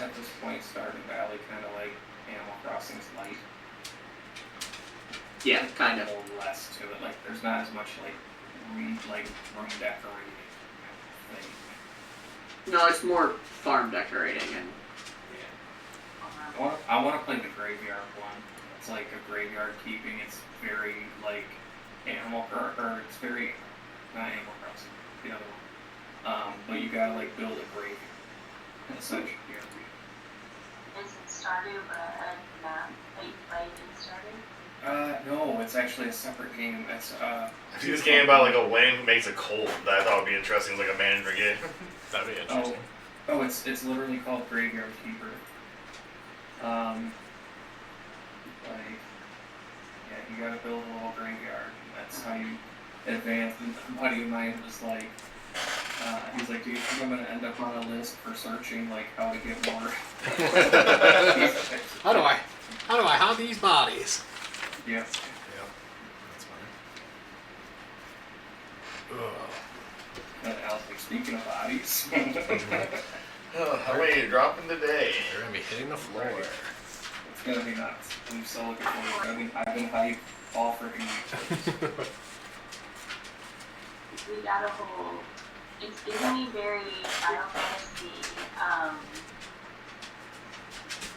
at this point, Stardew Valley, kind of like Animal Crossing's light. Yeah, kind of. A little less to it. Like, there's not as much room decorating thing. No, it's more farm decorating and. Yeah. I want to play the graveyard one. It's like a graveyard keeping. It's very like or it's very not Animal Crossing, the other one. But you gotta like build a graveyard. Essentially. Is it Stardew but not like playing in Stardew? No, it's actually a separate game. It's I see this game about like a Wayne who makes a cold that I thought would be interesting, like a manager game. That'd be interesting. Oh, it's literally called Graveyard Keeper. You gotta build a little graveyard. That's how you advance. And a buddy of mine was like, he's like, do you think I'm gonna end up on a list for searching like how to get more? How do I hide these bodies? Yeah. That's fine. And I was like, speaking of bodies. How many are you dropping today? They're gonna be hitting the floor. It's gonna be nuts. I'm so looking forward to it. I've been hyped all freaking week. We got a whole. It's giving me very Final Fantasy.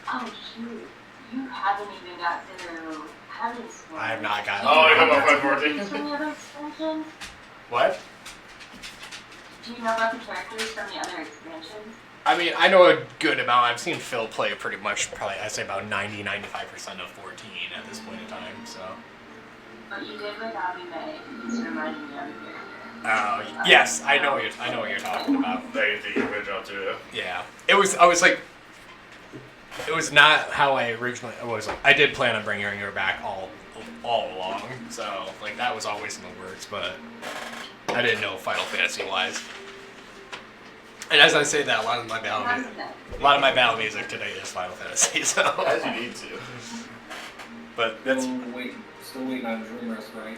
Oh shoot! You haven't even got through Heaven's Sword. I have not gotten. Oh, I got my 514. From the other expansions? What? Do you know about the characters from the other expansions? I mean, I know a good amount. I've seen Phil play pretty much, probably, I'd say about 90-95% of 14 at this point in time, so. What you did with Abby May is reminding me of a character. Oh, yes, I know what you're talking about. They did a good job too. Yeah. It was not how I originally, I did plan on bringing her back all along, so, like, that was always in the works, but I didn't know Final Fantasy-wise. And as I say that, a lot of my battle music today is Final Fantasy, so. As you need to. But that's. Still waiting on Dreamers, right?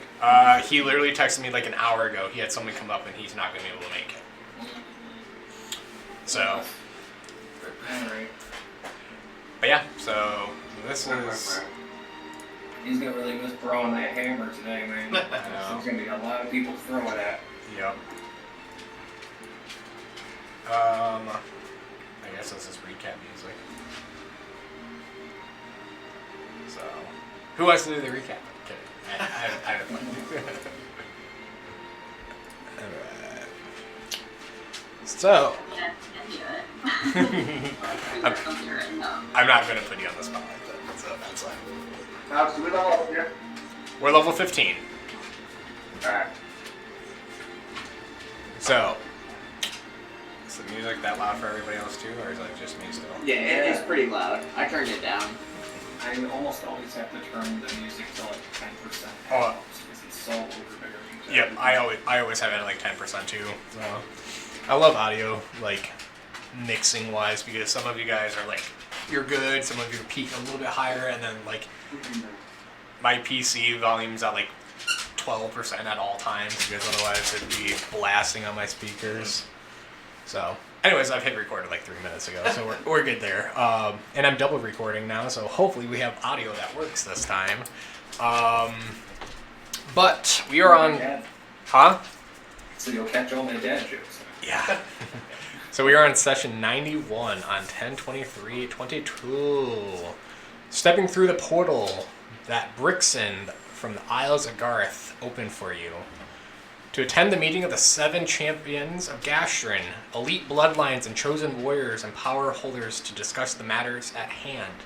He literally texted me like an hour ago. He had something come up and he's not going to be able to make it. So. Alright. But yeah, so this is. He's gonna really miss throwing that hammer today, man. There's gonna be a lot of people to throw it at. Yep. I guess this is recap music. So, who wants to do the recap? I'm kidding. I have fun. Alright. So, I'm not going to put you on the spot like that, so that's fine. We're level 15. Alright. So, is the music that loud for everybody else too, or is it just me still? Yeah, it's pretty loud. I turned it down. I almost always have to turn the music to like 10%. Oh. Because it's so overbearing. Yep, I always have it at like 10% too. So I love audio, like mixing wise, because some of you guys are like, you're good, some of you are peaking a little bit higher, and then like my PC volume's at like 12% at all times, because otherwise it'd be blasting on my speakers. So, anyways, I've hit record like 3 minutes ago, so we're good there. And I'm double recording now, so hopefully we have audio that works this time. But we are on... Huh? So you'll catch all my dad jokes. Yeah. So we are on session 91 on 10/23/22. Stepping through the portal that Brixen from the Isles of Garth opened for you. To attend the meeting of the 7 champions of Gastren, elite bloodlines and chosen warriors and power holders to discuss the matters at hand.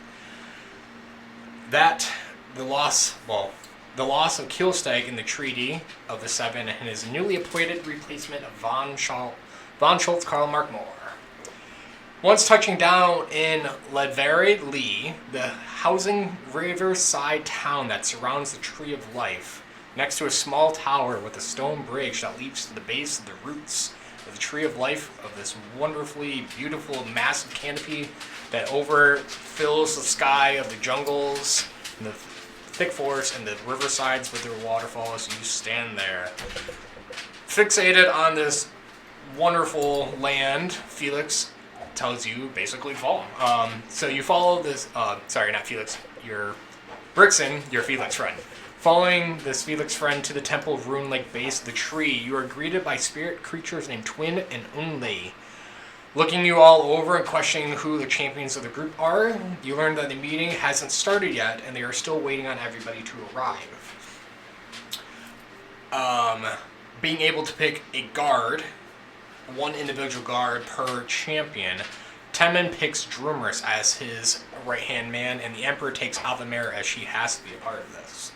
The loss of Kilstag in the Treaty of the Seven and his newly appointed replacement of Von Schultz Karl Markmore. Once touching down in Ledvari Lee, the housing riverside town that surrounds the Tree of Life, next to a small tower with a stone bridge that leads to the base of the roots of the Tree of Life of this wonderfully beautiful massive canopy that overfills the sky of the jungles and the thick forest and the riversides with their waterfalls. You stand there, fixated on this wonderful land. Felix, tells you basically follow him. So you follow this, sorry, not Felix, Brixen, your Felix friend. Following this Felix friend to the Temple of Rune Lake base of the tree, you are greeted by spirit creatures named Twin and Unley. Looking you all over and questioning who the champions of the group are, you learn that the meeting hasn't started yet and they are still waiting on everybody to arrive. Being able to pick a guard, one individual guard per champion, Temin picks Drumrus as his right-hand man, and the Emperor takes Avamera as she has to be a part of this.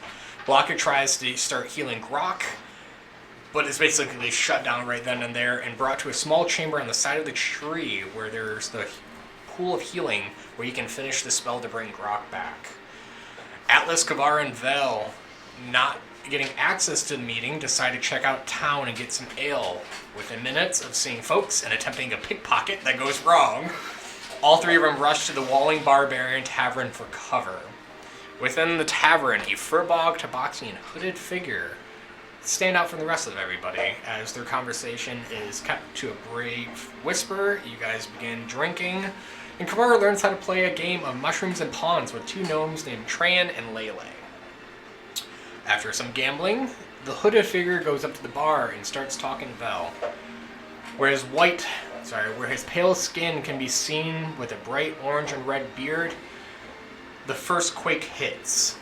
Blocker tries to start healing Grok, but is basically shut down right then and there and brought to a small chamber on the side of the tree where there's the pool of healing where you can finish the spell to bring Grok back. Atlas, Kavar, and Vel, not getting access to the meeting, decide to check out town and get some ale. Within minutes of seeing folks and attempting a pickpocket that goes wrong, all three of them rush to the Walling Barbarian Tavern for cover. Within the tavern, a furbog, tabaxi, and hooded figure stand out from the rest of everybody as their conversation is kept to a brave whisper. You guys begin drinking, and Kamara learns how to play a game of mushrooms and pawns with two gnomes named Tran and Lele. After some gambling, the hooded figure goes up to the bar and starts talking to Vel. Where his pale skin can be seen with a bright orange and red beard, the first quake hits.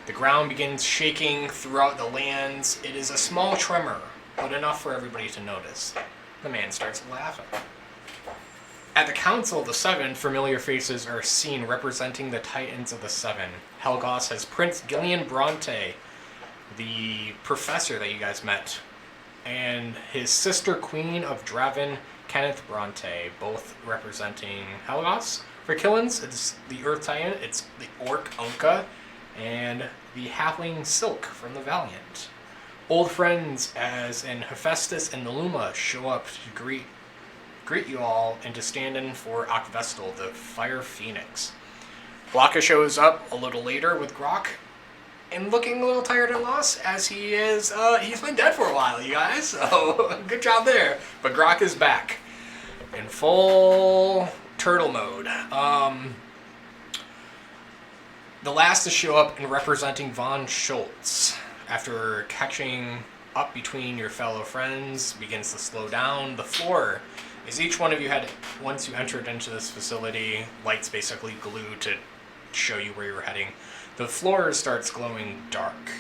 The ground begins shaking throughout the lands. It is a small tremor, but enough for everybody to notice. The man starts laughing. At the Council of the Seven, familiar faces are seen representing the Titans of the Seven. Helgos has Prince Gillian Bronte, the professor that you guys met, and his sister Queen of Draven, Kenneth Bronte, both representing Helgos. For Killins, it's the Earth Titan, it's the Orc Unka, and the Halfling Silk from the Valiant. Old friends as in Hephaestus and Naluma show up to greet you all and to stand in for Akvestal, the Fire Phoenix. Blaka shows up a little later with Grok, and looking a little tired and lost as he is. He's been dead for a while, you guys, so good job there. But Grok is back in full turtle mode. The last to show up in representing Von Schultz, after catching up between your fellow friends, begins to slow down. The floor, as each one of you had, once you entered into this facility, lights basically glued to show you where you were heading. The floor starts glowing dark.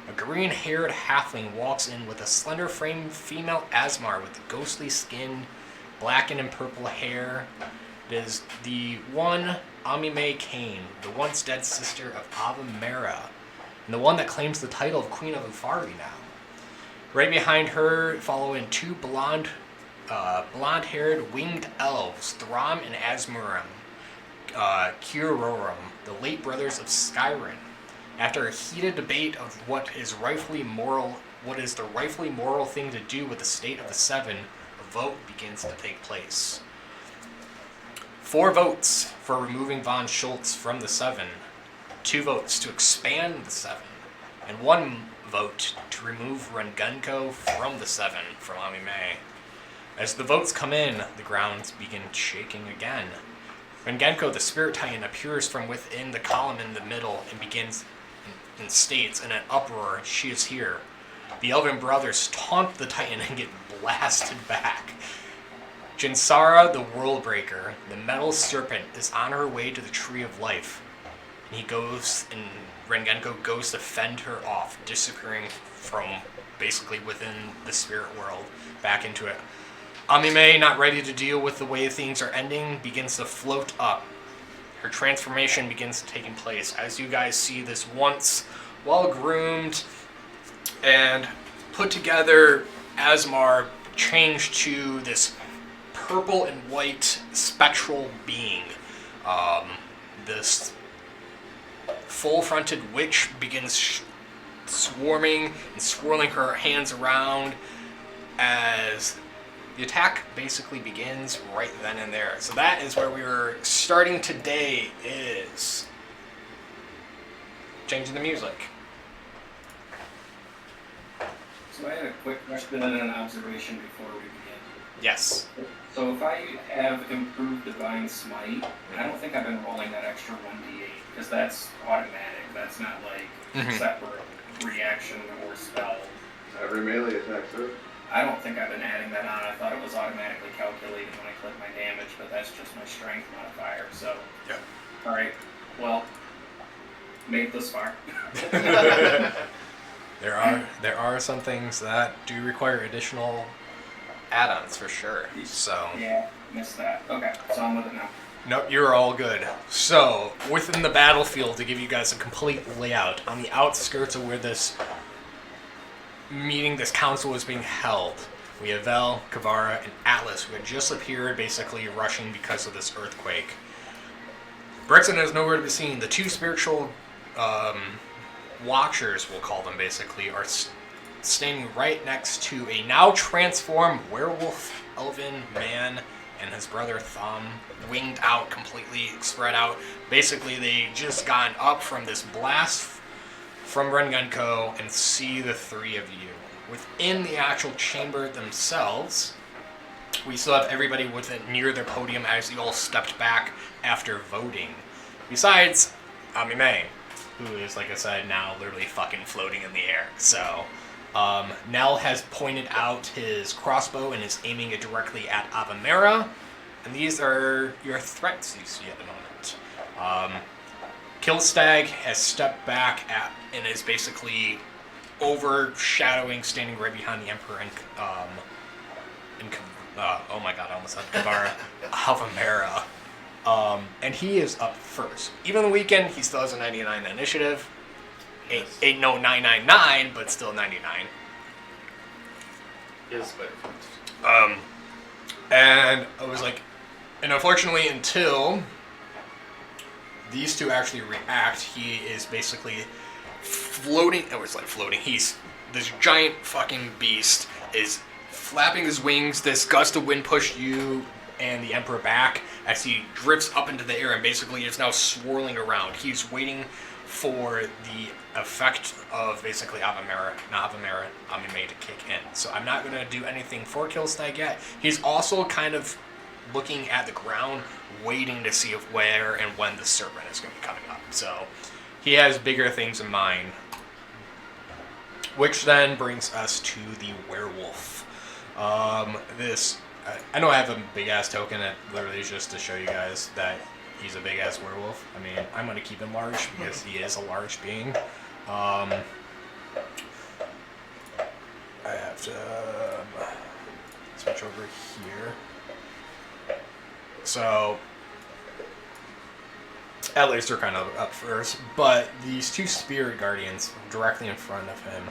A green-haired halfling walks in with a slender-framed female Asmar with ghostly skin, blackened and purple hair. It is the one Amime Kane, the once dead sister of Avamera, and the one that claims the title of Queen of Ufari now. Right behind her follow in two blonde-haired winged elves, Thram and Asmuram, Kurorum, the late brothers of Skyrim. After a heated debate of what is the rightfully moral thing to do with the state of the Seven, a vote begins to take place. 4 votes for removing Von Schultz from the Seven, 2 votes to expand the Seven, and 1 vote to remove Rengenko from the Seven from Amime. As the votes come in, the ground begins shaking again. Rengenko, the Spirit Titan, appears from within the column in the middle and begins and states in an uproar, "She is here." The Elven brothers taunt the Titan and get blasted back. Jinsara, the Worldbreaker, the metal serpent, is on her way to the Tree of Life. And Rengenko goes to fend her off, disappearing from basically within the spirit world back into it. Amime, not ready to deal with the way things are ending, begins to float up. Her transformation begins taking place as you guys see this once well-groomed and put together Asmar changed to this purple and white spectral being. This full-fronted witch begins swarming and swirling her hands around as the attack basically begins right then and there. So that is where we were starting today, is changing the music. So I had a quick question and an observation before we begin. Yes. So if I have improved Divine Smite, I don't think I've been rolling that extra 1d8, because that's automatic. That's not like separate reaction or spell. Every melee attack, sir. I don't think I've been adding that on. I thought it was automatically calculated when I click my damage, but that's just my strength modifier. So, yeah. All right. Well, made this far. There are some things that do require additional add-ons for sure. So yeah, missed that. Okay, so I'm with it now. Nope, you're all good. So within the battlefield, to give you guys a complete layout, on the outskirts of where this council was being held, we have Vel, Kavara, and Atlas, who had just appeared, basically rushing because of this earthquake. Brixton is nowhere to be seen. The two spiritual watchers, we'll call them basically, are standing right next to a now transformed werewolf elven man and his brother Thumb, winged out, completely spread out. Basically, they just gotten up from this blast from Rengunko and see the three of you. Within the actual chamber themselves, we still have everybody with it near their podium as you all stepped back after voting. Besides Amime, who is, like I said, now literally fucking floating in the air. So, Nell has pointed out his crossbow and is aiming it directly at Avamera. And these are your threats you see at the moment. Killstag has stepped back and is basically overshadowing, standing right behind the Emperor and oh my god, I almost said Kavara, Avamera. And he is up first. Even on the weekend, he still has a 99 initiative. Ain't no 999, but still 99. Yes, but and I was like, and unfortunately, until these two actually react, he is basically floating. Oh, it's like floating. He's this giant fucking beast is flapping his wings. This gust of wind pushed you and the Emperor back as he drifts up into the air and basically is now swirling around. He's waiting for the effect of basically Amime to kick in. So I'm not going to do anything for Killstag yet. He's also kind of looking at the ground, waiting to see if where and when the serpent is going to be coming up. So he has bigger things in mind. Which then brings us to the werewolf. I know I have a big ass token that literally is just to show you guys that he's a big ass werewolf. I mean, I'm going to keep him large because he is a large being. I have to switch over here. So, at least they're kind of up first, but these two spirit guardians directly in front of him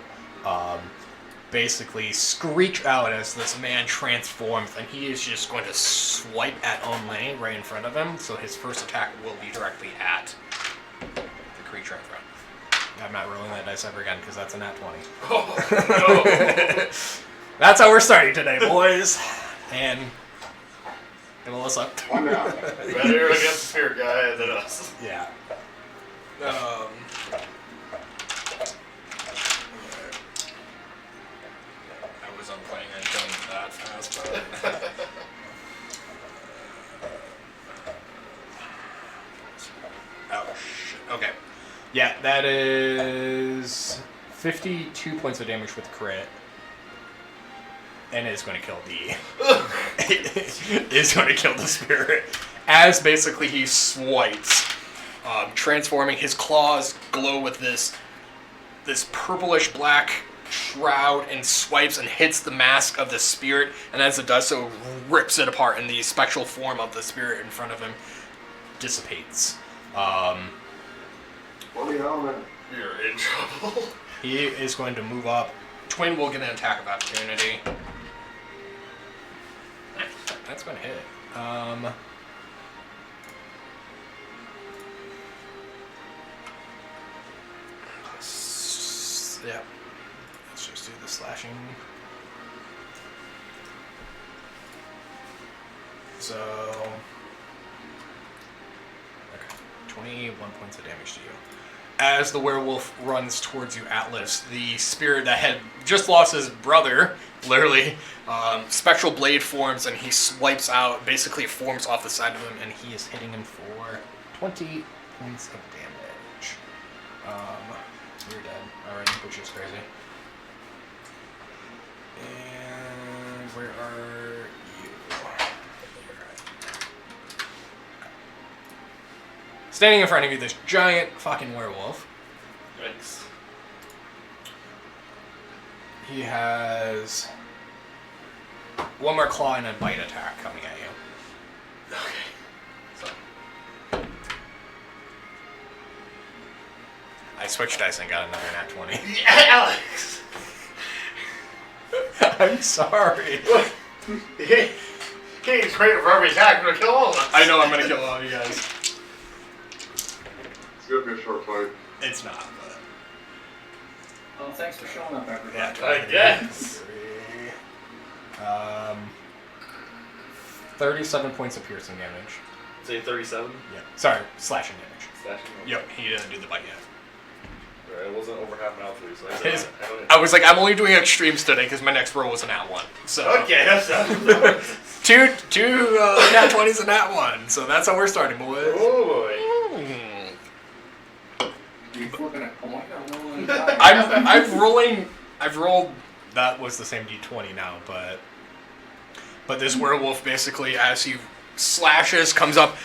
basically screech out as this man transforms, and he is just going to swipe at Onlane right in front of him, so his first attack will be directly at the creature in front. I'm not rolling that dice ever again because that's a nat 20. Oh, no. That's how we're starting today, boys. And Melissa. Better against the spirit guy than us. Yeah. I was unplaying and going that fast, but. Oh shit. Okay. Yeah, that is 52 points of damage with crit. And it's going to kill it's going to kill the spirit. As basically he swipes, transforming, his claws glow with this purplish black shroud and swipes and hits the mask of the spirit. And as it does so, rips it apart, and the spectral form of the spirit in front of him dissipates. What the hell, man? You're in trouble. He is going to move up. Twin will get an attack of opportunity. That's going to hit. Yeah. Let's just do the slashing. So, okay, 21 points of damage to you. As the werewolf runs towards you, Atlas, the spirit that had just lost his brother Literally, spectral blade forms and he swipes out. Basically, it forms off the side of him, and he is hitting him for 20 points of damage. You're dead already, which is crazy. And where are you? Standing in front of you, this giant fucking werewolf. Thanks. He has one more claw and a bite attack coming at you. Okay. So, I switched dice and got another nat 20. yeah, Alex! I'm sorry. He's great for every attack. I'm gonna kill all of us. I know I'm gonna kill all of you guys. It's gonna be a short fight. It's not, but Well, thanks for showing up, everybody. yeah. I guess. 37 points of piercing damage. Say 37. Yeah. Sorry, slashing damage. Slashing. Yep, he didn't do the bite yet. Right, it wasn't over half an hour for you, so I His- said I don't. I was like, I'm only doing extremes today because my next roll was an at 1. So Okay, that's two nat 20s and at 1. So that's how we're starting, boys. Oh boy. Are you flipping a coin or rolling a die? I've rolled. That was the same d20 now, but this werewolf basically, as he slashes, comes up,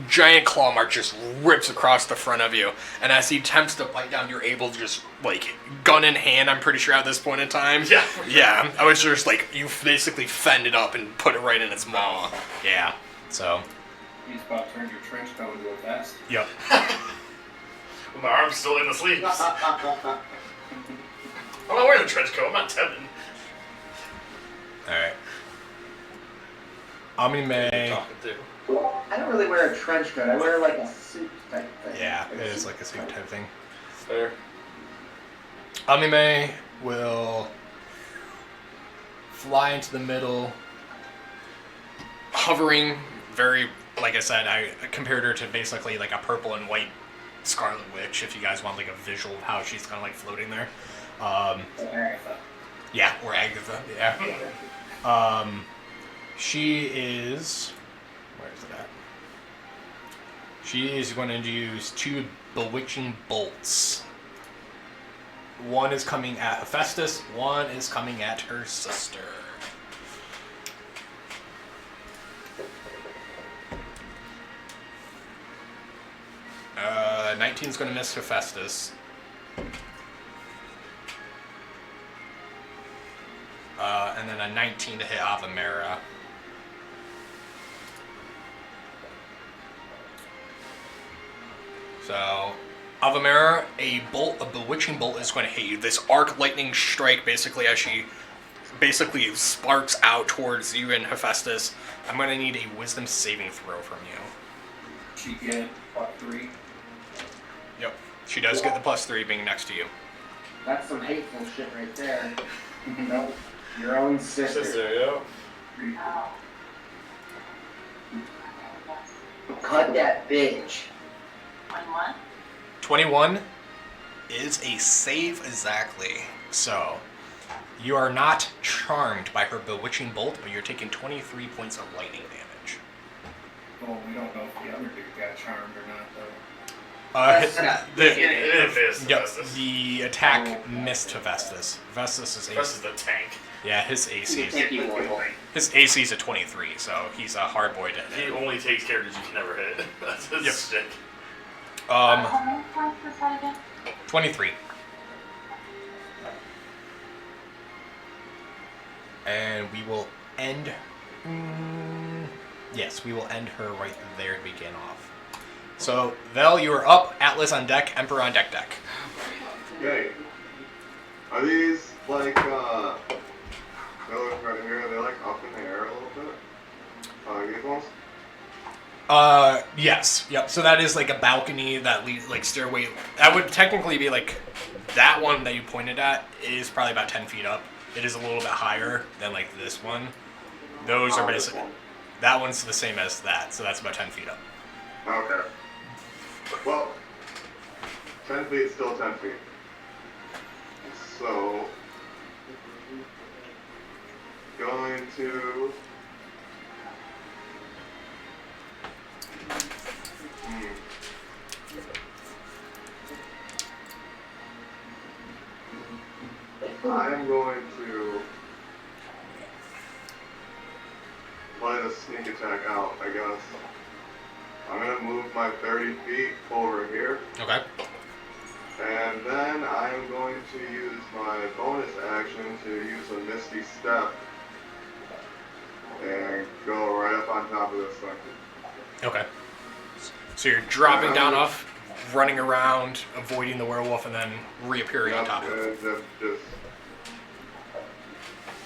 giant claw mark just rips across the front of you, and as he attempts to bite down, you're able to just like gun in hand. I'm pretty sure at this point in time. Yeah. Yeah. I was just like, you basically fended up and put it right in its maw. Yeah. So. You just about turned your trench coat into a vest. Yep. My arm's still in the sleeves. I'm not wearing the trench coat. I'm not Tevin. All right. Ami May. Talking to. I don't really wear a trench coat. I wear like a suit type thing. Yeah, it is like a suit type thing. Fair. Ami May will fly into the middle, hovering very, like I said, I compared her to basically like a purple and white Scarlet Witch, if you guys want like a visual of how she's kind of like floating there. Agatha. Yeah, or Agatha, yeah. She is, where is it at? She is going to use 2 bewitching bolts. One is coming at Hephaestus, one is coming at her sister. Uh, 19's going to miss Hephaestus. And then a 19 to hit Avamera. So, Avamera, a bewitching bolt is going to hit you. This arc lightning strike, basically, as she basically sparks out towards you and Hephaestus. I'm going to need a wisdom saving throw from you. She get +3. Yep. She does get the +3 being next to you. That's some hateful shit right there. Nope. Your own sister. Sister, yo. Oh. Yes. Cut that bitch. 21? 21 is a save exactly. So, you are not charmed by her bewitching bolt, but you're taking 23 points of lightning damage. Well, we don't know if the other dude got charmed or not, though. The attack missed Hephaestus. Hephaestus is This is the tank. yeah, his AC is Thank you, boy. his AC is a 23, so he's a hard boy to He hit. only takes characters you can never hit. That's his Yep. shtick. How many points was that again? 23. And we will end. Yes, we will end her right there to begin off. So, Vel, you are up. Atlas on deck. Emperor on deck. Okay. Are these like pillars right here? Are they like up in the air a little bit? These ones? Yes. Yep. So that is like a balcony that leads, like stairway. That would technically be like that one that you pointed at is probably about 10 feet up. It is a little bit higher than like this one. Those are This basically, one. that one's the same as that, so that's about 10 feet up. Okay. Well, 10 feet, still 10 feet. So, going to... I'm going to play the sneak attack out, I guess. I'm going to move my 30 feet over here. Okay. And then I'm going to use my bonus action to use a Misty Step and go right up on top of this thing. Okay. So you're dropping down off, running around, avoiding the werewolf, and then reappearing on top of it.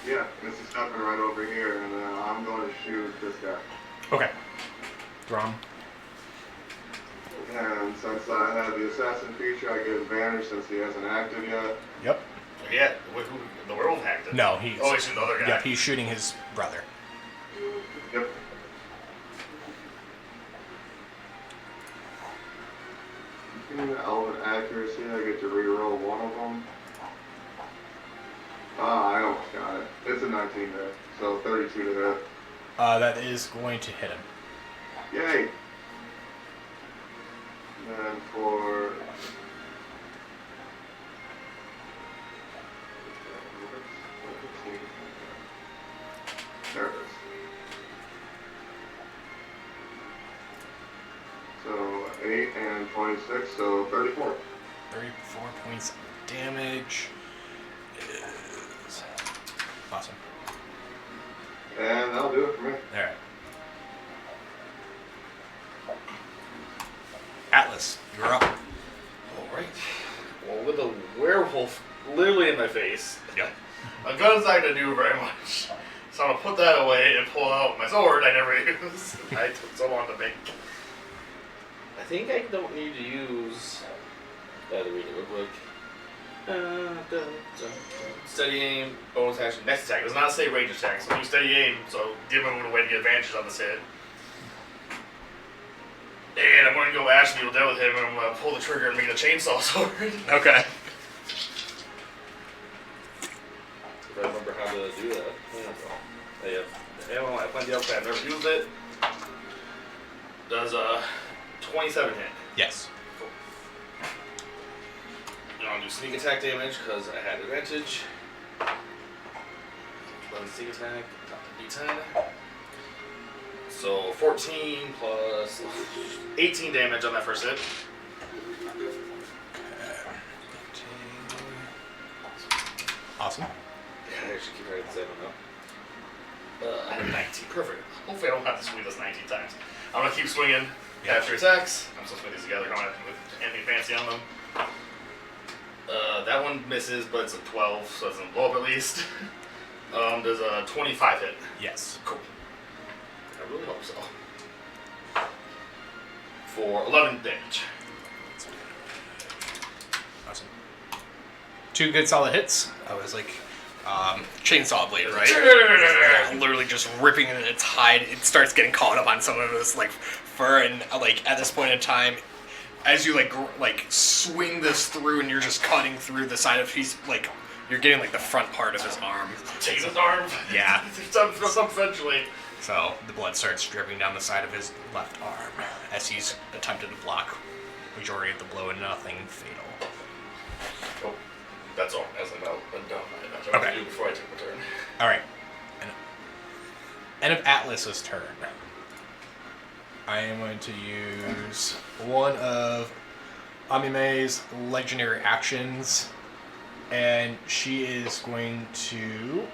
Yeah, Misty Stepping right over here, and then I'm going to shoot this guy. Okay. Drum. And since I have the assassin feature, I get advantage since he hasn't acted yet. Yep. Yeah, the werewolf hacked it. No, he's... Oh, he's shooting the other guy. Yep, he's shooting his brother. Yep. Elven accuracy, I get to reroll one of them. I almost got it. It's a 19 hit, so 32 to hit. That is going to hit him. Yay! And for... There it is. So 8 and 26, so 34. 34 points of damage. Is... Awesome. And that'll do it for me. Alright. Atlas, you're up. Alright. Well, with the werewolf literally in my face, Yep. a gun's not going to do very much. So I'm going to put that away and pull out my sword I never used. I took so long to make. I think I don't need to use... Gotta read it real quick. Steady aim, bonus action, next attack. It does not say range attack, so use steady aim, so give him a way to get advantage on this hit. And I'm going to go Ash Needle down with him, and I'm going to pull the trigger and make the chainsaw sword. Okay. If I remember how to do that. I have ammo, I have plenty of it, I've never used it. Does 27 hit. Yes. Cool. And I'll do sneak attack damage because I had advantage. 11 sneak attack, D10. So 14 plus 18 damage on that first hit. Awesome. Yeah, I actually keep writing this down now. I had 19. Perfect. Hopefully I don't have to swing this 19 times. I'm going to keep swinging after attacks. I'm still swinging these together. I don't have to with anything fancy on them. That one misses, but it's a 12, so it doesn't blow up at least. Does a 25 hit? Yes. Cool. I really hope so. For 11 damage. Awesome. 2 good solid hits. I was like, chainsaw blade, right? Literally just ripping in its hide. It starts getting caught up on some of this like fur, and like at this point in time, as you like swing this through, and you're just cutting through the side of he's like you're getting like the front part of his arm. Taking his arm. Yeah. Some eventually. So the blood starts dripping down the side of his left arm as he's attempted to block majority of the blow and nothing fatal. Oh, that's all. As I'm done. That's what I have to do before I take my turn. All right. End of Atlas's turn. I am going to use one of Amime's legendary actions, and she is going to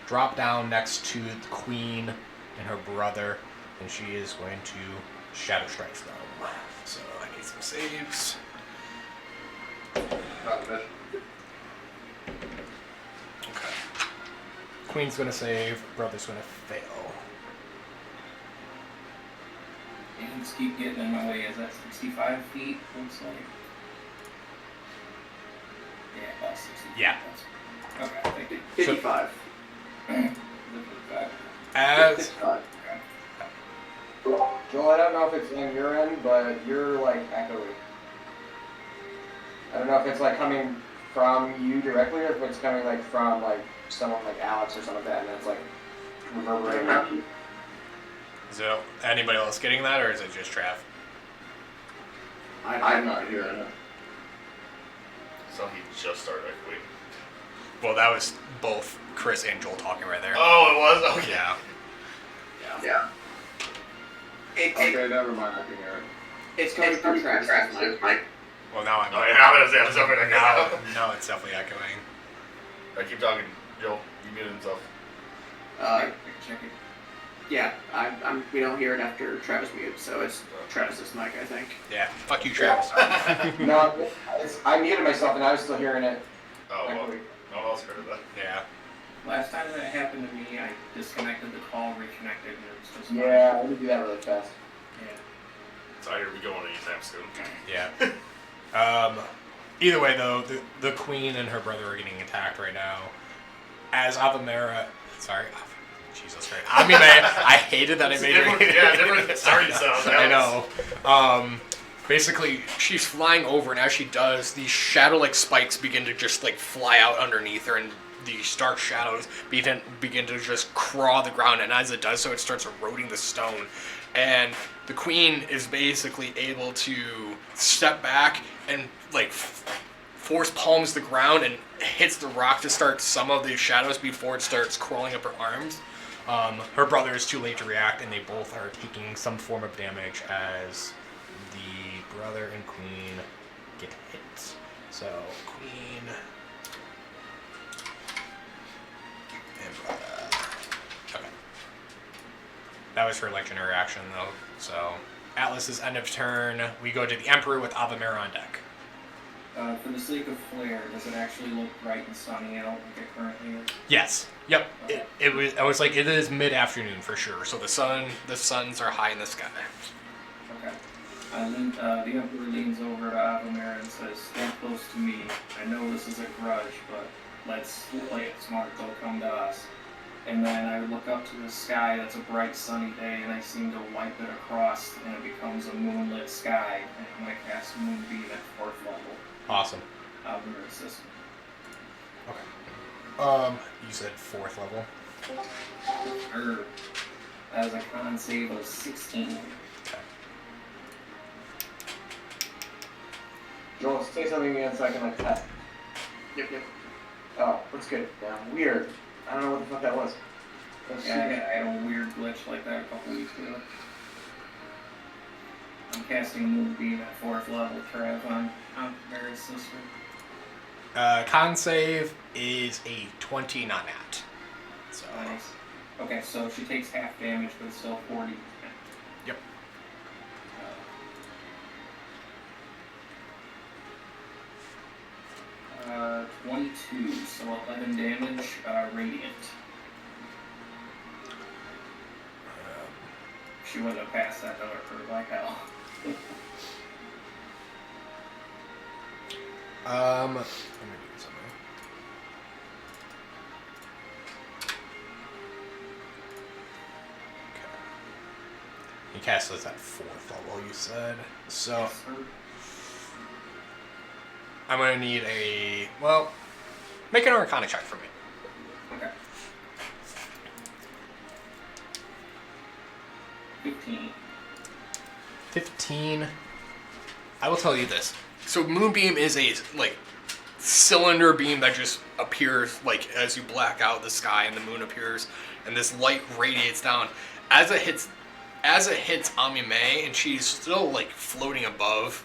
drop down next to the queen and her brother, and she is going to Shadow Strike them. So I need some saves. Okay. Queen's gonna save, brother's gonna fail. And just keep getting in my way. Is that 65 feet? Looks like. Yeah, about 60 feet. Yeah. Okay, thank you. 55. As 55. Joel, I don't know if it's in your end, but you're like echoey. I don't know if it's like coming from you directly or if it's coming like from like someone like Alex or something like that, and it's like reverberating. So, anybody else getting that, or is it just Trav? I'm not hearing it. So he just started echoing. Well, that was both Chris and Joel talking right there. Oh, it was? Okay. Yeah. Yeah. Okay, never mind. I can hear it. It's coming from Travis' mic. Well, now I'm. Oh, yeah, now it's up in Now it's definitely echoing. I keep talking, Joel. You muted himself. Check it. Yeah, we don't hear it after Travis mutes, so it's Travis's mic, I think. Yeah. Fuck you, Travis. No, I muted myself and I was still hearing it. Oh, well. Echoey. No one else heard of that. Yeah. Last time that happened to me, I disconnected the call, reconnected, and it was just Yeah, let me do that really fast. Yeah. So I hear we going anytime soon. Yeah. Either way, though, the queen and her brother are getting attacked right now. As Avamera... Sorry. Jesus Christ. I mean, I hated that I made her... different starting sounds. I know. Basically, she's flying over, and as she does, these shadow-like spikes begin to just, like, fly out underneath her, and these dark shadows begin to just crawl the ground, and as it does so, it starts eroding the stone. And the queen is basically able to step back and, like, force palms the ground and hits the rock to start some of the shadows before it starts crawling up her arms. Her brother is too late to react, and they both are taking some form of damage as the brother and queen get hit. So, queen and brother. Okay. That was her legendary action, though. So, Atlas's end of turn. We go to the Emperor with Avamera on deck. For the sake of flair, does it actually look bright and sunny out like it currently is? Yes. Yep. Okay. I was like, it is mid-afternoon for sure. So the suns are high in the sky. Okay. The Emperor leans over to Avamera and says, "Stand close to me. I know this is a grudge, but let's play it smart. Don't come to us." And then I look up to the sky. That's a bright sunny day, and I seem to wipe it across, and it becomes a moonlit sky. And I'm going to cast Moonbeam at 4th level. Awesome. Avamera's system. Okay. You said 4th level. As a con save of 16. Okay. Joel, say something again so I can like test. Yep. Oh, looks good. Yeah, weird. I don't know what the fuck that was. Yeah, I had a weird glitch like that a couple weeks ago. I'm casting Moonbeam at 4th level, Trav, on Avamera's sister. Con save is a 20, not nat. So. Nice. Okay, so she takes half damage, but it's still 40%. Yep. 22, so 11 damage, radiant. She wouldn't have passed that though, it hurt like hell. Let me do something. Okay. You cast this at 4th level, you said. So I'm gonna need make an Arcana check for me. Okay. 15. I will tell you this. So Moonbeam is a cylinder beam that just appears as you black out the sky and the moon appears and this light radiates down. As it hits Amime, and she's still floating above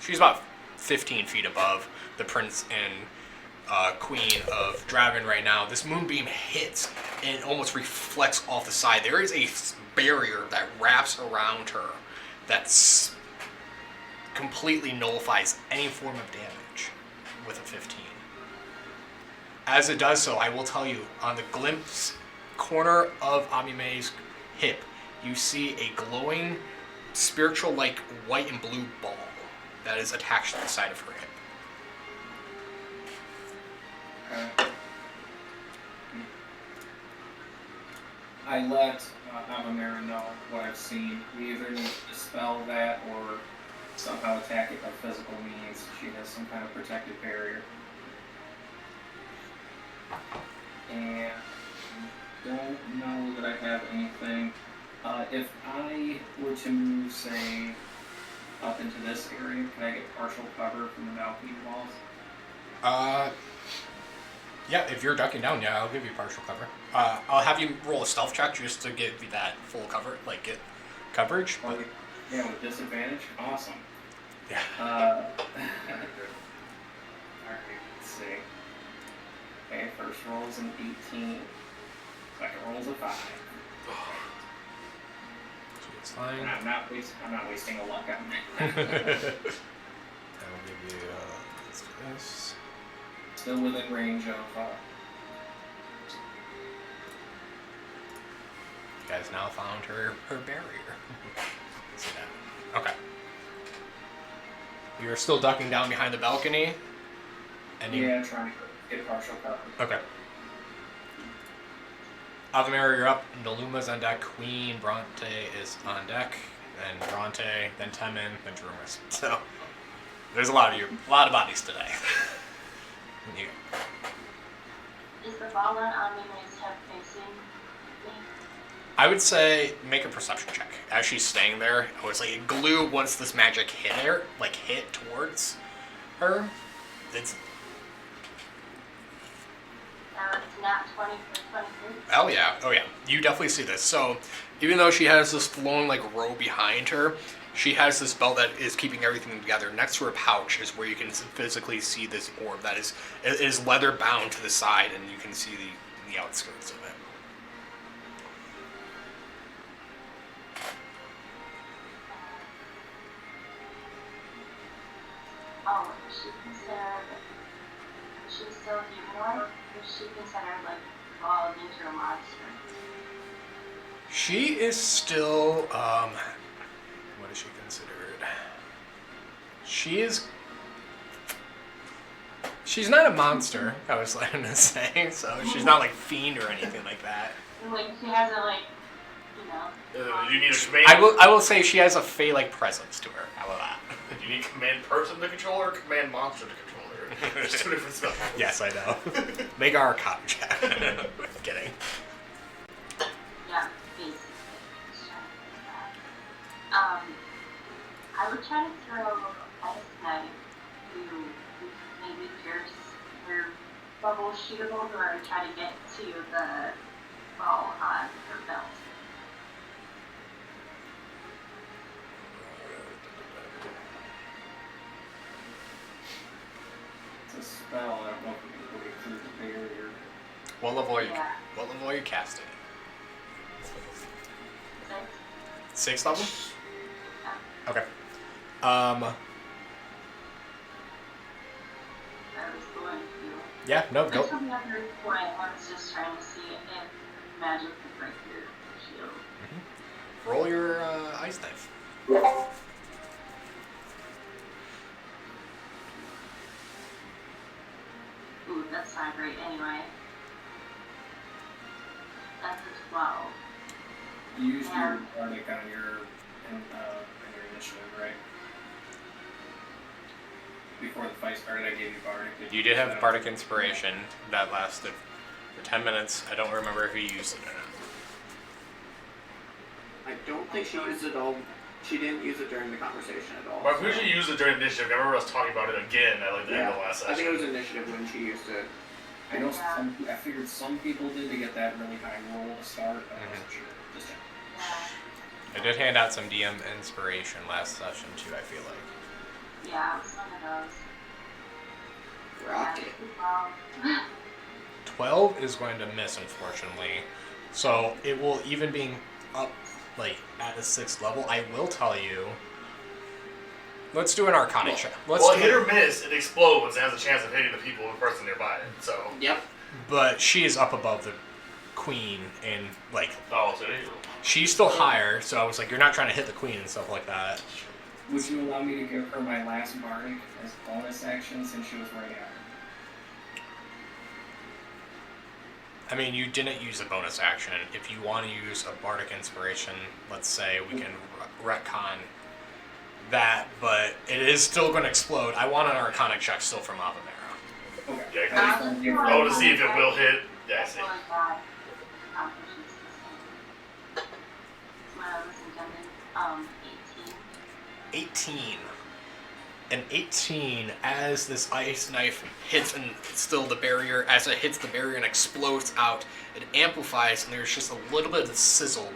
she's about 15 feet above the prince and queen of Draven right now. This moonbeam hits and almost reflects off the side. There is a barrier that wraps around her that's completely nullifies any form of damage with a 15. As it does so, I will tell you, on the glimpse corner of Amime's hip, you see a glowing, spiritual white and blue ball that is attached to the side of her hip. I let Avamera know what I've seen. We either need to dispel that or somehow attack it by physical means. She has some kind of protective barrier. And don't know that I have anything. If I were to move, say, up into this area, can I get partial cover from the balcony walls? Yeah, if you're ducking down, yeah, I'll give you partial cover. I'll have you roll a stealth check just to give you that full cover, like get coverage. But... Yeah, with disadvantage? Awesome. Yeah. Alright, let's see. Okay, first roll is an 18. Second roll is a 5. It's fine. And I'm not wasting a luck on I will give you this. Still within range of. You guys now found her barrier. See that? Okay. You're still ducking down behind the balcony. And you... Yeah, trying to get partial cover. Okay. Avamera, you're up. Naluma's on deck. Queen Bronte is on deck. Then Bronte, then Temin, then Drumus. So there's a lot of bodies today. Is the fallen Omnimage's head facing me? I would say make a perception check. As she's staying there, I was like glue once this magic hit her, like hit towards her. It's Not 20 for 23. oh yeah. You definitely see this. So even though she has this flowing like row behind her, she has this belt that is keeping everything together. Next to her pouch is where you can physically see this orb that is leather bound to the side, and you can see the outskirts of it. Oh, is she considered? Is she still humanoid? Is she considered like evolved into a monster? She is still what is she considered? She's not a monster, I was gonna say, so she's not like fiend or anything like that. Like she hasn't like, You need a command. I will say she has a fey-like presence to her. How about that? You need command person to control her, or command monster to control her. There's two different spells. Yes, I know. Make our cop check. Kidding. Yeah, basically. Just trying to think of that. I would try to throw a ice knife to maybe pierce her bubble shootable, or try to get to the ball on her belt. It's a spell. I don't know if we can break through the barrier. What level are you? Yeah. What level are you casting? 6. 6th level. Yeah. Okay. I was going to. Yeah. No. Go. Just from the other point, I was just trying to see if magic could break through the shield. Roll your ice knife. Ooh, that's not great anyway. That's a 12. You used your Yeah. bardic on your initiative, right? Before the fight started, I gave you bardic. You did have bardic inspiration that lasted for 10 minutes. I don't remember if you used it or not. I don't think she used it all. She didn't use it during the conversation at all. Well, if we should use it during initiative, I remember us talking about it again at like the end of the last session. I think it was initiative when she used it. I know I figured some people did to get that really high roll to start, but I wasn't sure. Just check. Yeah. I did hand out some DM inspiration last session too, I feel like. Yeah, it was one of those. Rocket. Yeah, 12 is going to miss, unfortunately. So it will, even being up like at the 6th level, I will tell you. Let's do an Arcana check. Well, hit or miss, it explodes and has a chance of hitting the people, the person nearby it. So. Yep. But she is up above the queen, and like Oh, so you. she's still higher. So I was like, you're not trying to hit the queen and stuff like that. Would you allow me to give her my last bardic as bonus action since she was right at I mean, you didn't use a bonus action. If you want to use a bardic inspiration, let's say we can retcon that, but it is still going to explode. I want an arcana check still from Avamera. Okay. Yeah, I want to see if it will hit. Yeah, I see. When I was intending, 18. 18. An 18 as this ice knife hits and still the barrier, as it hits the barrier and explodes out, it amplifies and there's just a little bit of sizzle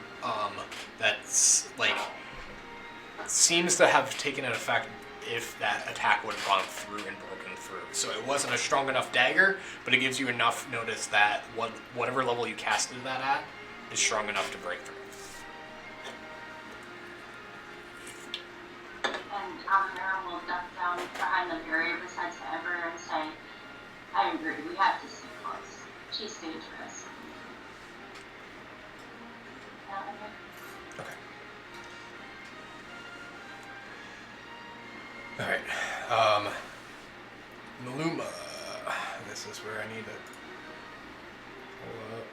that's like seems to have taken an effect if that attack would have gone through and broken through. So it wasn't a strong enough dagger, but it gives you enough notice that whatever level you casted that at is strong enough to break through. And Avamera will duck down behind the barrier beside Ember and say, I agree, we have to stay close. She's dangerous. Okay. Alright. Naluma. This is where I need to pull up.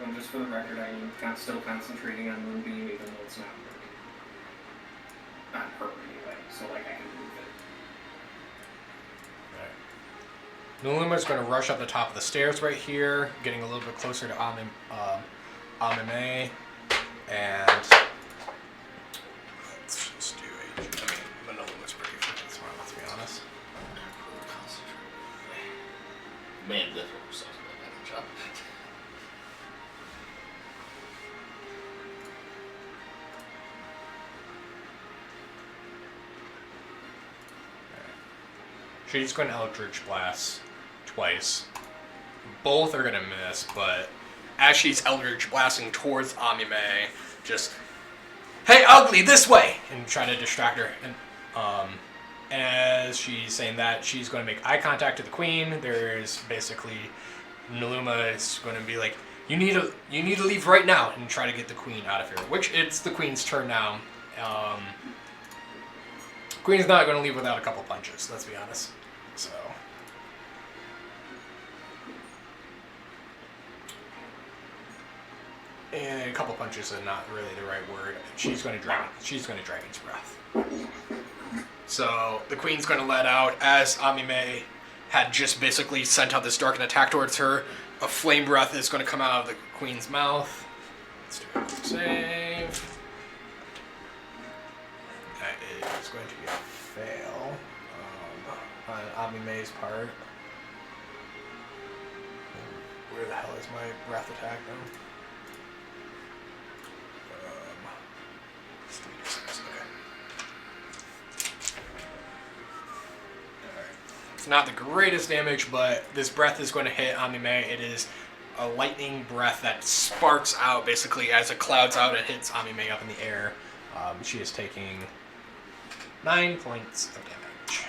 And just for the record, I am still concentrating on Moonbeam even though it's not working. Not her anyway, so like I can move it. Naluma's going to rush up the top of the stairs right here, getting a little bit closer to Amime, and let's just do a. I mean, Naluma's pretty freaking smart, let's be honest. Man, that's what we're supposed to do. She's going to Eldritch Blast twice. Both are going to miss, but as she's Eldritch Blasting towards Amime, just, hey, ugly, this way! And try to distract her. And as she's saying that, she's going to make eye contact to the queen. There's basically, Naluma is going to be like, you need to leave right now, and try to get the queen out of here. Which, it's the queen's turn now. Queen's not going to leave without a couple punches, let's be honest. So. And a couple punches is not really the right word. She's going to Dragon's Breath. So the queen's going to let out, as Amime had just basically sent out this darkened attack towards her, a flame breath is going to come out of the queen's mouth. Let's do a quick save. That is going to be a fail on Amime's part. Where the hell is my breath attack though? It's not the greatest damage, but this breath is going to hit Amime. It is a lightning breath that sparks out basically as it clouds out and hits Amime up in the air. She is taking 9 points of damage.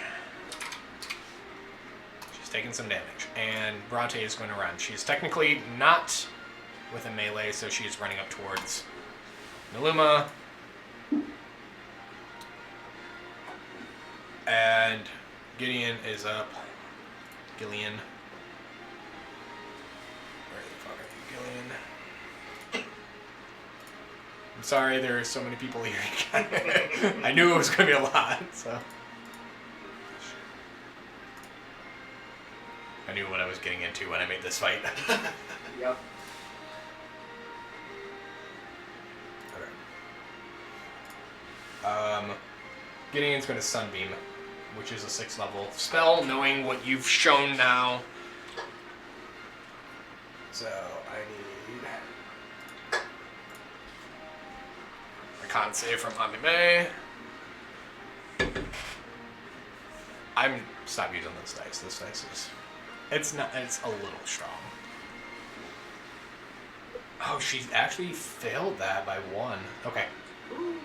She's taking some damage. And Bronte is going to run. She's technically not with a melee, so she is running up towards Naluma. And Gideon is up. Gillian. Where the fuck are you, Gillian? I'm sorry there are so many people here. I knew it was going to be a lot, so. I knew what I was getting into when I made this fight. Yep. Okay. Gideon's going to Sunbeam, which is a 6th level spell, knowing what you've shown now. So, I need a con save from Amime. I'm stop using this dice. This dice is it's a little strong. Oh, she actually failed that by 1. Okay. Cool.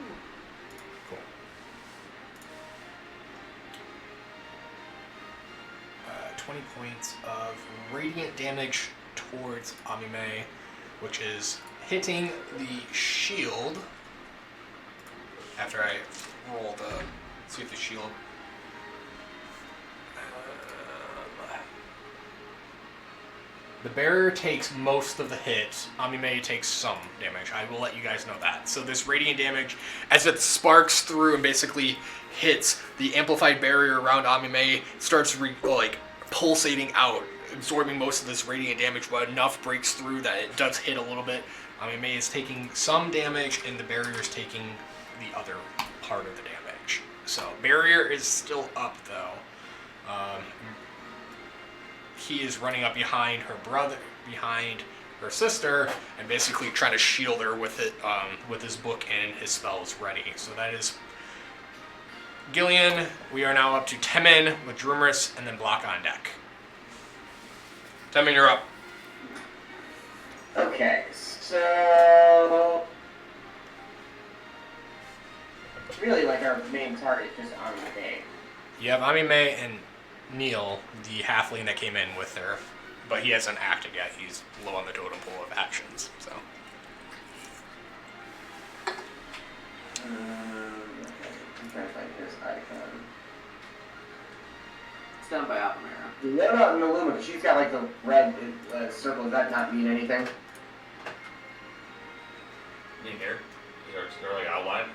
20 points of radiant damage towards Amime, which is hitting the shield. after I roll the see if the shield. The barrier takes most of the hit. Amime takes some damage. I will let you guys know that. So this radiant damage, as it sparks through and basically hits the amplified barrier around Amime, starts pulsating out, absorbing most of this radiant damage, but enough breaks through that it does hit a little bit. Amime is taking some damage, and the barrier is taking the other part of the damage. So barrier is still up though. He is running up behind her sister, and basically trying to shield her with it, with his book and his spells ready. So that is Gillian. We are now up to Temin with Drumris, and then Block on deck. Temin, you're up. Okay, so really, like our main target is just Amime. You have Amime and Neil, the halfling that came in with her, but he hasn't acted yet. He's low on the totem pole of actions, so. I'm trying to find his icon. It's done by Altamira. What about Naluma? Because she's got like the red circle. Does that not mean anything? In here? Or like outline?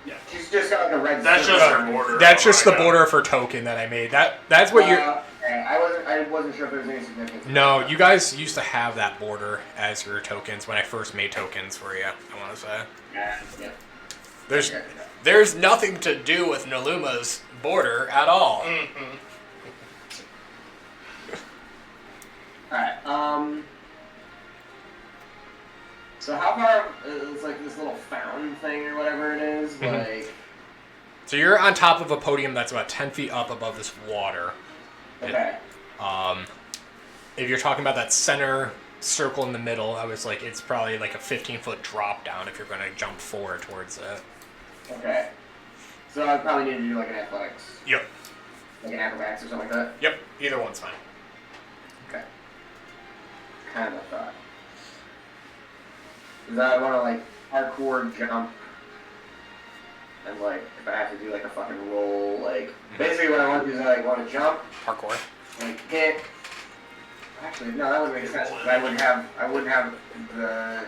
Yeah. She's just got like a red That's circle. just her border. That's just the Right now. border of her token that I made. That's what you're. Okay. I wasn't sure if there was any significance. No, you guys used to have that border as your tokens when I first made tokens for you. I want to say Yeah. there's nothing to do with Naluma's border at all. Mm-hmm. Alright, so how far is like this little fountain thing or whatever it is? Like, So you're on top of a podium that's about 10 feet up above this water. okay. If you're talking about that center circle in the middle, I was like, it's probably like a 15-foot drop down if you're going to jump forward towards it. Okay. So I probably need to do like an athletics, Yep. like an acrobatics or something like that. Yep. Either one's fine. Okay. Kind of thought. Because I want to like hardcore jump, and like if I have to do like a fucking roll, like basically what I want to do is I like want to jump, Parkour. like hit. Actually, no, that wouldn't make sense. But I wouldn't have the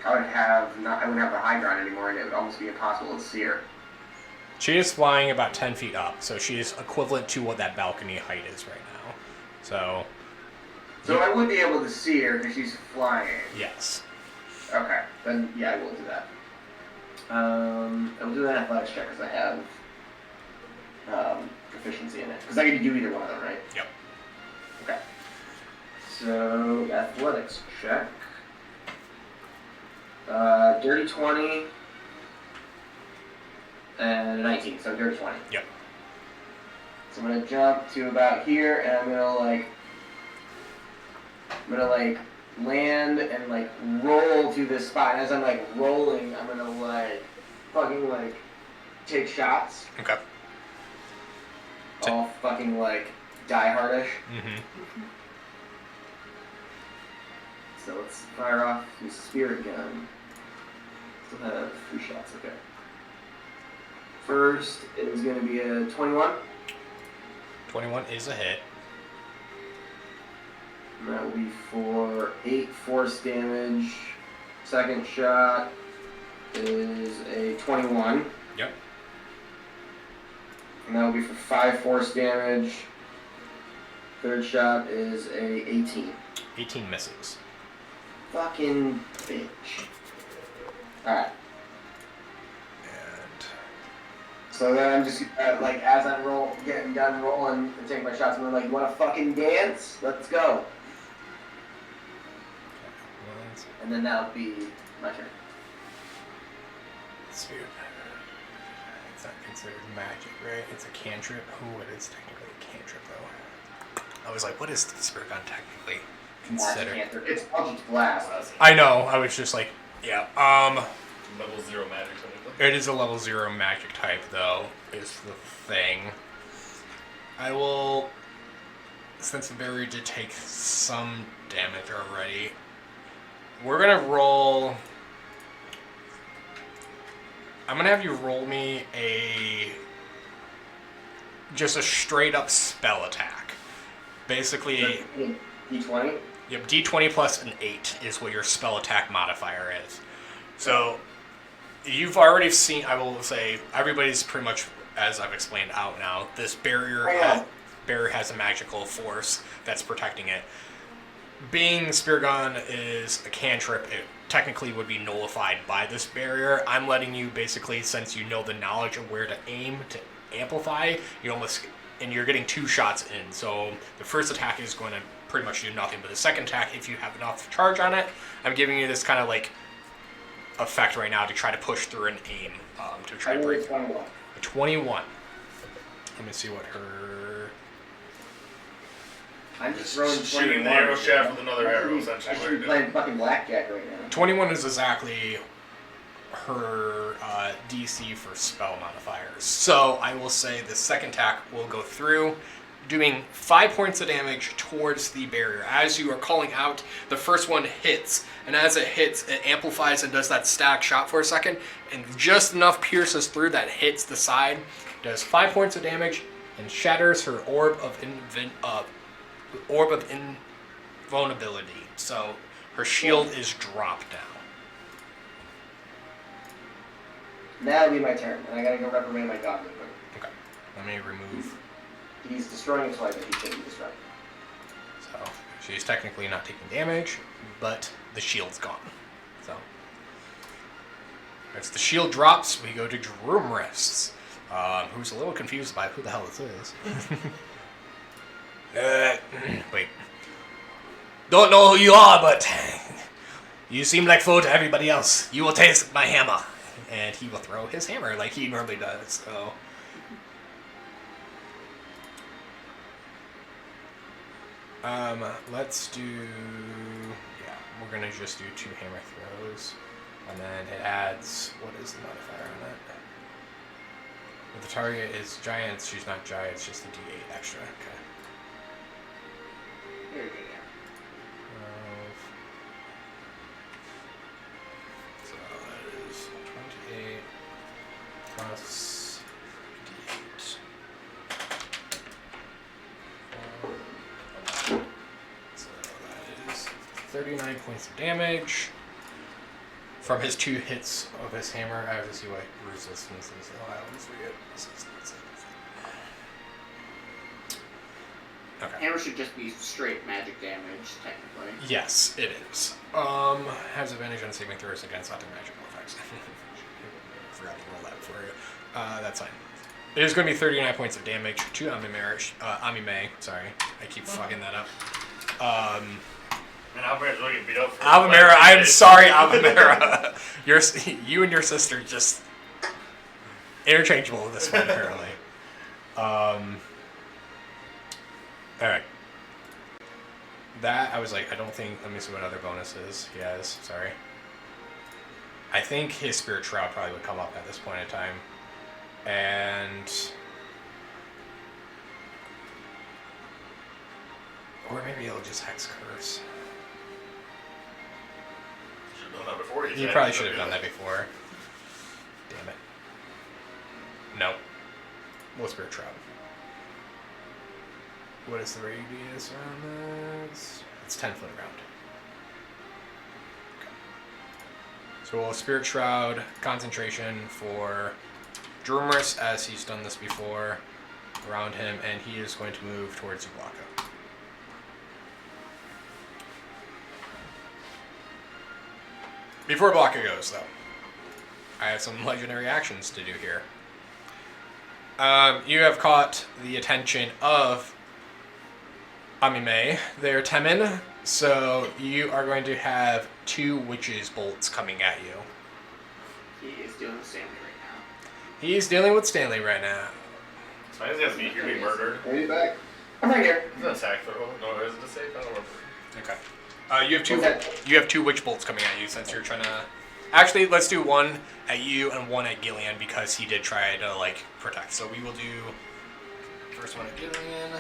I wouldn't have the high ground anymore, and it would almost be impossible to see her. She is flying about 10 feet up, so she is equivalent to what that balcony height is right now. So, So I would be able to see her because she's flying. yes. Okay, then yeah, I will do that. I'll do an athletics check because I have proficiency in it. Because I get to do either one of them, right? Yep. Okay. So athletics check. Dirty 20 and a 19, so dirty 20. Yep. So I'm gonna jump to about here, and I'm gonna like land and like roll to this spot. And as I'm like rolling, I'm gonna like fucking like take shots. Okay. All fucking like Die Hardish. Mm-hmm. So let's fire off the spirit gun. Still have 3 shots, okay. First is gonna be a 21. 21 is a hit. And that will be for 8 force damage. Second shot is a 21. Yep. And that will be for 5 force damage. Third shot is a 18. 18 misses. Fucking bitch. Alright. And So then I'm just, like, as I'm getting done rolling and taking my shots, I'm like, you wanna fucking dance? Let's go. And then that'll be my turn. Spirit. It's not considered magic, right? It's a cantrip. Ooh, it is technically a cantrip, though. I was like, what is the spirit gun technically considered? It's Eldritch Blast. I know. I was just like, yeah. Level 0 magic technically. It is a level 0 magic type, though, is the thing. I will, since the barrier did take some damage already, we're gonna roll. I'm gonna have you roll me just a straight up spell attack. Basically, D20? yep, D20 plus an 8 is what your spell attack modifier is. So, you've already seen, I will say, everybody's pretty much, as I've explained, out now. This barrier has a magical force that's protecting it. Being Spear Gun is a cantrip, it technically would be nullified by this barrier. I'm letting you basically, since you know the knowledge of where to aim to amplify, and you're getting 2 shots in. So the first attack is going to pretty much do nothing, but the second attack, if you have enough charge on it, I'm giving you this kind of like effect right now to try to push through an aim to try to break. 21. A 21. Let me see what her. I'm just throwing Shooting the arrow shaft with another arrow, essentially. I should be playing fucking blackjack right now. 21 is exactly her DC for spell modifiers. So I will say the second attack will go through, doing 5 points of damage towards the barrier. As you are calling out, the first one hits, and as it hits, it amplifies and does that static shot for a second, and just enough pierces through that hits the side, does 5 points of damage, and shatters her orb of invulnerability. So her shield is dropped now. That'll be my turn, and I gotta go reprimand my dog real quick. Okay. Let me remove. He's destroying his life, but he shouldn't be destroyed. So she's technically not taking damage, but the shield's gone. So as the shield drops, we go to Droomrist, who's a little confused by who the hell this is. Wait. Don't know who you are, but you seem like foe to everybody else. You will taste my hammer. And he will throw his hammer like he normally does. So let's do, yeah, we're gonna just do 2 hammer throws, and then it adds, what is the modifier on it? If the target is giant, she's not giant, it's just a D8 extra. Okay. Very good, So that is 28 plus D8. So that is 39 points of damage. From his 2 hits of his hammer, I have to see what resistance is. Oh, I always forget resistance. Okay. Hammer should just be straight magic damage, technically. Yes, it is. Has advantage on saving throws against other magical effects. I forgot to roll that for you. That's fine. It is going to be 39 points of damage to Amime. Sorry, I keep fucking that up. And Alvera's really getting beat up for Avamera, I'm sorry, Avamera. You and your sister just interchangeable with this one, apparently. Alright. That, I was like, I don't think, let me see what other bonuses he has, sorry. I think his Spirit Shroud probably would come up at this point in time. And... or maybe it'll just Hex Curse. Should have done that before You probably should have done that before. Damn it. No. We'll Spirit Shroud. What is the radius around this? It's 10 foot around. Okay. So we'll Spirit Shroud, concentration for Droomrist, as he's done this before, around him, and he is going to move towards Ublaka. Before Blanca goes, though, I have some legendary actions to do here. You have caught the attention of Amime, their Temin, so you are going to have 2 Witch's Bolts coming at you. He is dealing with Stanley right now. He's dealing with Stanley right now. So I guess you're being murdered. Are you back? I'm right here. Is it an attack throw? No, is it a save? I don't remember. Okay. You have 2 Witch Bolts coming at you since you're trying to... Actually, let's do 1 at you and 1 at Gillian because he did try to, like, protect. So we will do... first one at Gillian.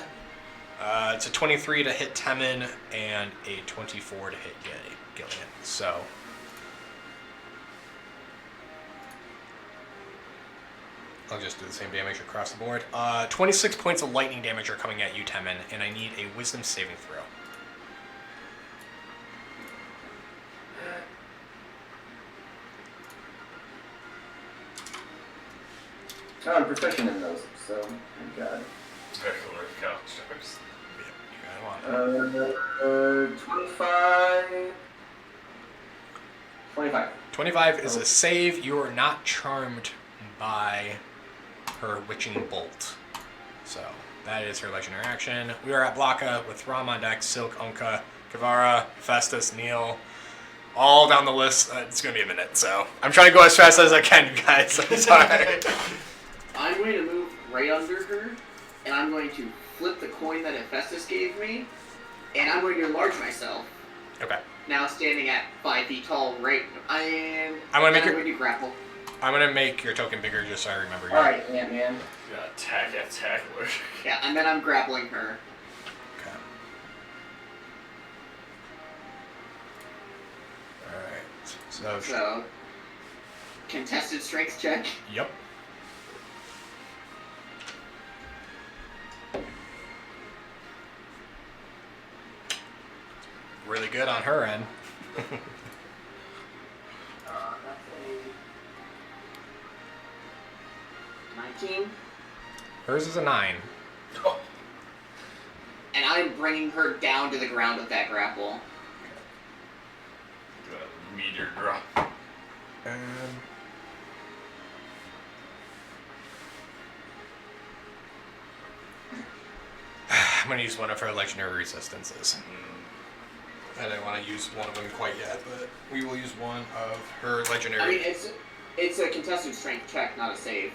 It's a 23 to hit Temin and a 24 to hit Gillian. So... I'll just do the same damage across the board. 26 points of lightning damage are coming at you, Temin, and I need a wisdom saving throw. Oh, I'm proficient in those, so thank God. Regular counters. Yep, you got one. 25. 25. 25 is a save. You are not charmed by her witching bolt. So, that is her legendary action. We are at Blocka with Ram on deck, Silk, Unka, Kavara, Festus, Neil. All down the list. It's going to be a minute, so I'm trying to go as fast as I can, you guys. I'm sorry. I'm going to move right under her, and I'm going to flip the coin that Hephaestus gave me, and I'm going to enlarge myself. Okay. Now standing at 5 feet tall, right? I'm going to grapple. I'm going to make your token bigger just so I remember you. Alright, Ant-Man. Attack. Yeah, and then I'm grappling her. Okay. Alright. So, contested strength check. Yep. Really good on her end. That's a 19. Hers is a 9. And I'm bringing her down to the ground with that grapple. Do a meteor drop. I'm going to use one of her legendary resistances. I didn't want to use one of them quite yet, but we will use one of her legendary. I mean, it's a contested strength check, not a save.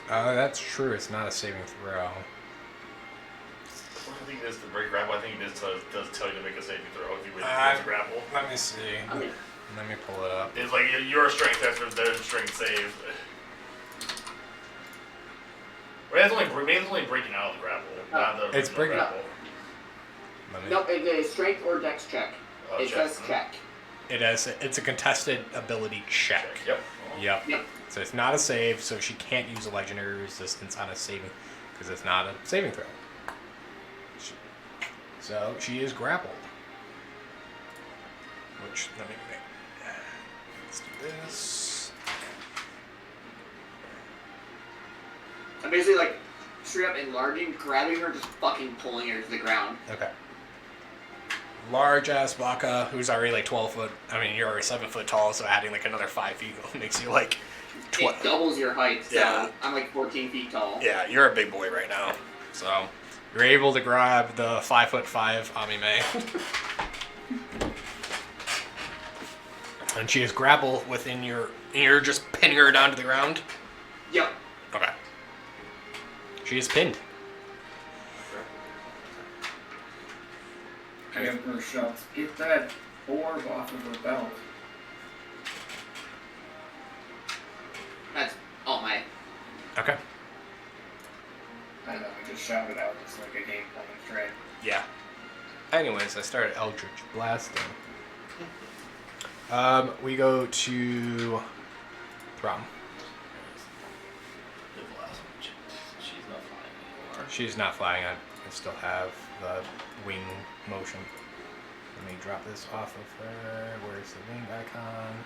That's true. It's not a saving throw. I think it is the break grapple. I think it does tell you to make a saving throw if you win the grapple. Let me see. Let me pull it up. It's like your strength test or their strength save. Well, it's only breaking out of the grapple, not the It's breaking grapple. No, it's a strength or dex check. Oh, It says check. It's a contested ability check. Yep. Yep. So it's not a save, so she can't use a legendary resistance on a saving, because it's not a saving throw. So she is grappled. Which, let me make. Let's do this. I'm basically like straight up enlarging, grabbing her, just fucking pulling her to the ground. Okay. Large ass Blocka, who's already like 12 foot. I mean, you're already 7 foot tall, so adding like another 5 feet makes you like. It doubles your height, so Yeah. I'm like 14 feet tall. Yeah, you're a big boy right now. So you're able to grab the 5'5" Amime. And she is grappled within your. And you're just pinning her down to the ground? Yep. Okay. She is pinned. Emperor shouts, "Get that orb off of her belt." That's all my. Okay. I know, we just shouted out just like a game plan straight. Yeah. Anyways, I started Eldritch Blasting. We go to Thrum. She's not flying anymore. She's not flying. I still have the wing motion. Let me drop this off of her. Where's the wing icon?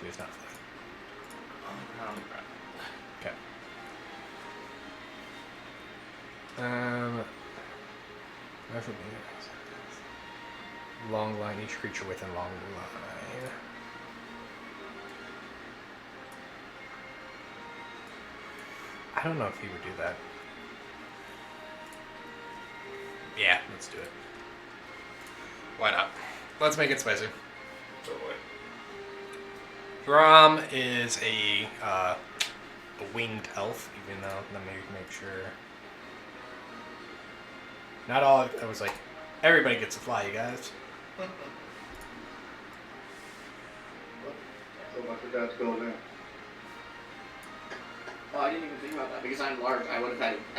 She is not flying. Okay. That would be long line. Each creature within long line. I don't know if he would do that. Yeah, let's do it. Why not? Let's make it spicy. Totally. Ram is a winged elf, even though, let me make sure. Not all, I was like, everybody gets to fly, you guys. So much of that's going in. Oh, I didn't even think about that because I'm large. I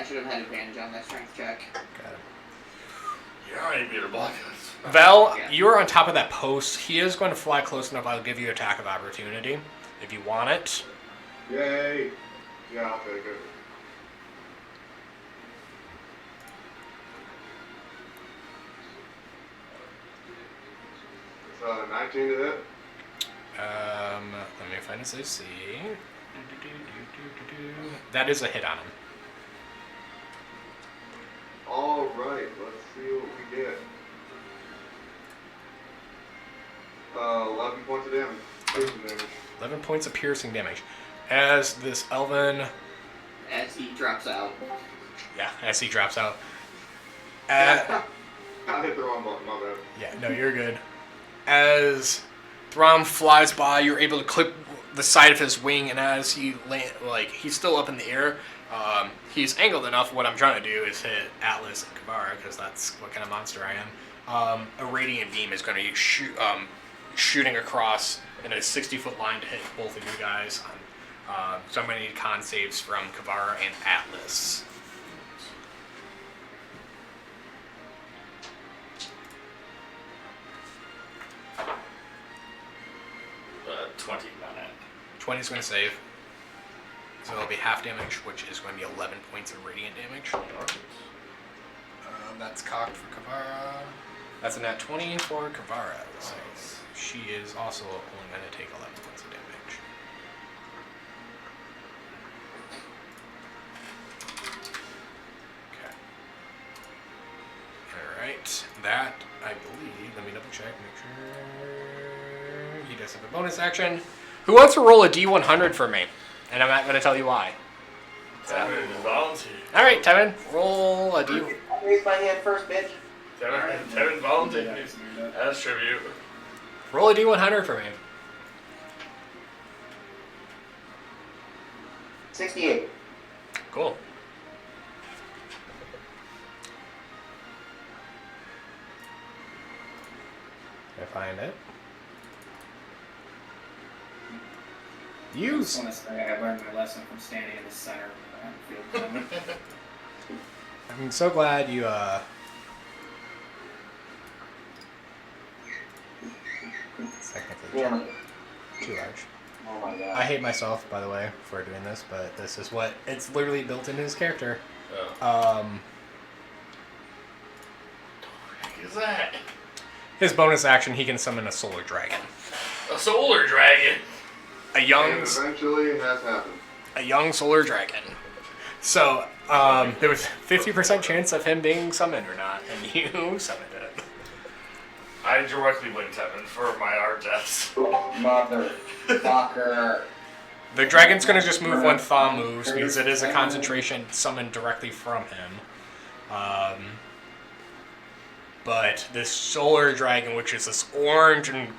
should have had advantage on that strength check. Got it. Yeah, I ain't beat a block. Val, Yeah. you're on top of that post. He is going to fly close enough. I'll give you attack of opportunity if you want it. Yay! Yeah, I'll take it. It's 19 to hit. Let me find his AC. That is a hit on him. All right, let's see what we get. 11 points of damage. Piercing damage. 11 points of piercing damage. As this elven, As he drops out. as he drops out. I hit the wrong button, my bad. Yeah, no, you're good. As Throm flies by, you're able to clip the side of his wing, and as he he's still up in the air. He's angled enough. What I'm trying to do is hit Atlas and Kavara, because that's what kind of monster I am. A radiant beam is going to be shooting across in a 60-foot line to hit both of you guys. So I'm going to need con saves from Kavara and Atlas. 20 on that. 20 is going to save. So it'll be half damage, which is going to be 11 points of radiant damage. That's cocked for Kavara. That's a nat 20 for Kavara. So she is also only going to take 11 points of damage. Okay. Alright. That, I believe, let me double check, make sure. He does have a bonus action. Who wants to roll a D100 for me? And I'm not going to tell you why. Tevin is volunteer. Alright, Tevin, roll a D. I raised my hand first, bitch. Tevin volunteers as tribute. Roll a D100 for me. 68. Cool. Can I find it? I Use. just want to say I learned my lesson from standing in the center of the field. I'm so glad you technically Yeah. too large. Oh my god. I hate myself, by the way, for doing this, but this is what it's literally built into his character. Oh. What is that? His bonus action, he can summon a solar dragon. A solar dragon. A young, And eventually it has happened. a young solar dragon. So there was 50% chance of him being summoned or not, and you summoned it. I directly blame Tevin for my art deaths. Motherfucker. The dragon's gonna just move when Thaw moves because it is a concentration summoned directly from him. But this solar dragon, which is this orange and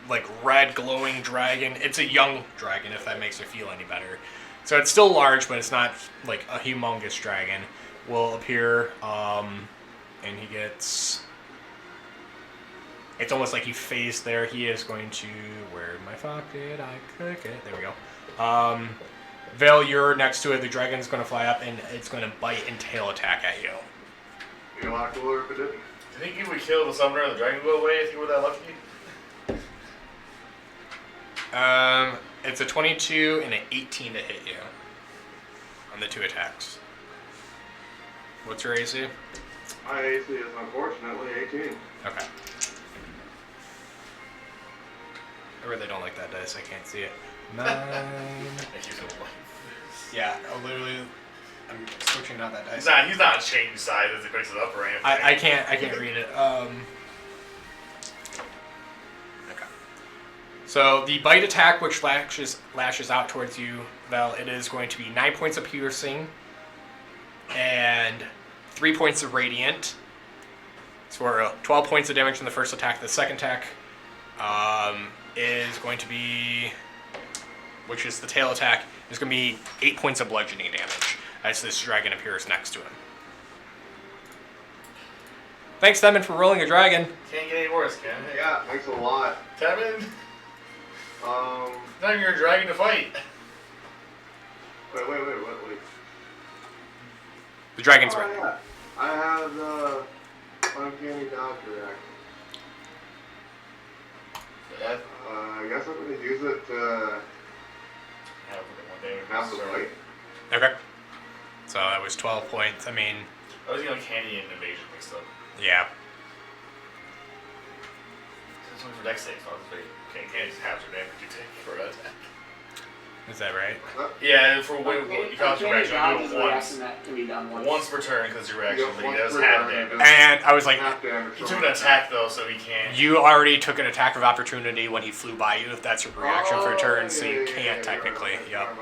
like red glowing dragon, it's a young dragon if that makes you feel any better. So it's still large, but it's not like a humongous dragon. Will appear, and he gets. It's almost like he phased there. He is going to. Where my fuck did I click it? There we go. Vale, you're next to it. The dragon's going to fly up and it's going to bite and tail attack at you. Be a lot cooler if it didn't. Do you think you would kill the summoner and the dragon go away if you were that lucky? It's a 22 and an 18 to hit you on the two attacks. What's your AC? My AC is unfortunately 18. Okay. I really don't like that dice. I can't see it. 9. Thank you so much. Yeah, I'm switching out that dice. He's not changed size as it goes to the upper end. I can't read it. Okay. So the bite attack, which lashes out towards you, Val, it is going to be 9 points of piercing and 3 points of radiant. It's for 12 points of damage in the first attack. The second attack is going to be, which is the tail attack, is going to be 8 points of bludgeoning damage as this dragon appears next to him. Thanks, Tevin, for rolling a dragon. Can't get any worse, can it? Yeah, thanks a lot. Tevin, Um, now you're a dragon to fight. wait. The dragon's Oh, ready. yeah. I have uncanny dodge reaction. Yeah. I guess I'm gonna use it to have the fight. Okay. So that was 12 points. I mean, I was gonna candy and evasion mixed up. yeah. It's only for dex saves, obviously. Candy's half your damage you take for an attack. Is that right? Yeah, for when you cause your reaction, dodge you is do a it reaction once. that can be done once. Once per turn because your reaction, Yep, but he once does per half turn, damage. And I was like, half damage. He took an attack though, so he can't. you already took an attack of opportunity when he flew by you. If that's your reaction for a turn, so you can't technically. Yep.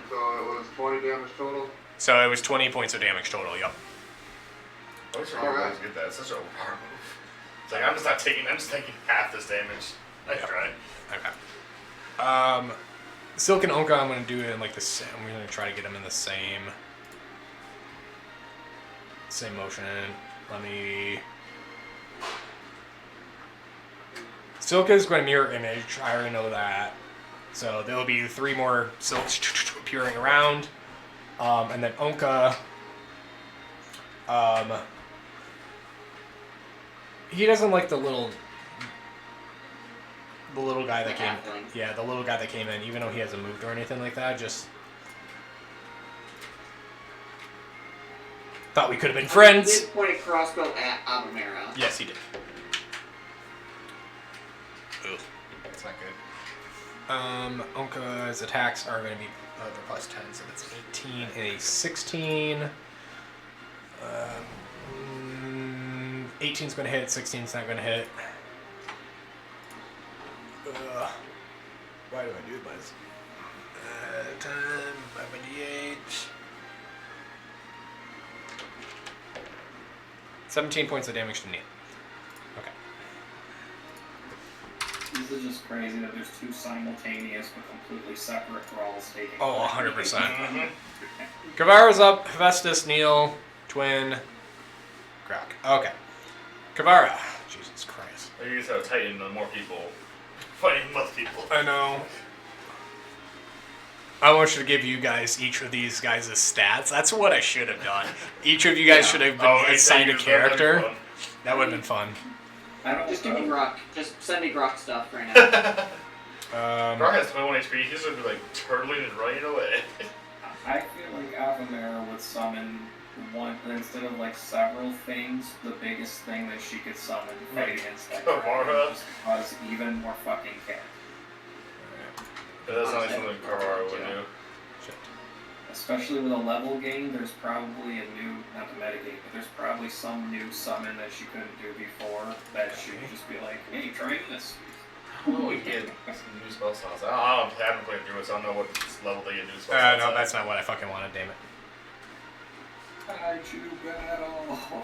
So it was 20 damage total. So it was 20 points of damage total. Yep. I wish I could always get that. It's such a power move. It's like I'm just taking half this damage. Nice try. Okay. Silk and Onka, I'm gonna do it in like the same. I'm gonna try to get them in the same motion. Let me. Silk is going to mirror image. I already know that. So there will be 3 more Silks appearing around, and then Onka. He doesn't like the little guy that came. Yeah, the little guy that came in, even though he hasn't moved or anything like that. Just thought we could have been friends. He did point a crossbow at Abamera. Yes, he did. Ugh, that's not good. Onka's attacks are going to be the plus 10, so that's 18 and a 16. 18's going to hit, 16's not going to hit. Why do I do this? 10, 5d8. 17 points of damage to Neil. Okay. This is just crazy that there's 2 simultaneous but completely separate thralls taking. Oh, 100%. Kavara's up. Hephaestus, Neil, Twin, Grok. Okay. Kavara. Jesus Christ. You just have to tighten the more people fighting less people. I know. I want you to give you guys each of these guys' stats. That's what I should have done. Each of you guys should have been assigned a character. That would have been fun. Just give me Grok. Just send me Grok stuff right now. Grok has 21 HP. He's just be like turtling and running away. I feel like Avamera would summon one instead of like several things. The biggest thing that she could summon to fight against that dragon just cause even more fucking cat. That's not something Kavara would do. Especially with a level gain, there's probably a new, not the metagame, but there's probably some new summon that she couldn't do before that she would just be like, hey, try this. Oh, we get some new spell slots. I haven't played through it, so I don't know what level they get new spell slots. No, that's not what I fucking wanted, damn it. I chew battle.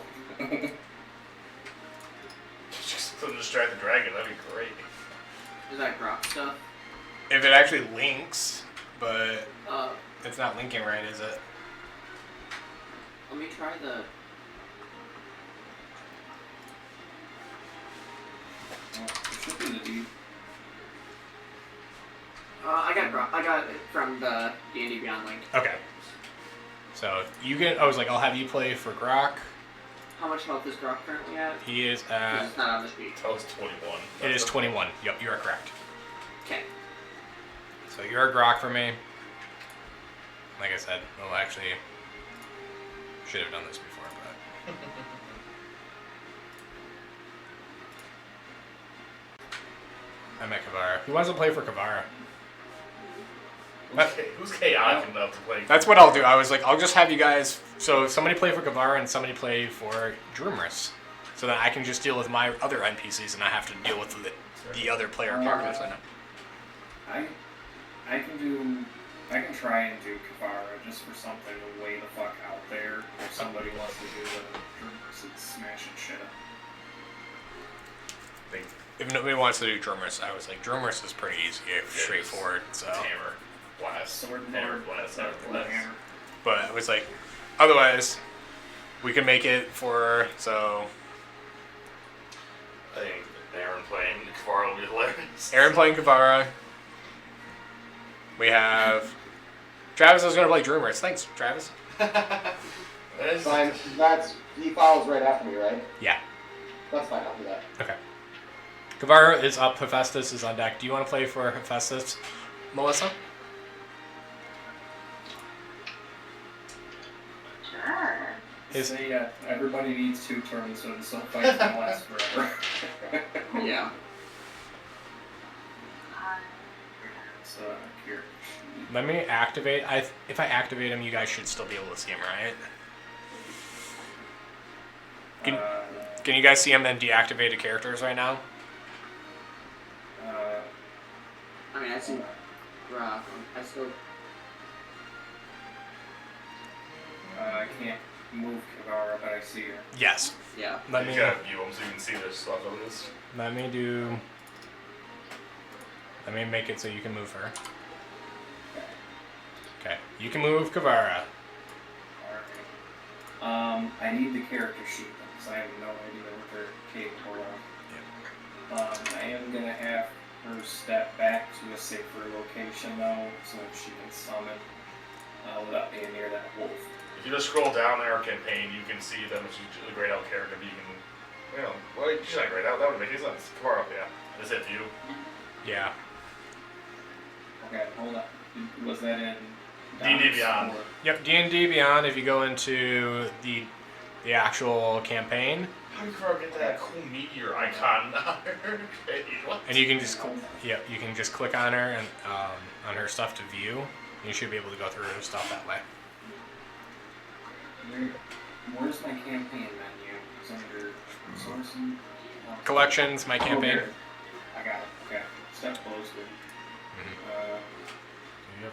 Just to distract the dragon, that'd be great. Is that Grok stuff? If it actually links, but Uh, it's not linking right, is it? let me try the. It should be the D. I got Grok. I got it from the D&D Beyond link. Okay. So you get. I was like, I'll have you play for Grok. How much health is Grok currently at? He is 'Cause at. it's not on the sheet. That was 21. It is 21. Yep, you are correct. Okay. So you're a Grok for me. Like I said, well, actually, should have done this before, but. I met Kavara. Who wants to play for Kavara? Who's chaotic enough to play? That's what I'll do. I was like, I'll just have you guys. So somebody play for Kavara and somebody play for Drumris, so that I can just deal with my other NPCs and not have to deal with the other player characters. I can try and do Kavara just for something way the fuck out there. If somebody wants to do the Drumris and smashing shit up. If nobody wants to do Drumris, I was like, Drumris is pretty easy, straightforward. So. Hammer, blast, Sword and hammer, hammer. blast, Sword and hammer. But I was like, otherwise, we can make it for so. I think Aaron playing Kavara will be hilarious. Aaron playing Kavara. We have Travis is going to play Drumris. Thanks, Travis. Fine. He follows right after me, right? Yeah. That's fine. I'll do that. Okay. Kavara is up. Hephaestus is on deck. Do you want to play for Hephaestus, Melissa? Sure. Say everybody needs 2 turns, so this fight's gonna last forever. Yeah. So here. Let me activate. If I activate him, you guys should still be able to see him, right? Can you guys see him in deactivated characters right now? I mean, I see Rock. I still. I can't move Kavara, but I see her. Yes. Yeah. Let You me gotta view them so you can see their stuff on this. let me do. Let me make it so you can move her. Okay, you can move Kavara. Alright. I need the character sheet because I have no idea what they're capable of. I am gonna have her step back to a safer location though, so she can summon without being near that wolf. If you just scroll down there, campaign, you can see them. She's a grayed out character, but you can. Well, she's not grayed out. That would make any sense. Kamara, yeah. Just hit view. Yeah. Okay, hold on. Was that in D&D Beyond. or- Yep. D&D Beyond. If you go into the actual campaign, How do you get that cool meteor icon on her? What? and you can just you can just click on her and on her stuff to view. You should be able to go through her stuff that way. Where's my campaign menu? It's under sourcing. Collections, my campaign. here. I got it. Okay. Step closed.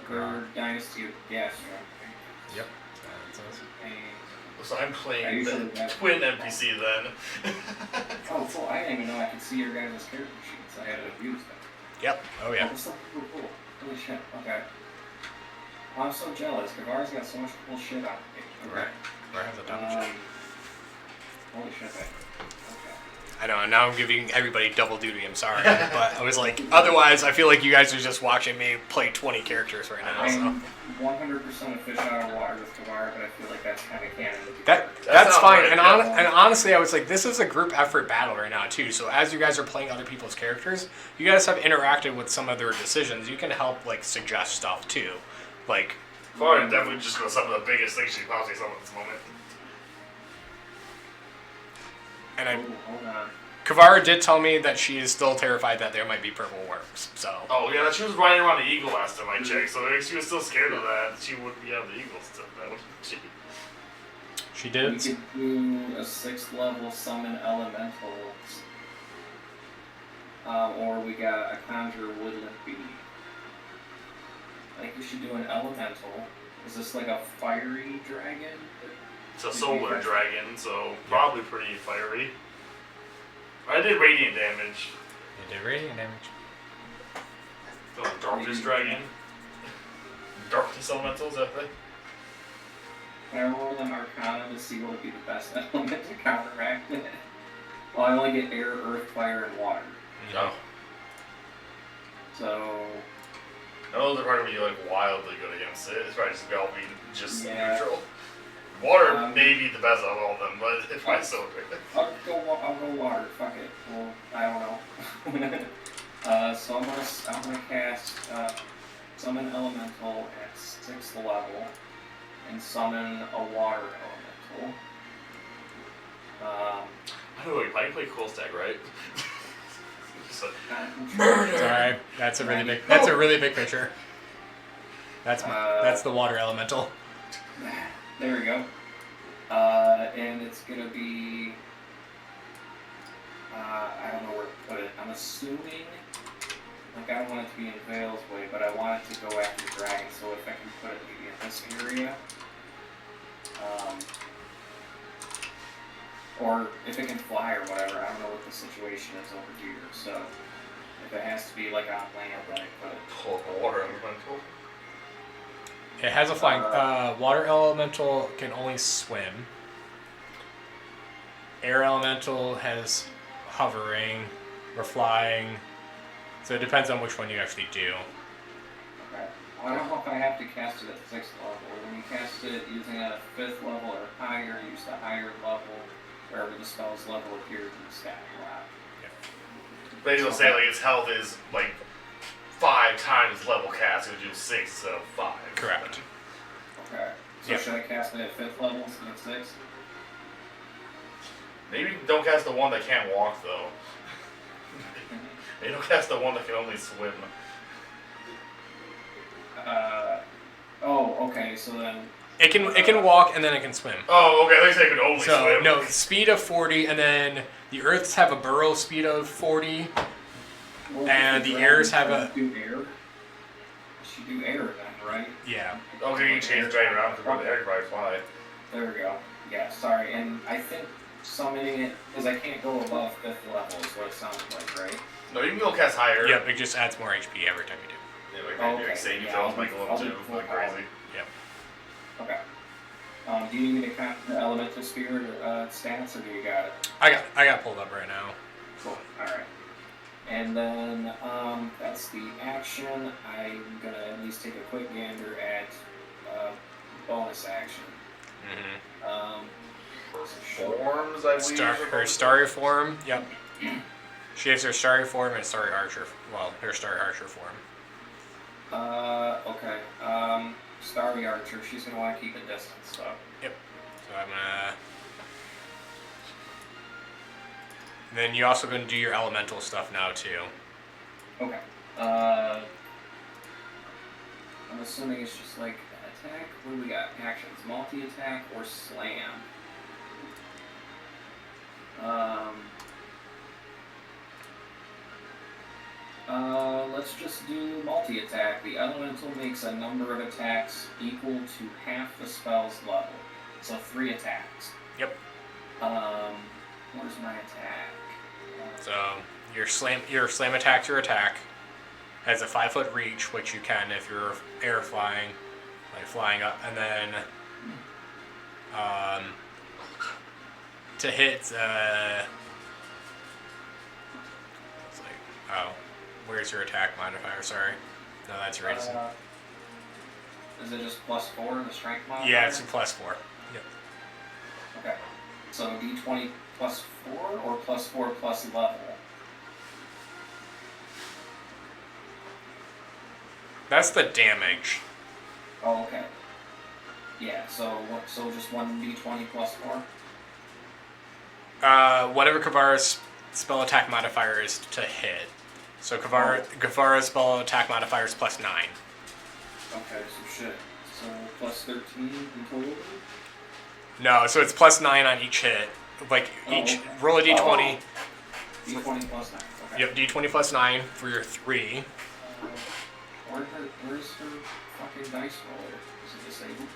Third Dynasty of Gastren. Yep. That's us. So I'm playing I usually the have- twin NPC then. Oh, cool. I didn't even know I could see your guys' character sheets. I had to use them. Yep. Oh yeah. Oh, this looks cool. Holy shit. Okay. Oh, I'm so jealous. Kavara's got so much cool shit on it. Right. Where has it done? Holy shit. Okay. I know. Now I'm giving everybody double duty. I'm sorry, but I was like, otherwise, I feel like you guys are just watching me play 20 characters right now. So I'm 100% a fish out of water with Kavara, but I feel like that's kind of canon. that's sounds fine. right, And, yeah. and honestly, I was like, this is a group effort battle right now too. So as you guys are playing other people's characters, you guys have interacted with some of their decisions. You can help like suggest stuff too, like. Kamara definitely just got some of the biggest things she can possibly summon at this moment. And I, Ooh, hold on. Kavara did tell me that she is still terrified that there might be purple worms. So. Oh yeah, she was riding around the eagle last time I checked, so if she was still scared of that, she wouldn't be on the eagle still. That wouldn't she? She We did. could do a 6th level summon elementals. Or we got a conjure woodland bee. I think we should do an elemental. Is this like a fiery dragon? It's a solar dragon, so probably pretty fiery. I did radiant damage. It did radiant damage. So darkness dragon. Darkness elementals, I think. Can I roll an arcana to see what would be the best element to counteract it? Well, I only get air, earth, fire, and water. Oh. So, No, they're probably gonna be like wildly good against it. It's probably just gonna be just Yeah. neutral. Water may Um, be the best of all of them, but if I so I'll go water. Fuck it. Well, I don't know. So I'm gonna cast summon elemental at 6th level and summon a water elemental. I don't know. I can play Cool Stack, right? Just like, Sorry, that's a really big. That's a really big picture. That's the water elemental. There we go. And it's gonna be. I don't know where to put it. I'm assuming. Like, I don't want it to be in Vale's way, but I want it to go after the dragon, so if I can put it maybe in this area. Or if it can fly or whatever. I don't know what the situation is over here, so. If it has to be like on land, then I put it. pull up a water elemental. It has a flying. Water elemental can only swim. Air elemental has hovering or flying. So it depends on which one you actually do. Okay. Well, I don't know if I have to cast it at 6th level. When you cast it using a 5th level or higher, use the higher level wherever the spell's level appears in the stat block. But he's gonna say like its health is like 5 times level cast, it would do 6 instead of 5. Correct. Okay. So Yep. should I cast it at 5th level instead of 6th? Maybe don't cast the one that can't walk though. Maybe don't cast the one that can only swim. Oh, okay, so then... It can walk and then it can swim. Oh, okay, they say it can only So swim. no, speed of 40, and then the Earths have a burrow speed of 40, Well, and the dragon airs have a do air. She do air then, right? yeah. Okay, you change the dragon around because the air can probably fly. There we go. Yeah, sorry. And I think summoning it, because I can't go above 5th level is what it sounds like, right? No, you can go cast higher. Yep, it just adds more HP every time you do. Yeah, like Oh, maybe okay. like saving Yeah, throws I'll might do- go I'll up do too, full like power. crazy. Okay. Do you need me to count the elemental spirit stats, or do you got it? I got pulled up right now. Cool. Alright. And then, that's the action. I'm gonna at least take a quick gander at bonus action. Mm-hmm. Forms, I believe. Her starry form. Yep. She has her starry form and starry archer. Well, her starry archer form. Okay. Starry Archer, she's gonna want to keep a distance, so. Yep. So I'm gonna. Then you also gonna do your elemental stuff now too. Okay. I'm assuming it's just like attack. What do we got? Actions. Multi-attack or slam. Let's just do multi-attack. The elemental makes a number of attacks equal to half the spell's level. So 3 attacks. Yep. Where's my attack? So your slam attack to attack has a 5-foot reach, which you can if you're air flying, like flying up, and then to hit it's like, oh, where's your attack modifier? Sorry, no, that's your AC. Is it just +4 the strength modifier? Yeah, it's a +4. Yep. Okay. So D20 +4 or +4 plus level? That's the damage. Oh, okay. Yeah. So just 1 D20 +4. Whatever Kavara's spell attack modifier is to hit. So Kavara's spell attack modifier is +9. Okay. So shit. So +13 in total. No, so it's +9 on each hit. Like each roll a d20. D20 +9. Okay. Yep, d20 +9 for your 3. Where's her fucking dice roller? Is it disabled?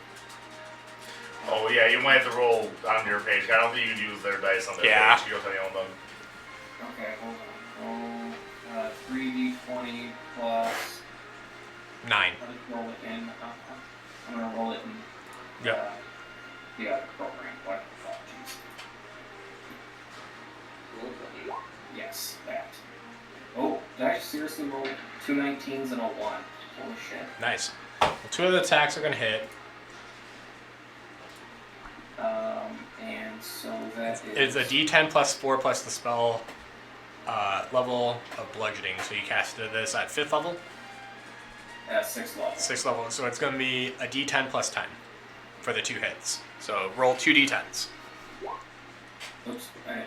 Oh yeah, you might have to roll on your page. I don't think you can use their dice on their Yeah. page. You don't have them. Okay, hold on. Roll 3d20 plus. 9. Let's roll it in. I'm gonna roll it in. Yep. The other program. What? Oh, jeez. Yes, that. Oh, did I seriously roll 2 19s and a 1? Holy shit. Nice. Well, 2 of the attacks are going to hit. And so that It's a d10 +4 plus the spell level of bludgeoning. So you casted this at 5th level? 6th level. 6th level. So it's going to be a d10 +10 for the 2 hits. So roll 2 d10s. Oops. I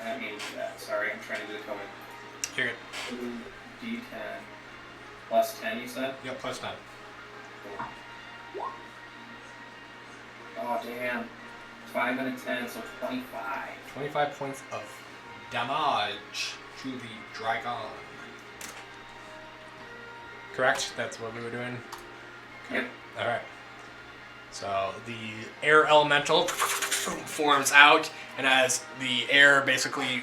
didn't mean to do that. Sorry, I'm trying to do the coding. You're good. 2d10 plus 10, you said? Yep, +10. Oh, damn. 5 and a 10, so 25. 25 points of damage to the dragon. Correct? That's what we were doing? Yep. Alright. So the air elemental forms out, and as the air basically,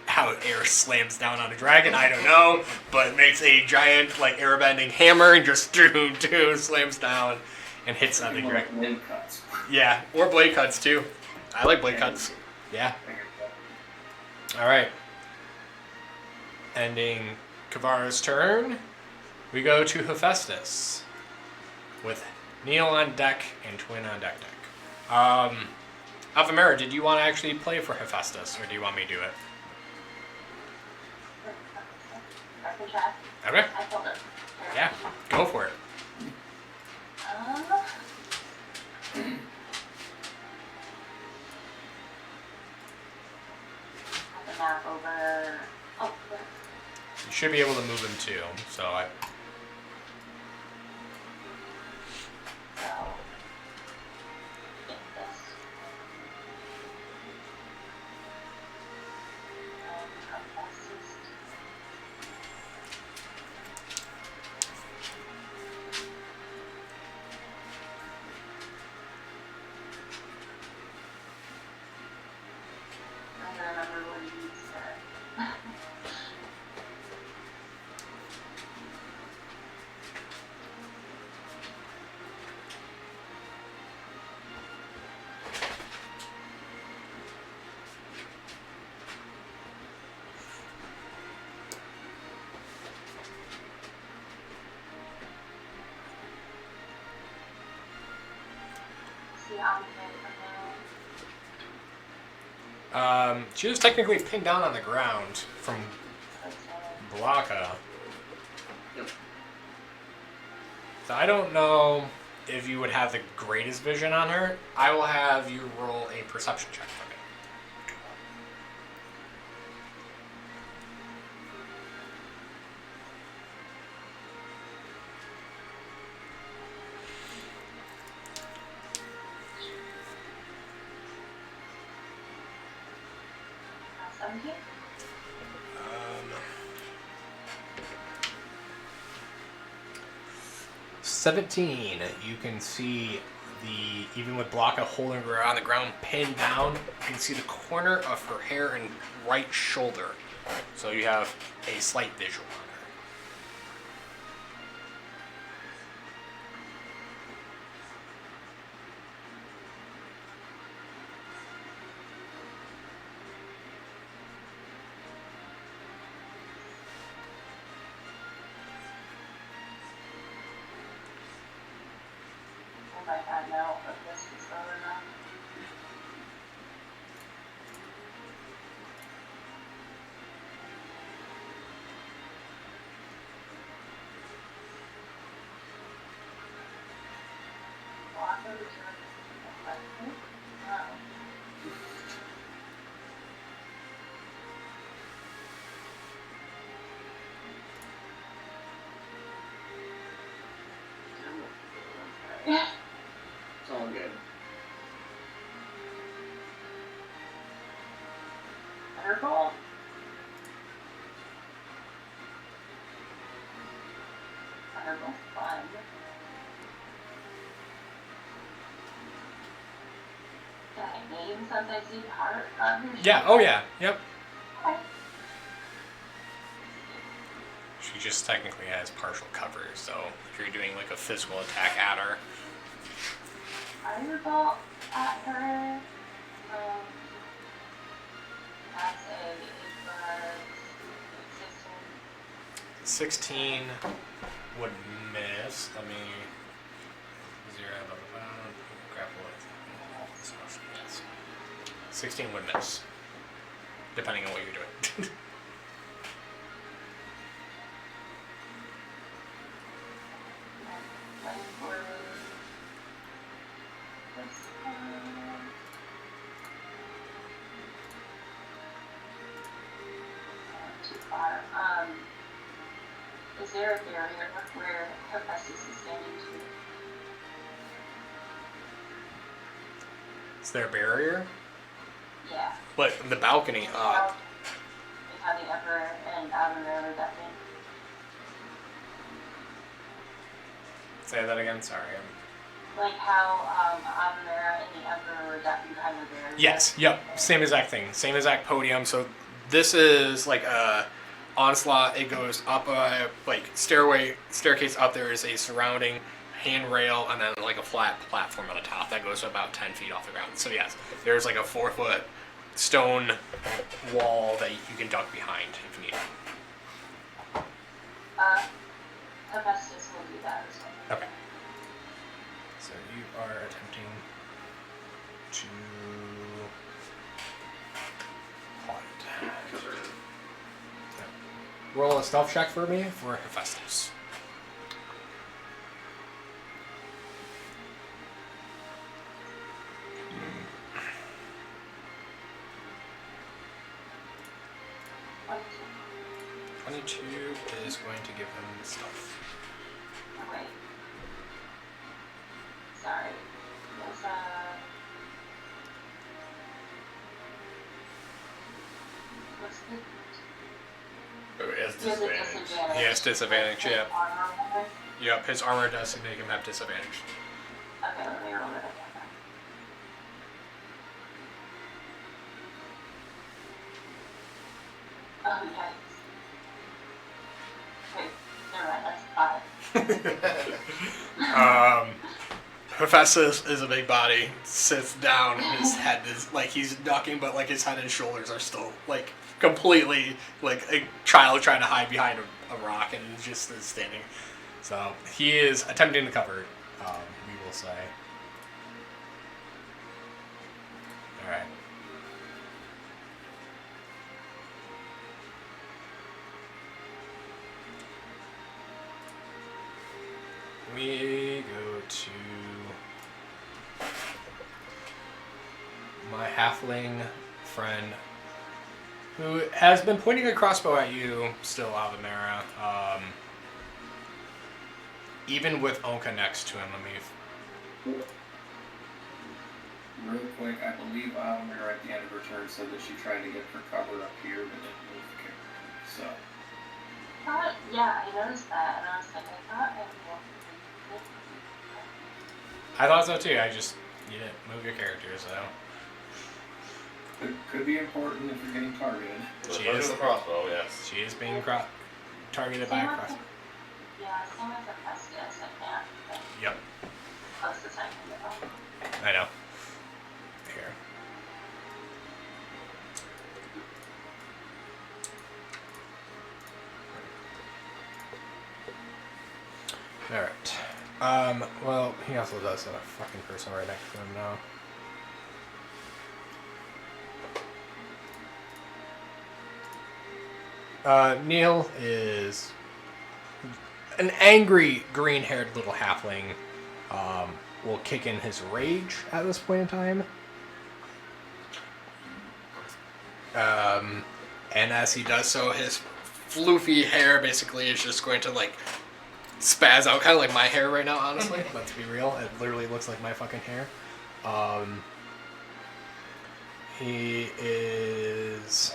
how air slams down on a dragon, I don't know, but makes a giant like airbending hammer and just slams down and hits on the More dragon. like wind cuts. Yeah, or blade cuts too. I like blade cuts. Yeah. Alright. Ending Kavara's turn, we go to Hephaestus with Neil on deck and Twin on deck. Alphamera, did you want to actually play for Hephaestus, or do you want me to do it? I can try. Okay. I told it. Yeah, go for it. The map over. Oh, where? You should be able to move him too, so I... So, get this. And how fastest. I don't remember what he said. See, I'll be ready from there. She was technically pinned down on the ground from Blaka. Yep. So I don't know if you would have the greatest vision on her. I will have you roll a perception check for me. Um, 17. You can see even with Blaka holding her on the ground, pinned down, you can see the corner of her hair and right shoulder. So you have a slight visual on her. I might not know if this is slow enough. Walk over to it. Yeah. It's all good. Purple. Purple fun. Can I name since I see part of your Yeah, oh yeah, yep. Okay. She just technically has partial cover, so if you're doing like a physical attack at her, Fireball at her. I'd say it was 16. 16 would miss. Let me. Grapple it. Yes. 16 would miss. Depending on what you're doing. Too far. Is there a barrier where Hephaestus is standing to? Is there a barrier? Yeah. What, the balcony up? Like how the Emperor and Avonmere were that thing. Say that again, sorry. Like how Avonmere and the Emperor were that behind the barrier. Yes, yep, same exact thing. Same exact podium. So this is like a onslaught. It goes up a like staircase up. There is a surrounding handrail and then like a flat platform on the top that goes about 10 feet off the ground. So yes, there's like a 4-foot stone wall that you can duck behind if you need it. Hephaestus will do that as well. Okay. So you are attempting to roll a stealth check for me for Hephaestus. What is it? 22 is going to give him stealth. Oh, wait. Sorry. There's what's the... It has He has a disadvantage. disadvantage. He has disadvantage, His yeah. armor number? Yep, his armor does make him have disadvantage. Okay, let me roll it again. Oh, yikes. Wait, never mind, that's 5. Hephaestus is a big body, sits down, and his head is like he's ducking, but like his head and shoulders are still like completely like a child trying to hide behind a rock and just is standing. So he is attempting to cover it, we will say. Alright. We go to my halfling friend who has been pointing a crossbow at you, still Avamera. Even with Onka next to him, Real quick, I believe Almir at the end of her turn said that she tried to get for cover up here, but didn't move the character. So, Yeah, I noticed that, and I was like, I thought I would. I thought so too. You didn't move your character, so. could be important if you're getting targeted. She Look is. at the crossbow, yes. She is being targeted by a crossbow. Yeah, same as Hephaestus, I can't. Yep, Close the time window. I know. Here. Alright. Well, he also does have a fucking person right next to him now. Neil is an angry, green-haired little halfling. Will kick in his rage at this point in time. And as he does so, his floofy hair basically is just going to like spaz out, kind of like my hair right now, honestly. Let's be real, it literally looks like my fucking hair. He is...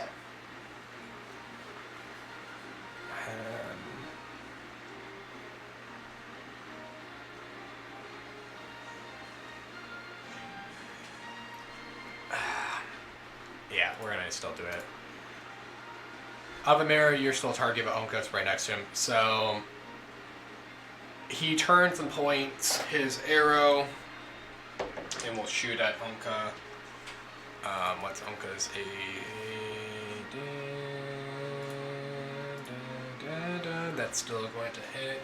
yeah, we're gonna still do it. Avamera, you're still target, but Onka's right next to him. So he turns and points his arrow and will shoot at Onka. What's Onka's that's still going to hit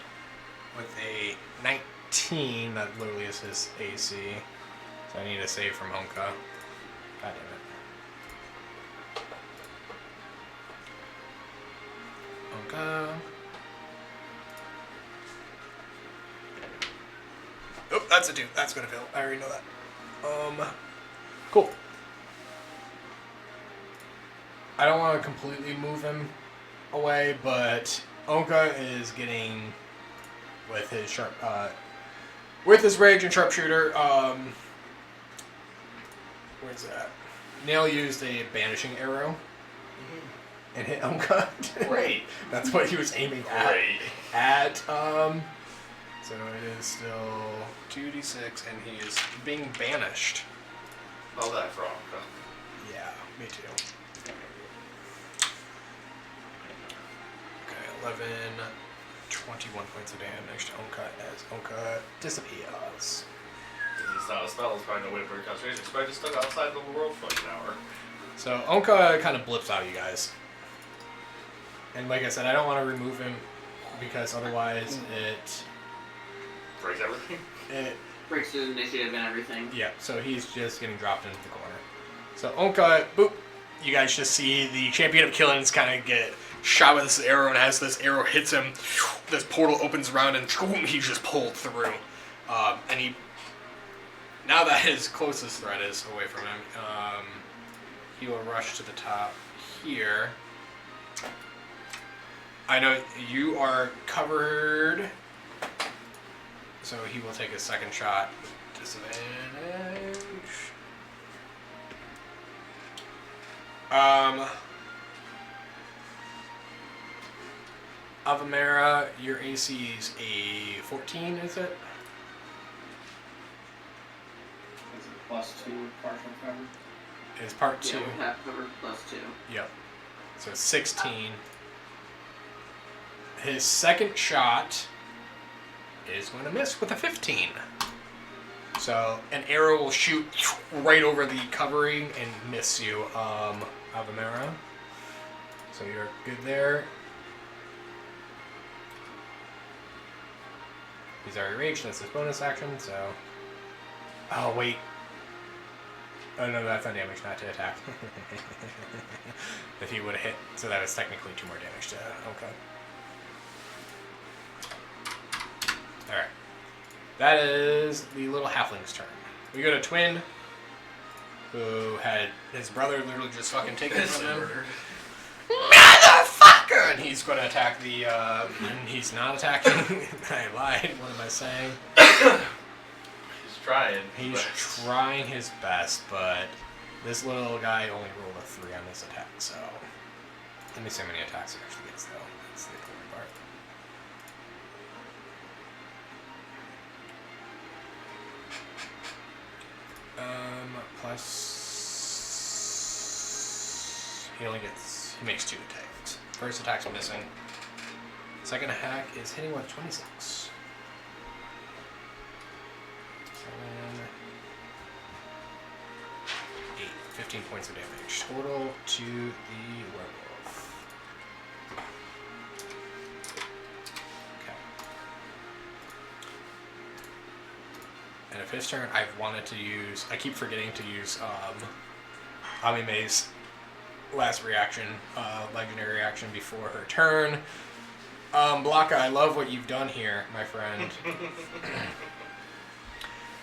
with a 19. That literally is his AC. So I need a save from Onka. God damn it. Onka. Oh, that's a 2. That's gonna fail. I already know that. Cool. I don't want to completely move him away, but Onka is getting with his sharp, with his rage and sharpshooter. Where's that? Nail used a banishing arrow and hit Onka. Great. That's what he was aiming at. Great. So it is still 2d6, and he is being banished. All that from. Yeah, me too. Okay, 11, 21 points of damage to Onka as Onka disappears. It's not a spell, it's probably no way to break concentration. It's probably just stuck outside the world for like an hour. So Onka kind of blips out, you guys. And like I said, I don't want to remove him because otherwise it Breaks everything. Breaks his initiative and everything. Yeah, so he's just getting dropped into the corner. So Onka, boop, you guys just see the champion of killings kind of get shot with this arrow, and as this arrow hits him, this portal opens around, and he's just pulled through. And he, now that his closest threat is away from him, he will rush to the top here. I know you are covered, so he will take a second shot. Disadvantage. Avamera, your AC is a 14, is it? Is it +2 partial cover? It's part 2. Yeah, we have cover +2. Yep. So 16. His second shot is going to miss with a 15. So an arrow will shoot right over the covering and miss you, Avamera. So you're good there. He's already raged, that's his bonus action, so... Oh, wait. Oh, no, that's on damage, not to attack. If he would have hit, so that was technically 2 more damage to... Okay. Alright. That is the little halfling's turn. We go to Twin, who had his brother literally just fucking taken from him. Motherfucker! And he's going to attack the, he's not attacking. I lied. What am I saying? He's trying. He's trying his best, but this little guy only rolled a 3 on this attack, so... Let me see how many attacks he actually gets, though. That's the important part. Plus... He makes 2 attacks. First attack's missing. Second attack is hitting with 26. 7... 8. 15 points of damage. Total to the werewolf. Okay. And if his turn, I've wanted to use... I keep forgetting to use Amime's last reaction, legendary reaction before her turn. Blanca, I love what you've done here, my friend. It'd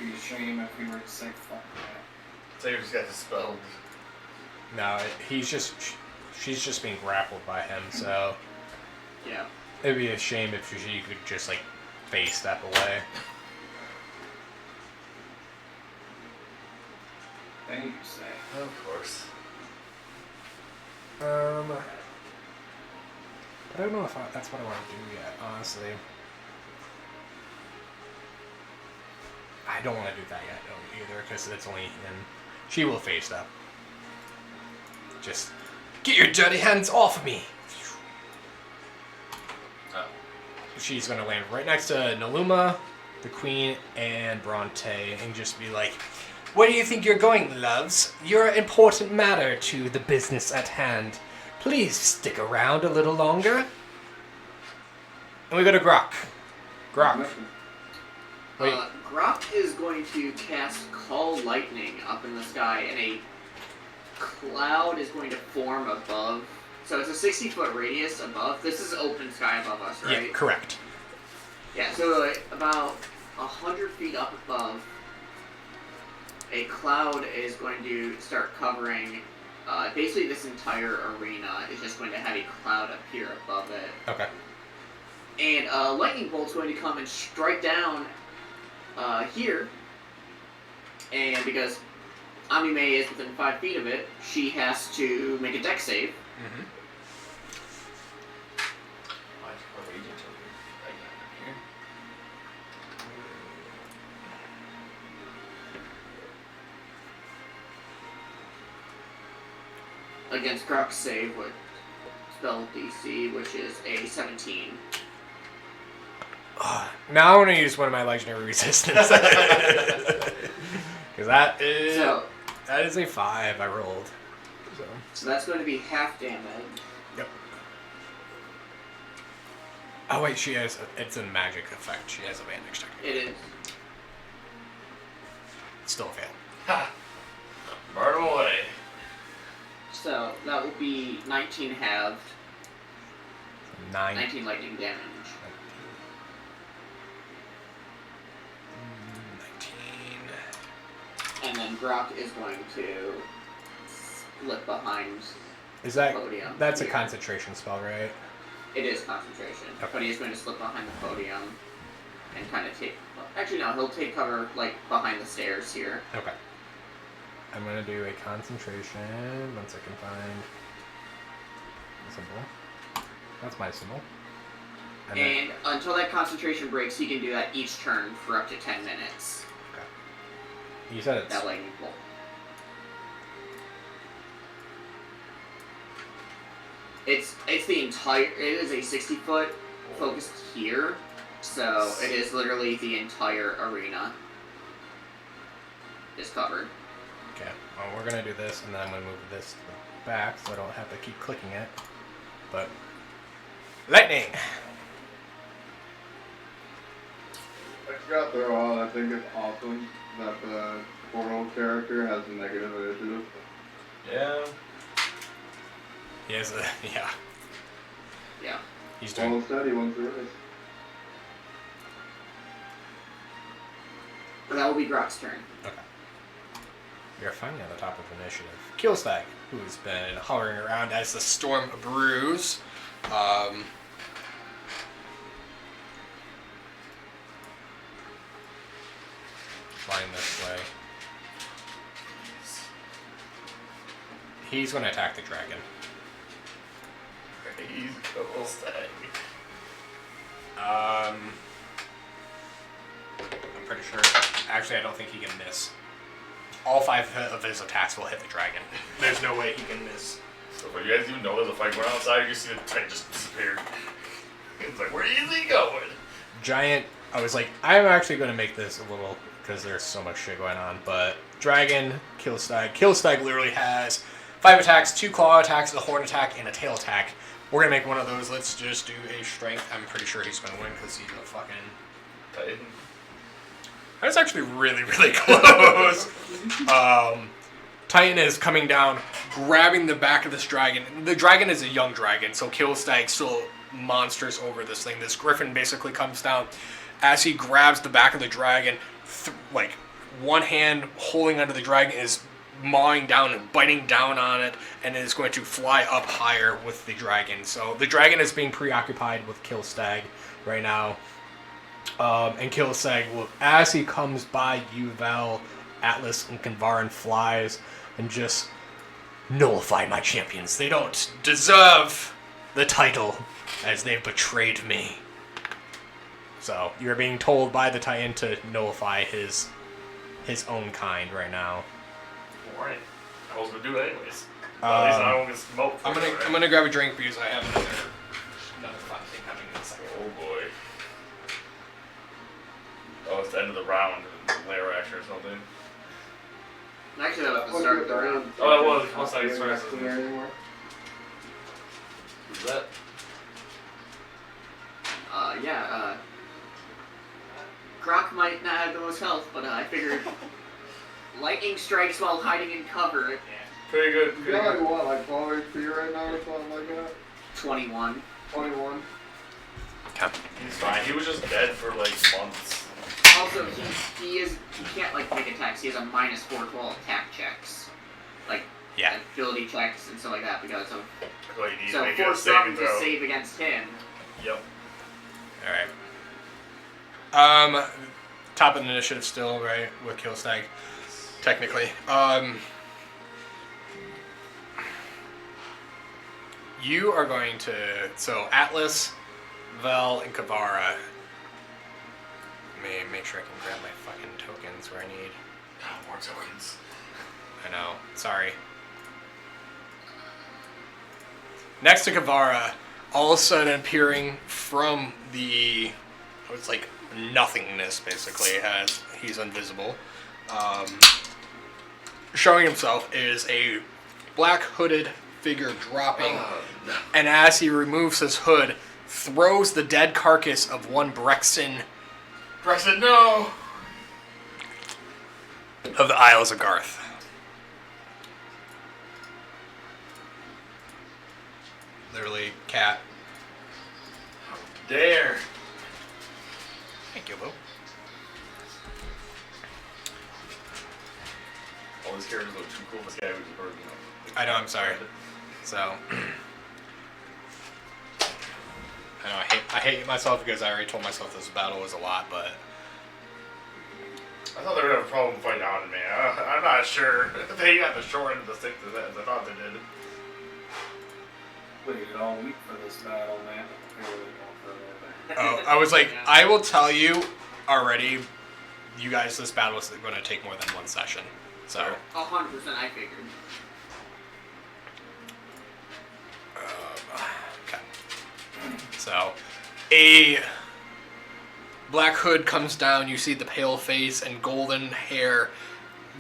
be a shame if we were to say fuck that. So you just got dispelled. No, she's just being grappled by him, so... Yeah. It'd be a shame if she could just, like, face step away. Thank you, say. Of course. I don't know if that's what I want to do yet, honestly. I don't want to do that yet, either, because it's only in... She will face up. Just... Get your dirty hands off of me! Oh. She's going to land right next to Naluma, the Queen, and Bronte, and just be like... Where do you think you're going, loves? You're an important matter to the business at hand. Please stick around a little longer. And we go to Grok. Grok. Wait. Grok is going to cast Call Lightning up in the sky, and a cloud is going to form above. So it's a 60-foot radius above. This is open sky above us, right? Yeah, correct. Yeah, so about 100 feet up above, a cloud is going to start covering basically this entire arena. Is just going to have a cloud appear above it. Okay. And a lightning bolt's going to come and strike down here. And because Amime is within 5 feet of it, she has to make a dex save. Mm-hmm. Against Grok's save with spell DC, which is a 17. Now I want to use one of my legendary resistance. Because that is a 5 I rolled. So that's going to be half damage. Yep. Oh wait, she has. It's a magic effect. She has advantage technically. It is. It's still a fail. Ha! Burn them away. So that will be 19 halved. 9. 19 lightning damage. 19. And then Brock is going to slip behind Is the that podium. that's a here. concentration spell, right? It is concentration, Okay. but he's going to slip behind the podium and kind of take. Well, actually, no, he'll take cover like behind the stairs here. Okay. I'm gonna do a concentration once I can find the symbol. That's my symbol. And then, And until that concentration breaks, he can do that each turn for up to 10 minutes. you said it's That lightning bolt. It's the entire. It is a 60-foot focused here, so it is literally the entire arena is covered. okay. Well, we're gonna do this, and then I'm gonna move this to the back, so I don't have to keep clicking it. But lightning. I forgot to throw out, I think it's awesome that the portal character has negative initiative. Yeah. He has a yeah. Yeah. He's Well, doing. instead he went through this. But that will be Grok's turn. Okay. We are finally on the top of initiative. Keelstag, who's been hovering around as the storm brews. Flying this way. He's going to attack the dragon. He's double stag. I'm pretty sure. Actually, I don't think he can miss. All 5 of his attacks will hit the dragon. There's no way he can miss. So, but you guys even know there's a fight going on outside? You see the tank just disappeared. It's like, where is he going? Giant. I was like, I'm actually going to make this a little because there's so much shit going on. But dragon, Keelstag. Keelstag literally has 5 attacks, 2 claw attacks, a horn attack, and a tail attack. We're going to make one of those. Let's just do a strength. I'm pretty sure he's going to win because he's a fucking... Titan. That's actually really, really close. Titan is coming down, grabbing the back of this dragon. The dragon is a young dragon, so Keelstag's still monsters over this thing. This griffin basically comes down. As he grabs the back of the dragon, like one hand holding onto the dragon is mawing down and biting down on it, and is going to fly up higher with the dragon. So the dragon is being preoccupied with Keelstag right now. And Keelstag will, as he comes by Yuval, Atlas, and Kinvaran flies and just nullify my champions. They don't deserve the title as they've betrayed me. So you're being told by the Titan to nullify his own kind right now. Alright. I was gonna do it anyways. At least I won't get smoked. I'm gonna grab a drink because I have another fun thing happening in a second. Oh boy. Oh, it's the end of the round. Layer action or something. Actually, that was the start of the round. Oh, it was. Once I started. Anymore. Who's that? Grok might not have the most health, but I figured lightning strikes while hiding in cover. Pretty good. You got like what, like 12 HP right now or something like that? 21. 21. He's fine. He was just dead for like months. Also, he can't like make attacks. He has a -4 to all attack checks, like Yeah. ability checks and stuff like that because of. That's what he needs So to make a force saving them to throw. save against him. Yep. Alright. Top of the initiative still, right, with Keelstag, technically. You are going to, so Atlas, Vel, and Kavara. Let me make sure I can grab my fucking tokens where I need. Oh, more tokens. I know, sorry. Next to Kavara, all of a sudden appearing from the, it's like nothingness basically, as he's invisible. Showing himself is a black hooded figure dropping, and as he removes his hood, throws the dead carcass of one Brexton no! of the Isles of Garth. Literally, cat Dare. Thank you, Boo. All these characters look too cool. This guy was a bird, you know. I know, I'm sorry. So, I know I hate myself because I already told myself this battle was a lot, but I thought they would have a problem fighting on me. I'm not sure. They got the short end of the stick to that, as I thought they did. Waited all week for this battle, man. Okay, we're going for a little bit. oh, I was like, I will tell you already, you guys, this battle is going to take more than one session. So, 100%, I figured. okay. So, a black hood comes down. You see the pale face and golden hair.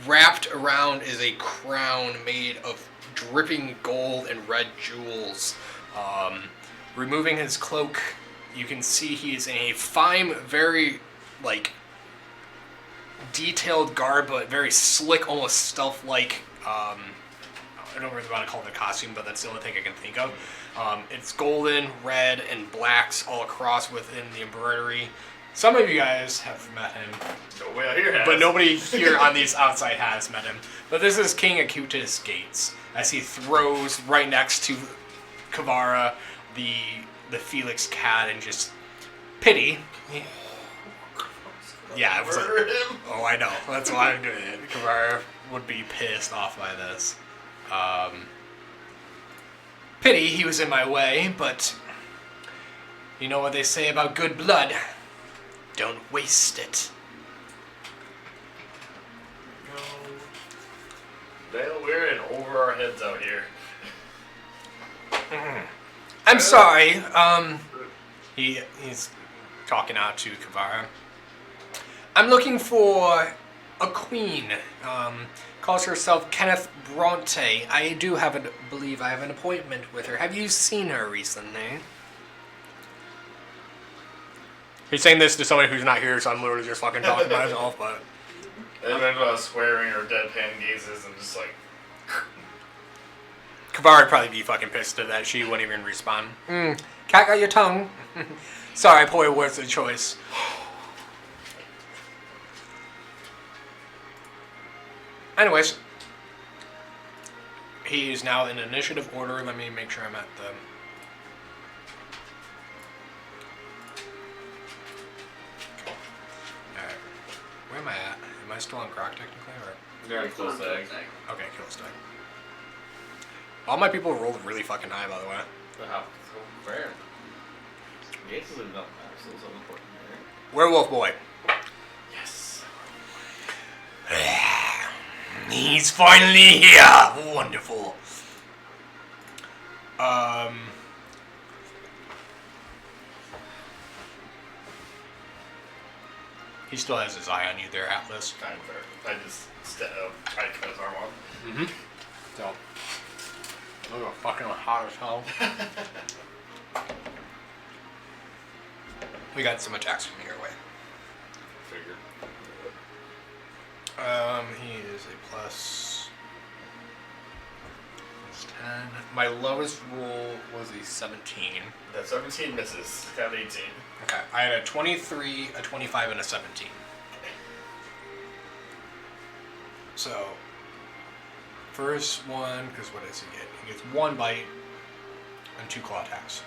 Wrapped around is a crown made of dripping gold and red jewels. Removing his cloak, you can see he's in a fine, very, like, detailed garb, but very slick, almost stealth-like. I don't really want to call it a costume, but that's the only thing I can think of. It's golden, red, and blacks all across within the embroidery. Some of you guys have met him, Nobody out here has. but nobody here on these outside has met him. But this is King Acutus Gates, as he throws right next to Kavara the Felix cat and just pity. Yeah, it was like, Murder him. oh, I know. That's why I'm doing it. Kavara would be pissed off by this. Pity he was in my way, but you know what they say about good blood. Don't waste it. No. Dale, we're in over our heads out here. I'm sorry. He's talking out to Kavara. I'm looking for a queen. Calls herself Kenneth Bronte. I do believe I have an appointment with her. Have you seen her recently? He's saying this to somebody who's not here, so I'm literally just fucking talking to myself, but... And then swearing or deadpan gazes and just like... Kavara would probably be fucking pissed at that. She wouldn't even respond. Cat got your tongue. Sorry, poor words of choice. Anyways, he is now in initiative order. Let me make sure I'm at the... Alright. Where am I at? Am I still on Grok technically? Or? Very close to egg. Okay, kill stag. All my people rolled really fucking high, by the way. Wow, so rare. Gates is enough, so it's important there. Werewolf boy. Yes. He's finally here. Wonderful. He still has his eye on you there, Atlas. Kind of fair. I just tried to cut his arm off. Mm-hmm. So, those are fucking hot as hell. We got some attacks from your way. Figured. He is a plus 10. My lowest roll was a 17. That 17 misses. Got 18. Okay, I had a 23, a 25, and a 17. So, first one, because what does he get? He gets one bite and 2 claw attacks.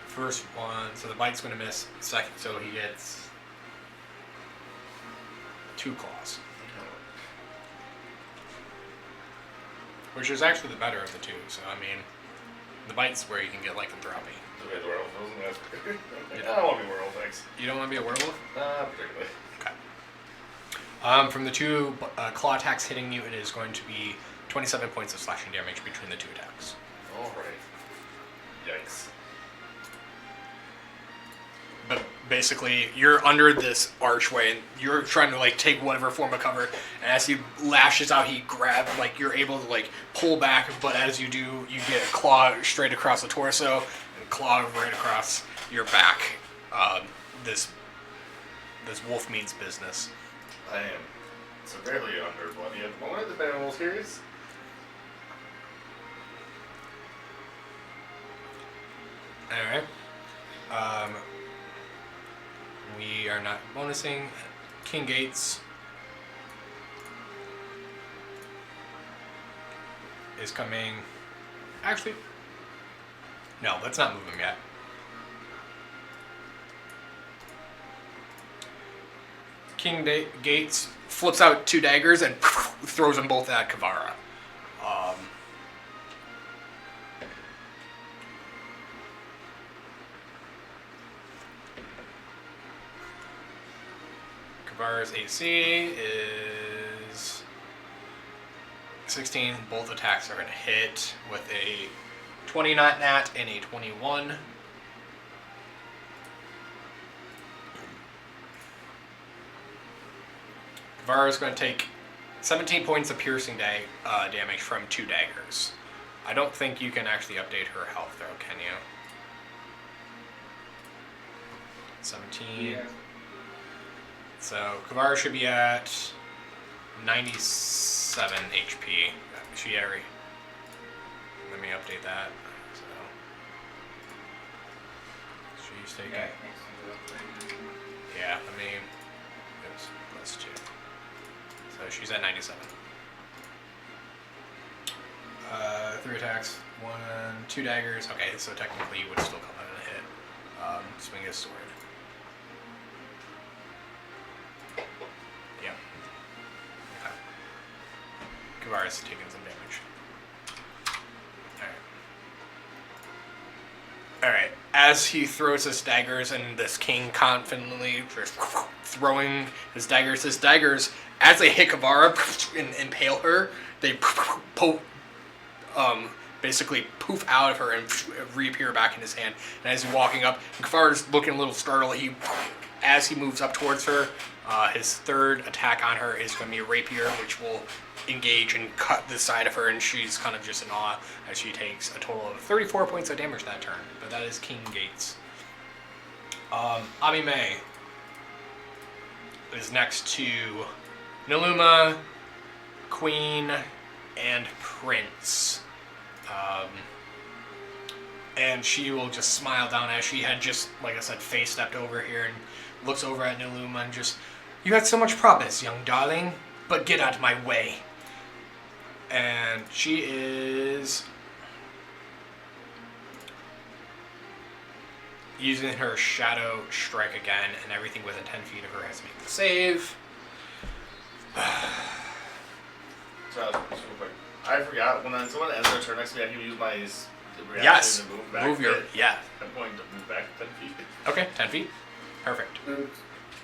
First one, so the bite's going to miss. Second, so he gets 2 claws. Which is actually the better of the two, so I mean, the bite's where you can get lycanthropy. Okay, the werewolf. I don't want to be werewolf, thanks. You don't want to be a werewolf? Not particularly. Okay. From the 2 claw attacks hitting you, it is going to be 27 points of slashing damage between the 2 attacks. Alright. Yikes. But basically, you're under this archway, and you're trying to, like, take whatever form of cover, and as he lashes out, he grabs, like, you're able to, like, pull back, but as you do, you get a claw straight across the torso, and a claw right across your back. This wolf means business. I am severely under bloody at the moment. The animal series. Alright. bonusing. King Gates is coming. Actually, no, let's not move him yet. Gates flips out 2 daggers and throws them both at Kavara. Kavara's AC is 16. Both attacks are going to hit with a 20 not nat and a 21. Kavara is going to take 17 points of piercing damage from 2 daggers. I don't think you can actually update her health though, can you? 17. Yeah. So Kavara should be at 97 HP. Let me update that. So she's taking. Yeah, let me. Oops, plus 2. So she's at 97. 3 attacks, 2 daggers. Okay, so technically you would still come out and hit. Swing his sword. Yeah. Okay. Kavara's taking some damage. Alright. As he throws his daggers, and this king confidently just throwing his daggers, as they hit Kavara and impale her, they basically poof out of her and reappear back in his hand. And as he's walking up, Kavara's looking a little startled. As he moves up towards her, his third attack on her is going to be a rapier, which will engage and cut the side of her, and she's kind of just in awe as she takes a total of 34 points of damage that turn. But that is King Gates. Abime is next to Niluma, Queen, and Prince. And she will just smile down as she had just, like I said, face stepped over here and looks over at Niluma and just, "You had so much promise, young darling, but get out of my way." And she is using her Shadow Strike again, and everything within 10 feet of her has to make the save. So, real quick. I forgot when someone ends their turn next to me, I can use my reaction Yes. to move back. Move your, yeah. I'm going to move back 10 feet. Okay, 10 feet. Perfect.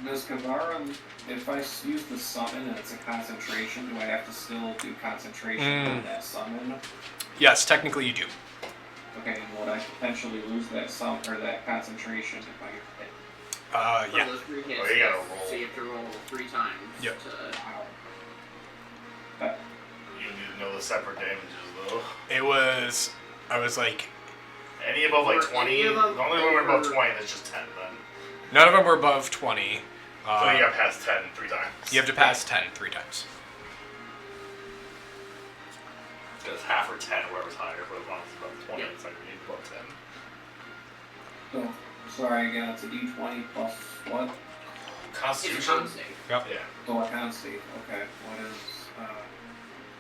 Does Kavara, if I use the summon and it's a concentration, do I have to still do concentration on that summon? Yes, technically you do. Okay, and would I potentially lose that or that concentration if I hit? For Yeah. those 3 hits, Oh, you gotta roll. so you have to roll 3 times. Yep. Wow. You need to know the separate damages, though. I was like, Any above like Or 20, any the of them only one over- above 20 that's just 10 then. none of them were above 20. So you got past 10 3 times. You have to pass 10 3 times. Because half or 10, whoever's higher, but as long as it's above 20, Yep. it's like we need above 10. So, sorry again, it's a d20 plus what? It's a Constitution? con save. Yep. Yeah. Oh, a con save. Okay, what is,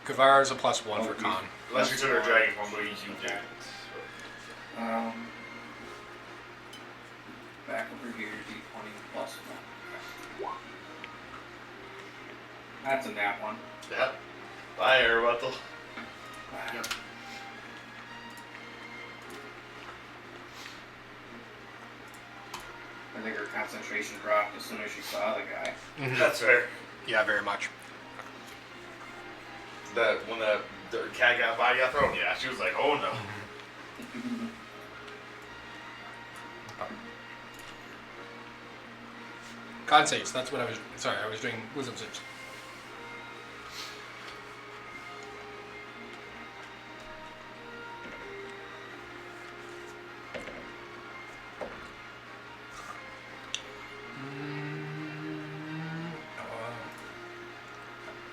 Kavara's a +1 for Okay. con. Unless you took a dragon form, but you do. back over here, d20 plus 1. That's a nat one. Yeah. Bye, Aerobattle. Yep. I think her concentration dropped as soon as she saw the guy. That's fair. Yeah, very much. That when the cat got thrown, yeah, she was like, oh no. Con saves, that's what I was, sorry, I was doing wisdom saves.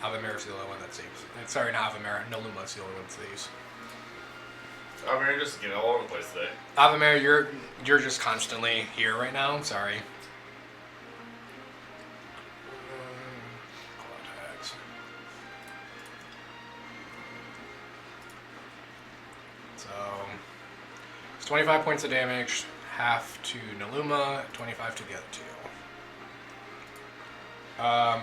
Avamera's the only one that saves. Sorry, not Avamera, Naluma's the only one that saves. I mean, you're just all over the place today. Avamera, you're just constantly here right now, I'm sorry. 25 points of damage, half to Naluma, 25 to the other two.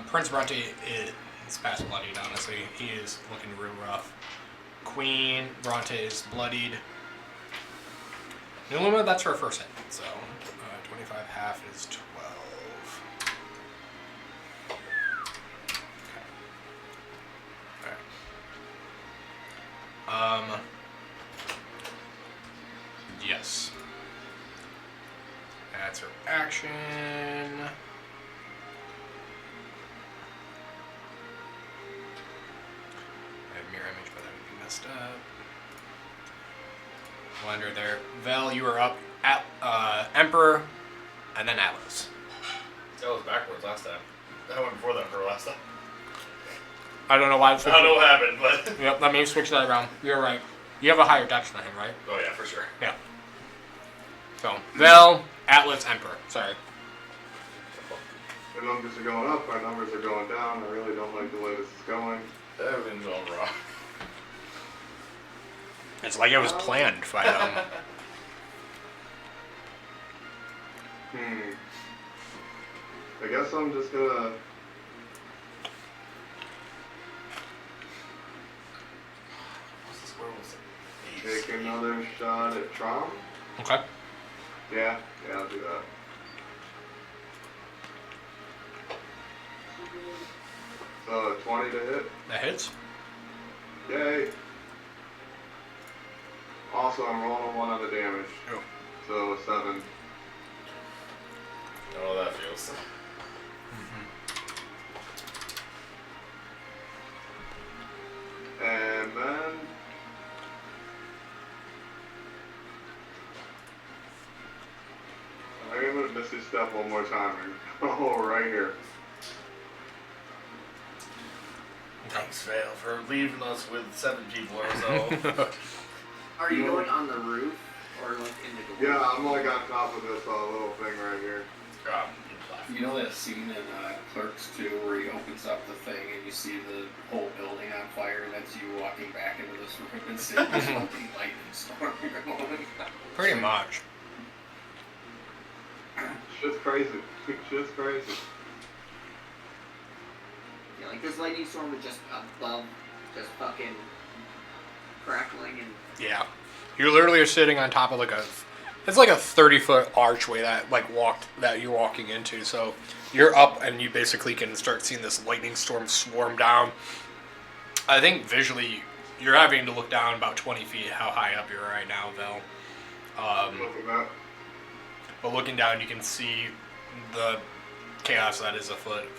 Prince Bronte is past bloodied, honestly. He is looking real rough. Queen Bronte is bloodied. Naluma, that's her first hit, so 25 half is 12. Okay. Alright. Yes. That's her action. Mirror image, but that would be messed up. We'll end her there. Vel, you are up. At Emperor, and then Atlas. That was backwards last time. That went before that for last time. I don't know why. I don't know what happened, but... Yep, let me switch that around. You're right. You have a higher dex than him, right? Oh yeah, for sure. Yeah. So, Vel, Atlas, Emperor. Sorry. The numbers are going up, our numbers are going down. I really don't like the way this is going. Everything's going wrong. It's like it was planned by them. I guess I'm just gonna... What's this werewolf? take another shot at Trom. Okay. Yeah, I'll do that. So 20 to hit. That hits. Yay. Also, I'm rolling 1 on the damage. Oh. So 7. I know how that feels. And then... I'm gonna Misty Step one more time and go right here. Thanks, Vale, for leaving us with 7 people or so. Are you going on the roof or like in the door? Yeah, I'm like on top of this little thing right here. You know that scene in Clerks 2 where he opens up the thing and you see the whole building on fire, and that's you walking back into this room and seeing this fucking lightning storm going. Pretty much. Shit's crazy. Shit's crazy. Yeah, like this lightning storm was just above, just fucking crackling and... Yeah. You literally are sitting on top of like a... It's like a 30-foot archway that you're walking into. So you're up and you basically can start seeing this lightning storm swarm down. I think visually you're having to look down about 20 feet how high up you're right now, Vel. Look at that. But looking down, you can see the chaos that is afoot.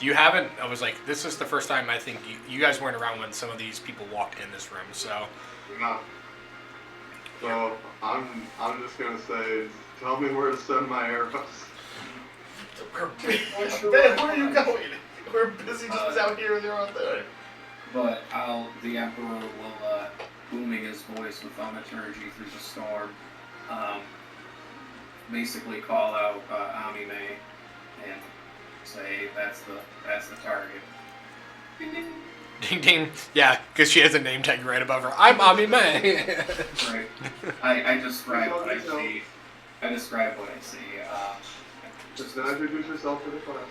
You haven't... I was like, this is the first time I think you guys weren't around when some of these people walked in this room, so... No. So, I'm just gonna say, tell me where to send my arrows. We're busy. Man, where are you going? We're busy just out here and they're out there. But the Emperor will, booming his voice with thaumaturgy through the storm, basically call out Amime and say that's the target. Ding ding. Ding ding. Yeah, because she has a name tag right above her. I'm Ami May. Right. I describe what I see. I describe what I see. Just introduce yourself to the class.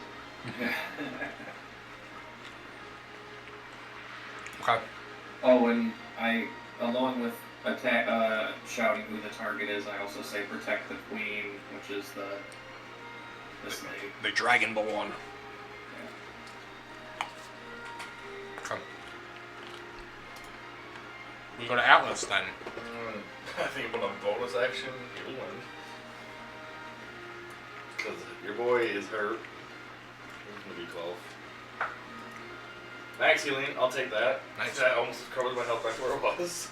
Okay. Oh, and along with shouting who the target is, I also say protect the queen, which is this lady. The Dragon Ball one. Okay. We go to Atlas then. I think I'm on a bonus action, heal 1. Because your boy is hurt. He's gonna be 12. Max healing, I'll take that. Nice. That almost covers my health back to where it was.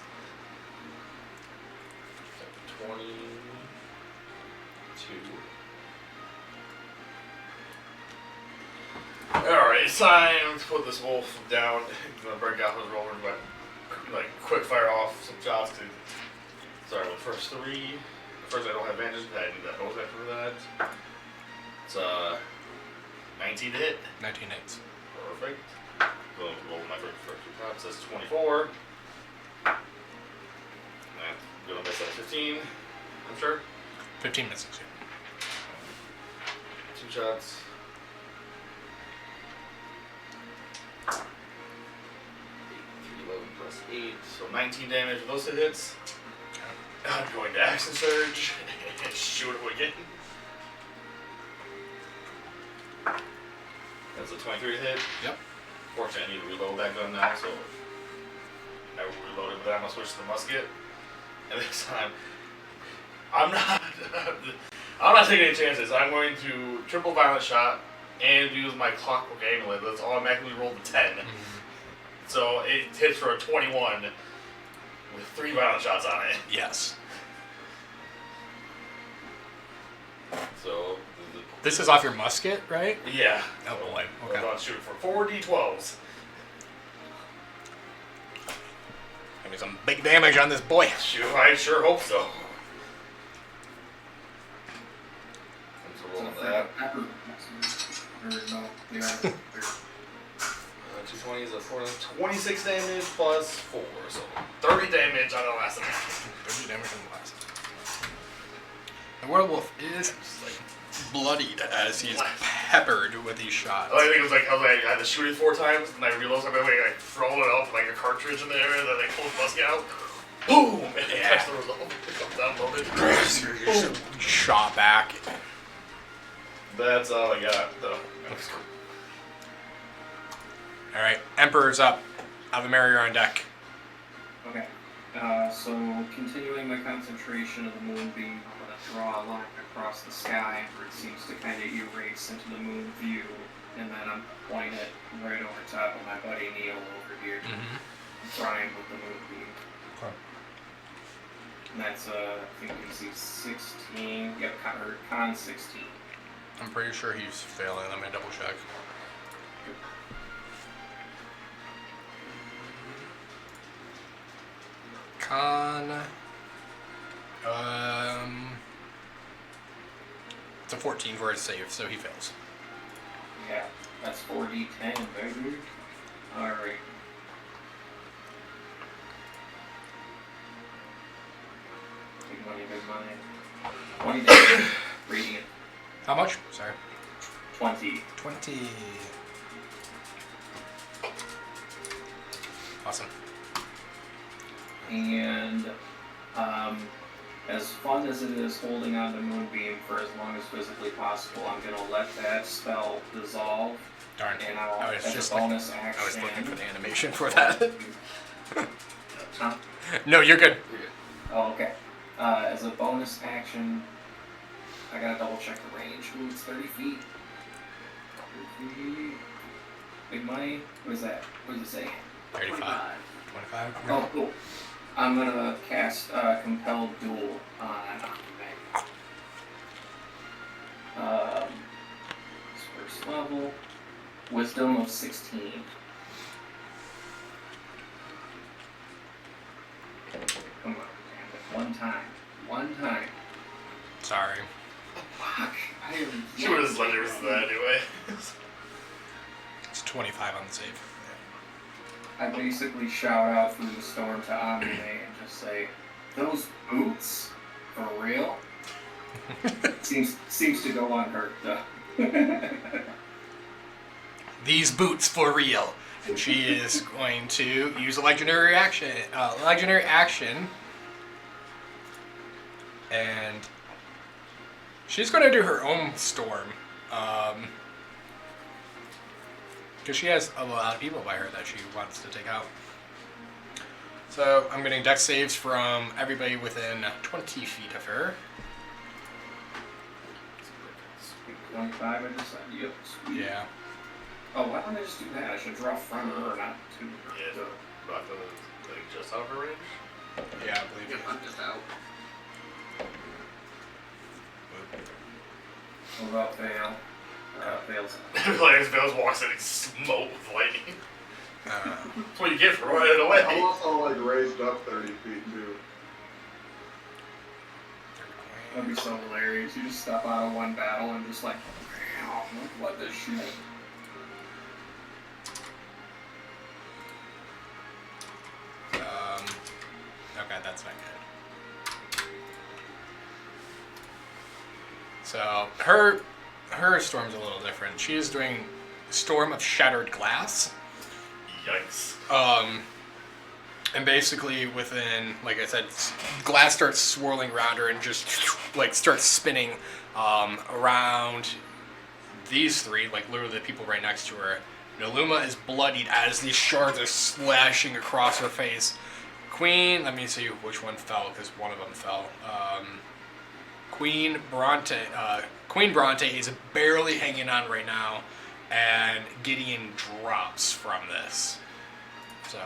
22. Alright, it's time to put this wolf down. I'm gonna break out his roller and like quick fire off some shots to start with first 3. First I don't have advantage, I need that bonus action for that. It's 19 to hit. 19 hits. Perfect. Go roll my first 2 times. That's 24. That's gonna miss at 15. I'm sure. 15 misses. 2 shots. 11 plus 8, so 19 damage with those 2 hits. I'm going to action surge and shoot him again. That's a 23 to hit. Yep. Fortunately, I need to reload that gun now, so I reloaded, but I'm gonna switch to the musket. And this time, I'm not taking any chances. I'm going to triple violent shot and use my clockwork amulet. That's automatically rolled a 10. So it hits for a 21 with 3 violent shots on it. Yes. So This is off your musket, right? yeah. Oh boy. I'm Okay. going to shoot for 4 d12s. Give me some big damage on this boy. Shoot, I sure hope so. I'm rolling that. Pepper. Or no, yeah. 220 is a 4, 26 damage plus 4, so 30 damage on the last attack. 30 damage on the last. The werewolf is bloodied as he's peppered with these shots. I think it was like I had to shoot it 4 times, and I reload something like I throw it up like a cartridge in there, and then I pull the musket out. Boom! And it catch the result. It comes down loaded. Shot back. That's all I got, though. Alright, Emperor's up. Avamere on deck. Okay. So continuing my concentration of the moonbeam, I'm going to draw a line across the sky where it seems to kind of erase into the moon view, and then I'm pointing it right over top of my buddy Neil over here, trying with the moonbeam. Okay. And that's I think you see 16. Yep, con 16. I'm pretty sure he's failing. Let me double check. Con. It's a 14 for his save, so he fails. Yeah, that's 4d10, baby. Alright. Big money, big money. 20 damage. Radiant. How much? Sorry. 20. 20. Awesome. And as fun as it is holding on to Moonbeam for as long as physically possible, I'm going to let that spell dissolve. Darn. And I'll, I was as just a bonus action... I was looking for the animation for that. Huh? No, you're good. Oh, okay. As a bonus action, I gotta double check the range. Ooh, it's 30 feet. 30 feet. Big money? What is that? What does it say? 35. 25. Oh, cool. I'm gonna cast Compelled Duel on first level. Wisdom of 16. Come on, damn it. One time. Sorry. Fuck. I am. She would have let her listen to that anyway. It's 25 on the save. I basically shout out through the storm to Omni and just say, "Those boots, for real?" seems to go unhurt though. These boots for real. And she is going to use a legendary action. And she's going to do her own storm. Because she has a lot of people by her that she wants to take out. So I'm getting dex saves from everybody within 20 feet of her. 25, I just said, yep, sweet. Yeah. Oh, why don't I just do that? I should draw from her, not to her. Yeah, about the, like, just out of her range. Yeah, I believe Yep, it. I'm just out. What about Vale? Vale's Like, Vales walks in and smoke with lightning. Uh, That's what you get for running I'm away. also like raised up 30 feet too. That'd be so hilarious. You just step out of one battle and just like, what the shit? okay, that's not good. So her storm's a little different. She is doing Storm of Shattered Glass. Yikes. And basically within, like I said, glass starts swirling around her and just like starts spinning around these three, like literally the people right next to her. Naluma is bloodied as these shards are slashing across her face. Queen, let me see which one fell, because one of them fell. Queen Bronte is barely hanging on right now, and Gideon drops from this. So.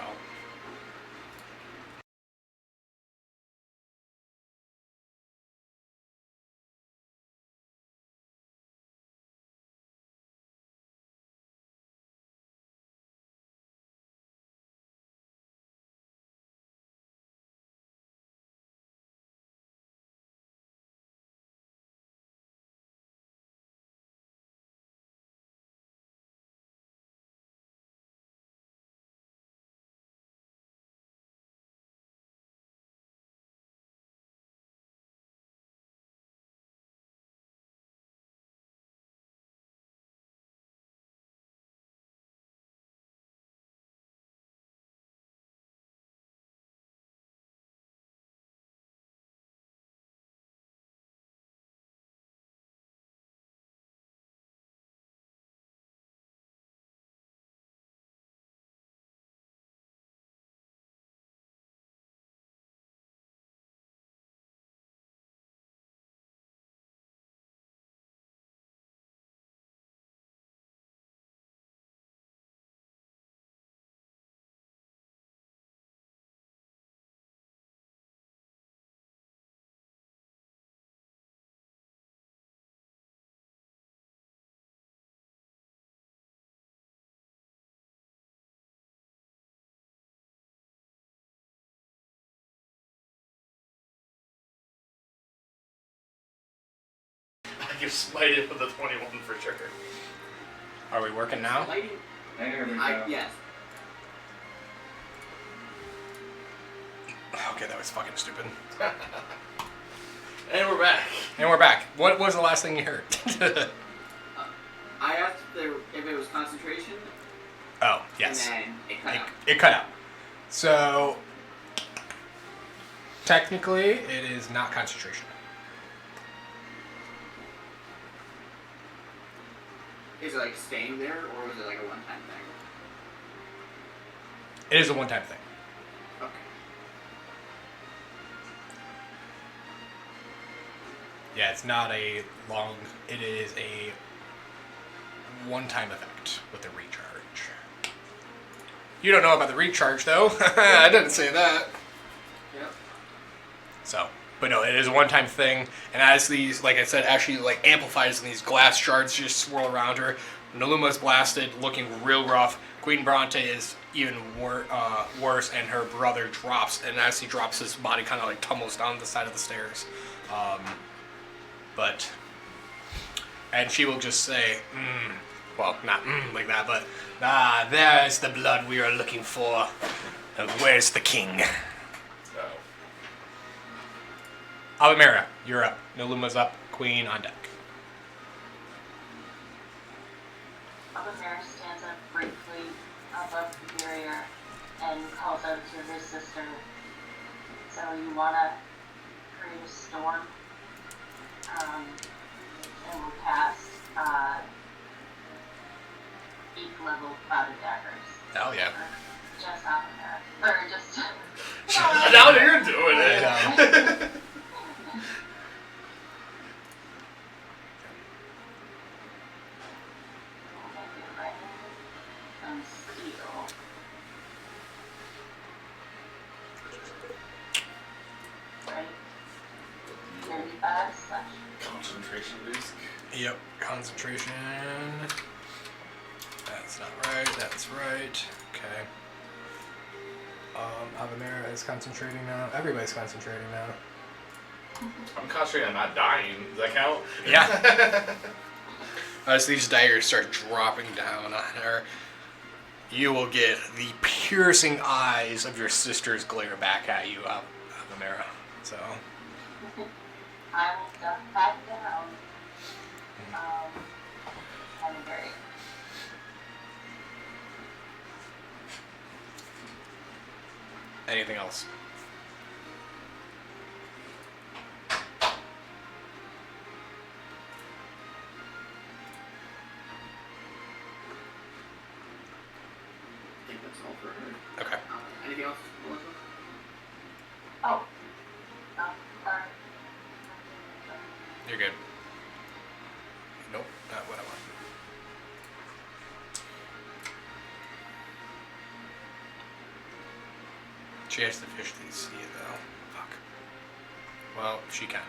You smited with the 21 for sure. Are we working now? Lighting. There we go. Yes. Okay, that was fucking stupid. And we're back. And we're back. What was the last thing you heard? I asked if it was concentration. Oh, yes. And then it cut out. It cut out. So, technically, it is not concentration. Is it like staying there, or was it like a one-time thing? It is a one-time thing. Okay. Yeah, it's not a long... It is a one-time effect with the recharge. You don't know about the recharge, though. I didn't say that. Yep. So, but no, it is a one-time thing. And as these, like I said, actually like amplifies and these glass shards just swirl around her. Naluma's blasted, looking real rough. Queen Bronte is even worse, and her brother drops. And as he drops, his body kind of like tumbles down the side of the stairs. And she will just say, well, not like that, but, there's the blood we are looking for. Where's the king? Alamera, you're up. Naluma's up. Queen on deck. Alamera stands up briefly above the barrier and calls out to his sister. So you want to create a storm, and we'll cast 8th level clouded daggers. Hell yeah. Just Alamera. Or just... Now you're doing it. Concentration boost. Yep, concentration. That's not right, that's right. Okay. Alamera is concentrating now. Everybody's concentrating now. I'm concentrating on not dying. Does that count? Yeah. As these daggers start dropping down on her, you will get the piercing eyes of your sisters glare back at you, Alamera. So. I will duck back down. kind of great. Anything else? I think that's all for her. Okay. Anything else, Melissa? Oh. Sorry. You're good. Nope, not what I want. She has to officially see it though. Fuck. Well, she can.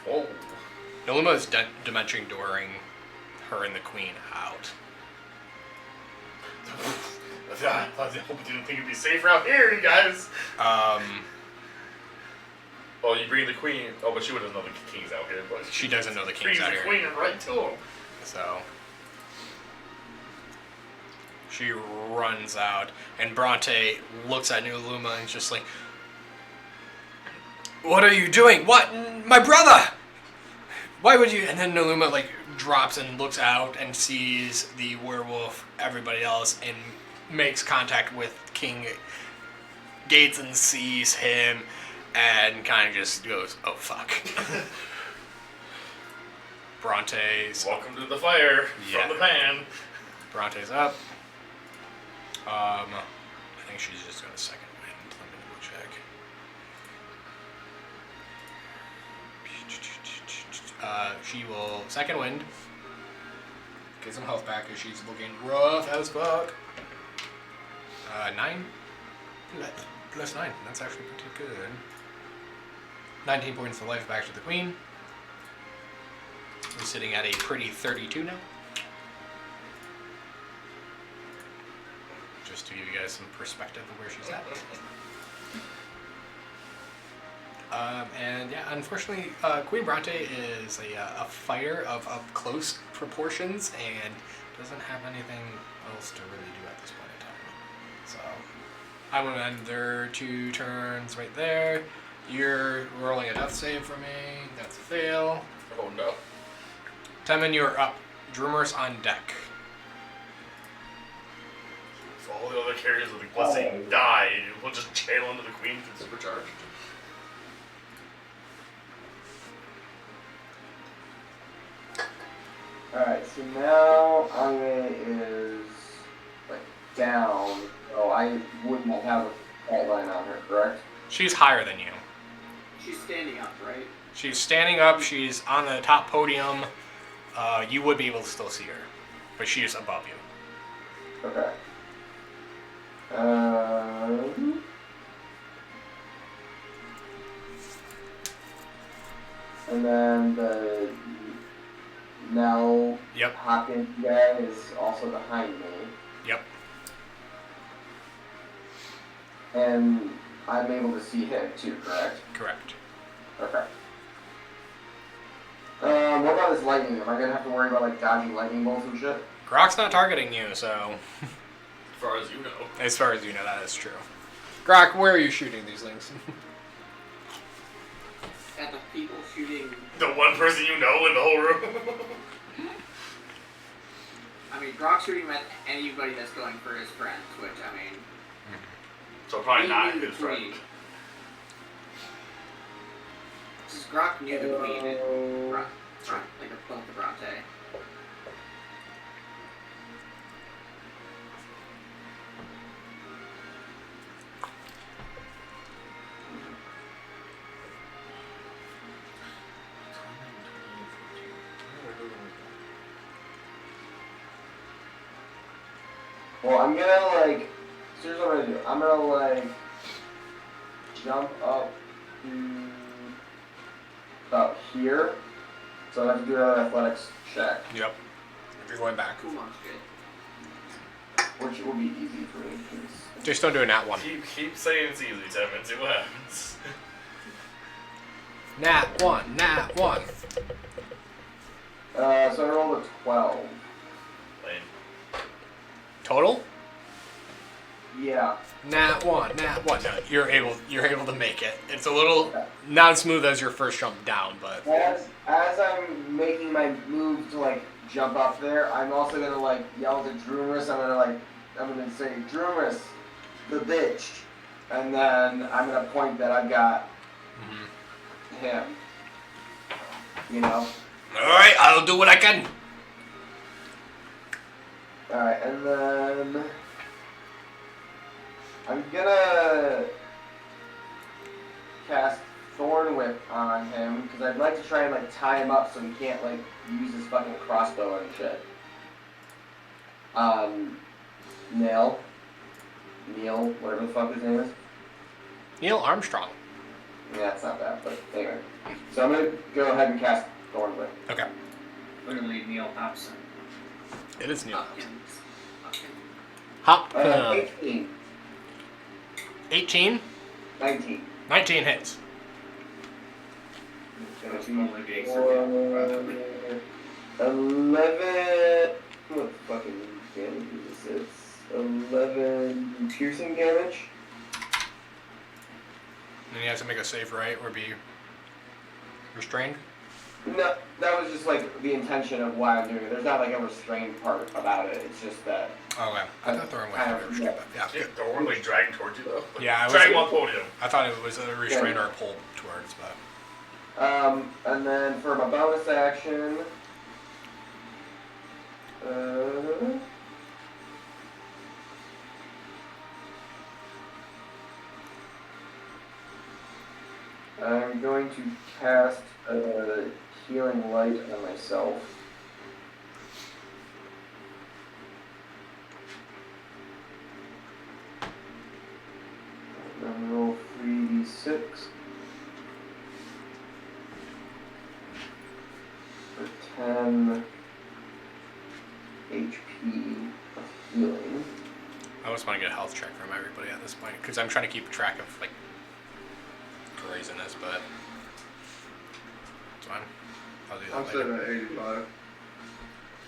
Oh. Nolima is dimension dooring her and the queen out. I hope you didn't think it'd be safer out here, you guys. Oh, you bring the queen. Oh, but she wouldn't know the king's out here. But She doesn't know the king's brings out the here. queen right to him. So she runs out, and Bronte looks at Nuluma and is just like, "What are you doing? What? My brother! Why would you?" And then Nuluma like drops and looks out and sees the werewolf, everybody else, and makes contact with King Gates and sees him, and kind of just goes, "Oh fuck." Bronte's Welcome to the fire Yeah. from the pan. Bronte's up. I think she's just going to second wind. Let me double check. She will second wind. Get some health back because she's looking rough as fuck. 9? Plus 9. That's actually pretty good. 19 points of life back to the queen. We're sitting at a pretty 32 now. Just to give you guys some perspective of where she's at. And yeah, unfortunately, Queen Bronte is a fighter of close proportions and doesn't have anything else to really do at this point in time. So I'm going to end their 2 turns right there. You're rolling a death save for me. That's a fail. Oh no. Temin, you're up. Dreamer's on deck. So all the other carriers of the blessing die, and we'll just channel into the queen for supercharge. Alright, so now Ame is like down. Oh, I wouldn't have a fight line on her, correct? She's higher than you. She's standing up, right? She's standing up. She's on the top podium. You would be able to still see her, but she is above you. Okay. And then the Nell Yep. Hopkins guy is also behind me. Yep. And I'm able to see him too, correct? Correct. Okay. What about this lightning? Am I gonna have to worry about like dodging lightning bolts and shit? Grok's not targeting you, so As far as you know. as far as you know, that is true. Grok, where are you shooting these things? At the people shooting. The one person you know in the whole room. I mean, Brock's shooting at anybody that's going for his friends, which, I mean. So probably he not knew his the queen. friend. Since Grok knew the queen, and like both the Bronte. Well, I'm gonna like. So here's what I'm gonna do. I'm gonna like jump up to about here. So I have to do another athletics check, Yep. You're going back. Kumon's good. which will be easy for me. 'Cause Just don't do a nat 1. Keep saying it's easy, Tim, and see what happens. Nat 1. Nat 1. so I rolled a 12. Lame. Total? Yeah. Nat 1. No, you're able to make it. It's a little not as smooth as your first jump down, but As I'm making my move to like jump up there, I'm also gonna like yell to Droomus. I'm gonna say Droomus, the bitch, and then I'm gonna point that I've got him. You know. all right, I'll do what I can. All right, and then I'm gonna cast Thorn Whip on him because I'd like to try and like tie him up so he can't like use his fucking crossbow and shit. Neil, whatever the fuck his name is. Neil Armstrong. Yeah, it's not bad, but anyway. So I'm gonna go ahead and cast Thorn Whip. Okay. Literally Neil Hobson. It is Neil. Hopkins. Hop. 18. 18. 19. 19 hits. That's only being 11. What fucking damage is this? It's 11 piercing damage. And you have to make a save, right, or be restrained. No, that was just like the intention of why I'm doing it. There's not like a restrained part about it. It's just that. Oh, okay. I thought Thorn kind was of, restrained. Yeah. Don't want to drag towards you though. Yeah, I was. Drag him on podium. I thought it was a restraint or a pull towards, but. And then for my bonus action, I'm going to cast a healing light on myself. And roll 3d6 for 10 HP of healing. I just want to get a health check from everybody at this point because I'm trying to keep track of like craziness, but it's fine. I'll do that I'm later. sitting at 85. You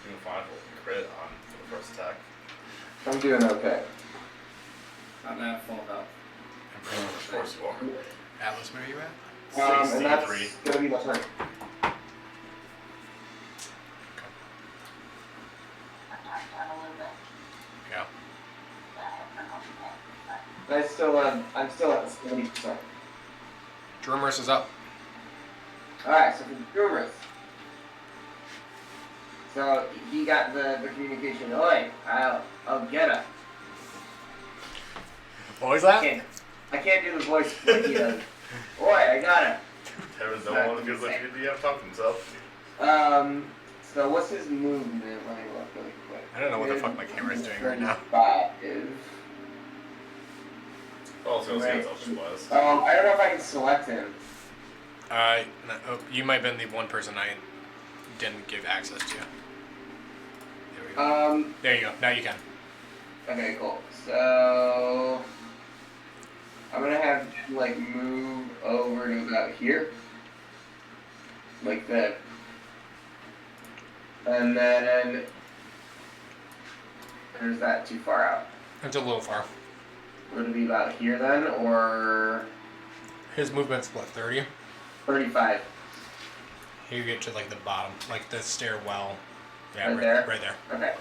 can find a crit on the first attack. I'm doing okay. I'm at full health. Of course you are. Atlas, where are you at? And that's 63. gonna be my turn. I'm knocked down a little bit. Yeah. But I have no hope I'm still at 70%. Drummer's is up. Alright, so for Gurus. So he got the communication. Oi, I'll get her. What was that? I can't do the voice like he does. Oi, I got her. There's no one feels like he have talked to himself. So what's his movement? Let me look really quick. I don't know what the fuck my camera's doing right now. 35. Oh, so it's just was. I don't know if I can select him. No, you might have been the one person I didn't give access to. There we go. There you go. Now you can. Okay, cool. So I'm gonna have him like move over to about here, like that, and then there's that too far out. It's a little far. Would it be about here then, or His movement's what, 30? 35? Here you get to like the bottom, like the stairwell. Yeah, Right there? Right there. Okay,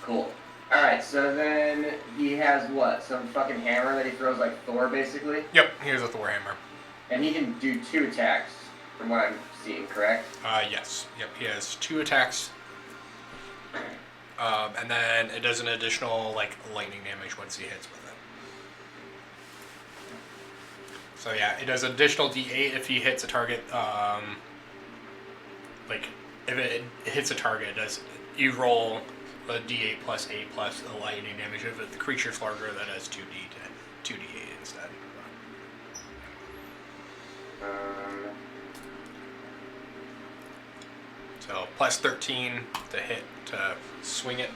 cool. All right, so then he has what? Some fucking hammer that he throws like Thor, basically, Yep, here's a Thor hammer. and he can do 2 attacks, from what I'm seeing. Correct? Yes. Yep, he has 2 attacks. And then it does an additional like lightning damage once he hits with it. So yeah, it does additional D8 if he hits a target. Like if it hits a target, it does. You roll a D8 plus 8 plus the lightning damage. If the creature's larger, that has 2D8 instead. So plus 13 to hit to swing it.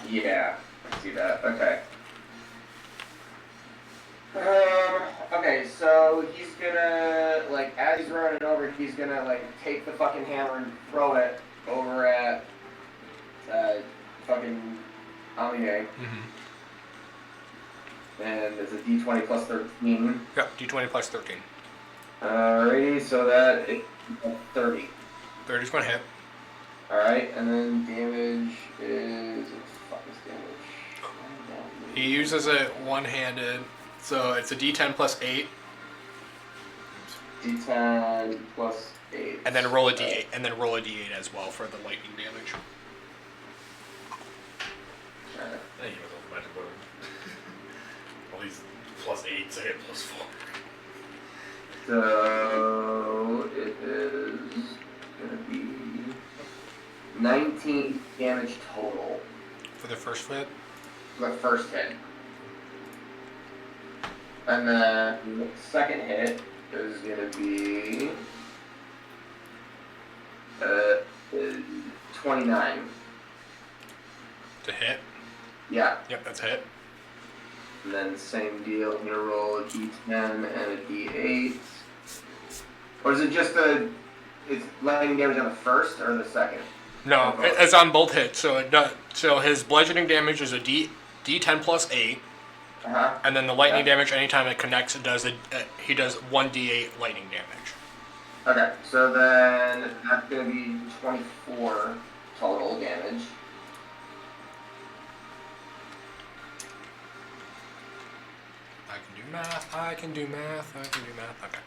Yeah, I see that. Okay. Okay, so he's gonna, like, as he's running over, he's gonna, like, take the fucking hammer and throw it over at, fucking Amelie. Mm-hmm. And it's a D20 plus 13. Yep, d20 plus 13. Alrighty, so that is 30. 30's going to hit. Alright, and then damage is... What the fuck is damage? He uses it one-handed, so it's a d10 plus 8, D10 plus 8. and then roll a d8, and then roll a d8 as well for the lightning damage. Alright. I think he was on magic board. All these plus 8s, I hit plus 4. So it is gonna be 19 damage total For the first hit? for the first hit. And then the second hit is gonna be 29. To hit? Yeah. Yep, that's a hit. And then same deal, I'm gonna roll a d10 and a d8. Or is it just it's lightning damage on the first or the second? No, it's on both hits, so it does, so his bludgeoning damage is a d10 plus 8, Uh-huh. and then the lightning damage, anytime it connects, it does he does 1d8 lightning damage. Okay, so then that's gonna be 24 total damage. I can do math, okay.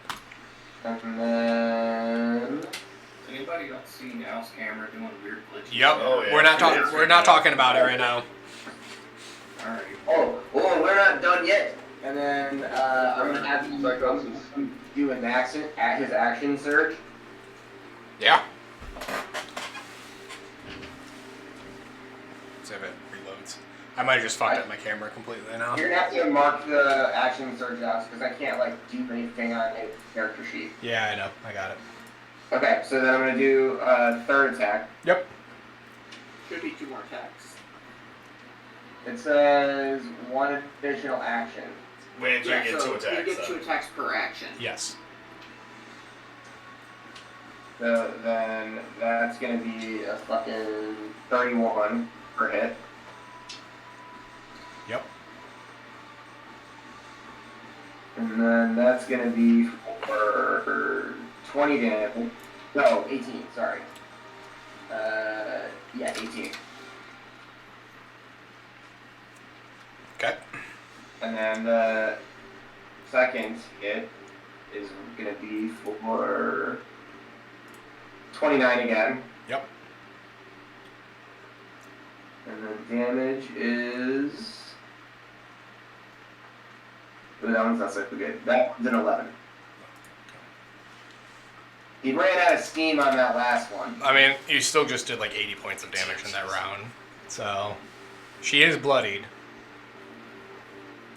And then... Anybody else seen Al's camera doing weird glitches? Yep, Oh, yeah. we're not talking about it right now. Alright. Oh, we're not done yet. And then I'm gonna have you do his action surge. Yeah. See if it reloads. I might have just fucked up my camera completely now. You're gonna have to mark the action surge out because I can't like do anything on a character sheet. Yeah, I know. I got it. Okay, so then I'm gonna do third attack. Yep. Should be 2 more attacks. It says 1 additional action. Wait until you get 2 You attacks. get 2 attacks per action. Yes. So then that's gonna be a fucking 31 per hit. Yep. And then that's gonna be for 20 damage. No, 18, sorry. Yeah, 18. Okay. And then the second hit is gonna be for 29 again. Yep. And the damage is... Ooh, that one's not so good. That one's an 11. He ran out of steam on that last one. I mean, you still just did like 80 points of damage in that round. So, she is bloodied.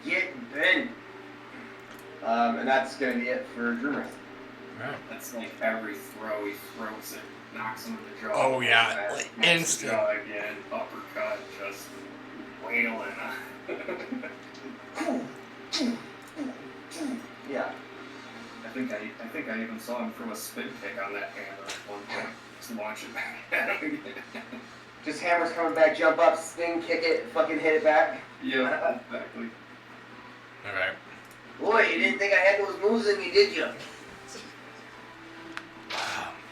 Get bent. And that's gonna be it for Drummer. Right. That's like every throw he throws it, knocks him in the jaw. Oh, yeah, Back, like knocks the instant. jaw again, uppercut, just wailing. Yeah. I think I even saw him throw a spin kick on that hammer at one point. Just launch it back at him again. Just hammer's coming back, jump up, spin, kick it, fucking hit it back. Yeah, exactly. Alright. Boy, you didn't think I had those moves in me, did you?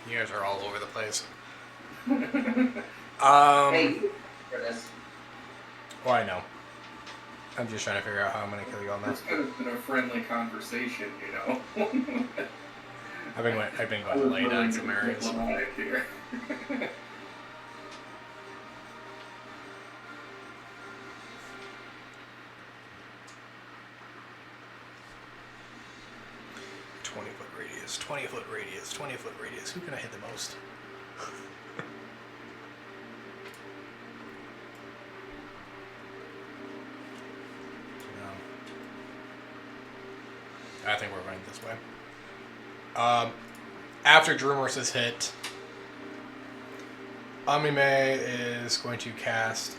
You guys are all over the place. Hey, you for this. Well, I know. I'm just trying to figure out how I'm going to kill you on This this. could have been a friendly conversation, you know. I've been going late on some areas. Diplomatic here. 20-foot radius, 20-foot radius, 20-foot radius. Who can I hit the most? I think we're running this way. After Drumers is hit, Amime is going to cast.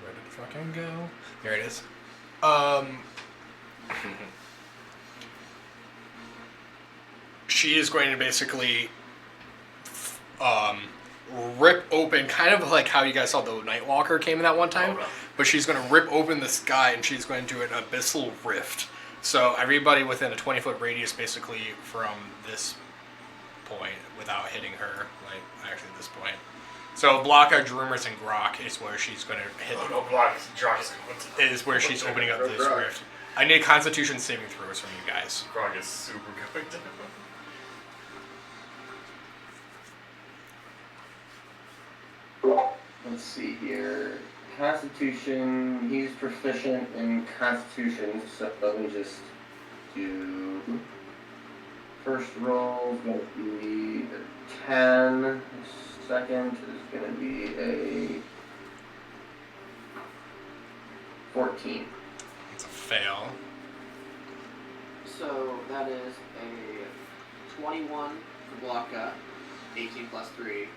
Where did it fucking go? There it is. She is going to basically rip open, kind of like how you guys saw the Nightwalker came in that one time. but she's going to rip open the sky and she's going to do an abyssal rift. So everybody within a 20-foot radius, basically from this point, without hitting her, like actually this point. So Blocka, Drummers, and Grok is where she's going to hit. Oh no, Block is going to. Is where she's opening up this Grok. rift. I need Constitution saving throws from you guys. Grog is super going down. Let's see here. Constitution, he's proficient in Constitution, so let me just do... First roll is going to be a 10. Second is going to be a 14. It's a fail. So that is a 21 for Blocka, 18 plus 3.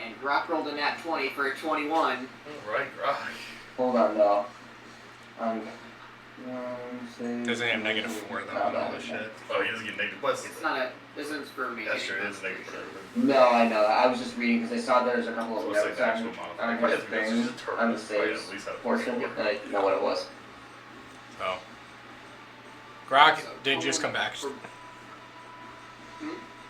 And Grok rolled a nat 20 for a 21. Right, Grog. Hold on, though. Doesn't he have -4 though on all this shit? Oh, he doesn't get negative plus. It's not a. This isn't for me. That's true, it is negative. No, I know. I was just reading because I saw there's a couple of So it's like notes the actual on modifier. his thing, on the saves portion, and I didn't know what it was. Oh. Grok did just come back.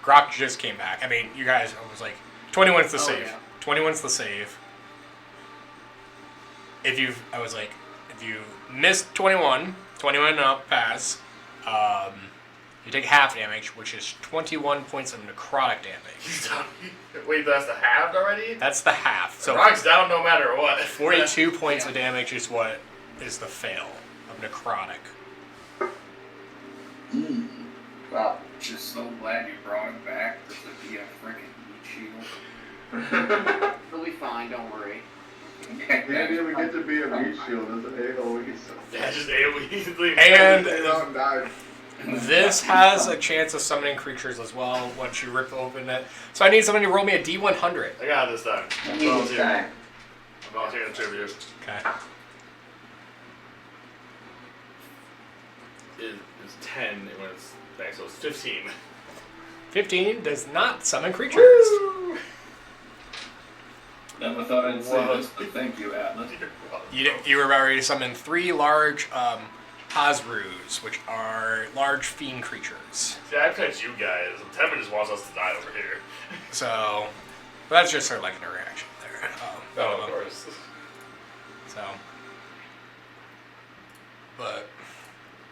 Grok just came back. I mean, you guys, I was like, 21's the save. Yeah. 21's the save. If you missed 21 and up, pass, you take half damage, which is 21 points of necrotic damage. He's down. Wait, that's the halved already? That's the half. So Grog's down no matter what. 42 points of damage is what is the fail of necrotic. Wow. Just so glad you brought him back just to be a freaking meat shield. He'll be fine. Don't worry. He didn't even get to be a meat shield, it's an AoE, so. Yeah, just AoE. And He came out and died. this has a chance of summoning creatures as well once you rip open it. So I need somebody to roll me a D100. I got it this time. He this time. I'm volunteering the tribute. Okay. It's 10 when it's back, so it's 15. 15 does not summon creatures. Woo! Never thought I'd say this, but thank you, Atlas. You were about ready to summon 3 large Hazrus, which are large fiend creatures. See, I picked you guys. Tevin just wants us to die over here. So that's just her legendary action there. Oh, of course. So, but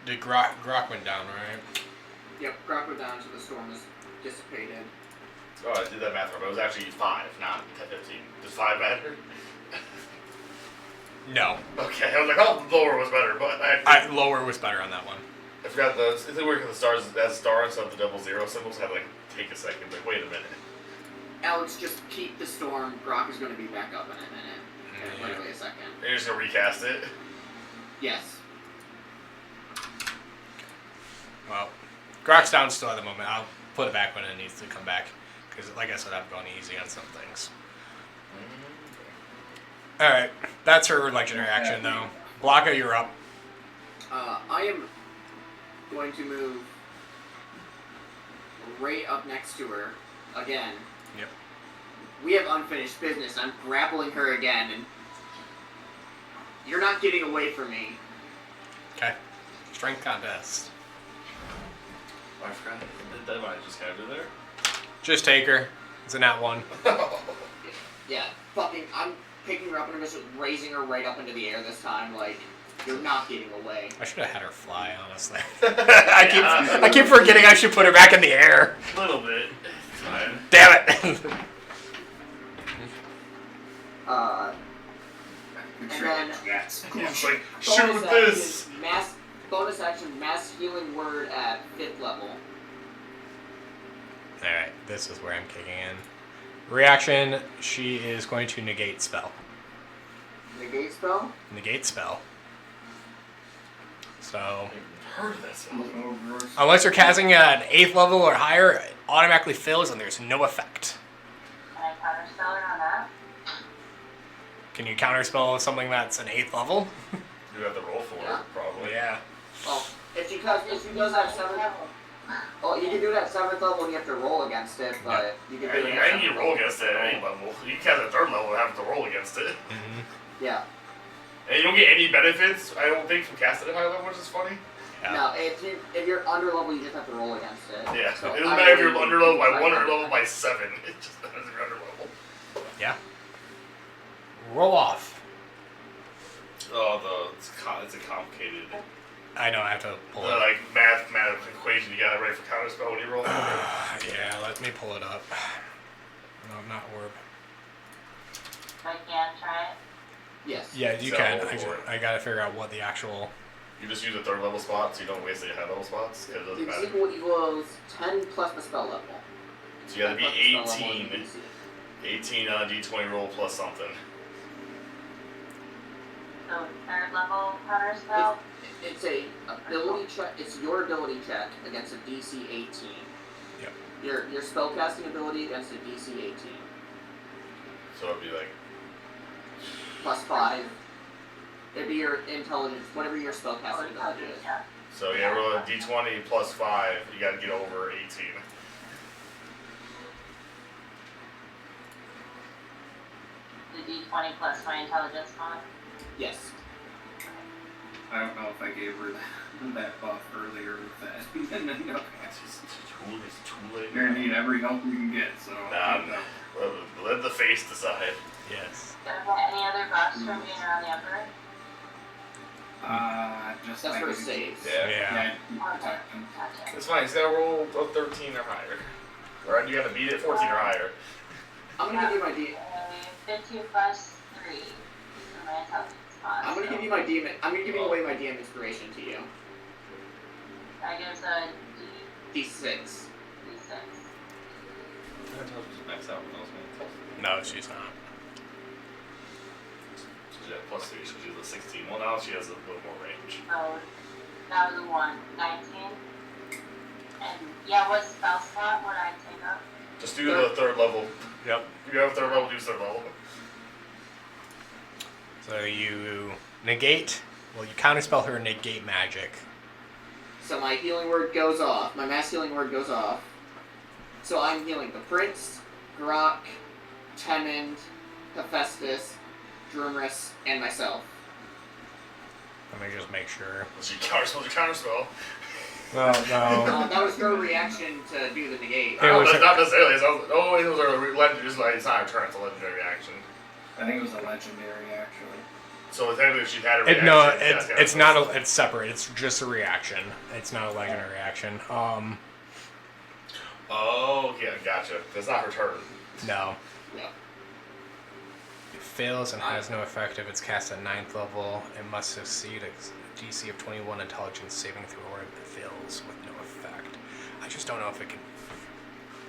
did Grok went down, right? Yep. Grok went down, so the storm is dissipated. Oh, I did that math wrong. It was actually 5, not 15. Does 5 matter? No. Okay, I was like, oh, lower was better, but Lower was better on that one. I forgot the. Is it working with the stars as star instead of the double zero symbols? I had to take a second. Like, wait a minute. Alex, just keep the storm. Grok is going to be back up in a minute. Literally a second. You're just gonna recast it. Yes. Well, Grok's down still at the moment. I'll put it back when it needs to come back. Because, like I said, I've gone easy on some things. Alright, that's her legendary action, though. Blocka, you're up. I am going to move right up next to her again. Yep. We have unfinished business. I'm grappling her again, and you're not getting away from me. Okay. Strength contest. I forgot. Did I just kind of do there? Just take her. It's a nat 1. Yeah, fucking, I'm picking her up and I'm just raising her right up into the air this time, like, you're not getting away. I should have had her fly, honestly. I keep forgetting I should put her back in the air. A little bit. It's fine. Damn it! And then It's like, shoot this! Bonus action, mass healing word at 5th level. Alright, this is where I'm kicking in. Reaction, she is going to negate spell. Negate spell? Negate spell. So, Heard of that sound. unless you're casting at an 8th level or higher, it automatically fills and there's no effect. Can I counterspell it on that? Can you counterspell something that's an 8th level? You have to roll for Yeah. it, probably. Yeah. Well, if she does at 7th level, well, you can do it at 7th level and you have to roll against it, but you can do it I at need to roll against it at any level. You can cast at 3rd level and have to roll against it. Mm-hmm. Yeah. And you don't get any benefits, I don't think, from casting at high level, which is funny. Yeah. No, if you're under level, you just have to roll against it. Yeah, So it doesn't matter if you're I- under level by 1 or level by 7. It just matters if you're under level. Yeah. Roll off. Oh, it's a complicated, I know, I have to pull it up. like mathematical equation you gotta write for counterspell when you roll. Yeah, let me pull it up. No, not orb. I can try it. Yes. Yeah, you So, can. orb. I gotta figure out what the actual. You just use a 3rd level spot, so you don't waste any high level spots. Cause it doesn't It's matter. equals 10 plus the spell level. So you gotta be 10 plus the spell level 18. and DC. 18 on a d20 roll plus something. So 3rd level counter spell. It's a ability check. It's your ability check against a DC 18. Yep. Your spellcasting ability against a DC 18 So it'd be like, plus 5. It'd be your intelligence, whatever your spellcasting ability is. Yeah. so yeah, roll a d20 plus 5, you gotta get over 18. The D20 plus my intelligence mod. Yes. I don't know if I gave her that buff earlier with that. And then, okay, It's too late. you're gonna need every help you can get, so. Nah, let the face decide. Yes. Any other buffs from being around the emperor? Just That's like for if you- saves. Yeah. Yeah. Protection. Gotcha. It's fine, you gotta roll a 13 or higher. Or you gotta beat it 14 or higher. I'm gonna give you my D. 15 plus 3 for my intelligence mod. I'm gonna give you my DM. I'm gonna give away my DM inspiration to you. That gives a D6. D6. Max out when I was No, she's not. She had plus 3, so she's a 16. Well, now she has a little more range. So that was a 1. 19. And yeah, what spell slot would I take up? Just do the 3rd level. Yep. If you have 3rd level, do 3rd level. So you negate. Well, you counterspell her negate magic. So my healing word goes off. My mass healing word goes off. So I'm healing the Prince, Grok, Temend, Hephaestus, Drumris, and myself. Let me just make sure. She counterspell your counterspell. Well, no. That was her reaction to do the negate. It was that's not necessarily. It was a legendary. It's not her turn. It's a legendary action. I think it was a legendary, actually. So technically, if she had a reaction. No, yeah, it's not. It's separate. It's just a reaction. It's not a legendary action. Oh, yeah, gotcha. That's not her turn. No. No. It fails and has no effect if it's cast at 9th level. It must succeed a DC of 21 intelligence saving throw, or it fails with no effect. I just don't know if it can.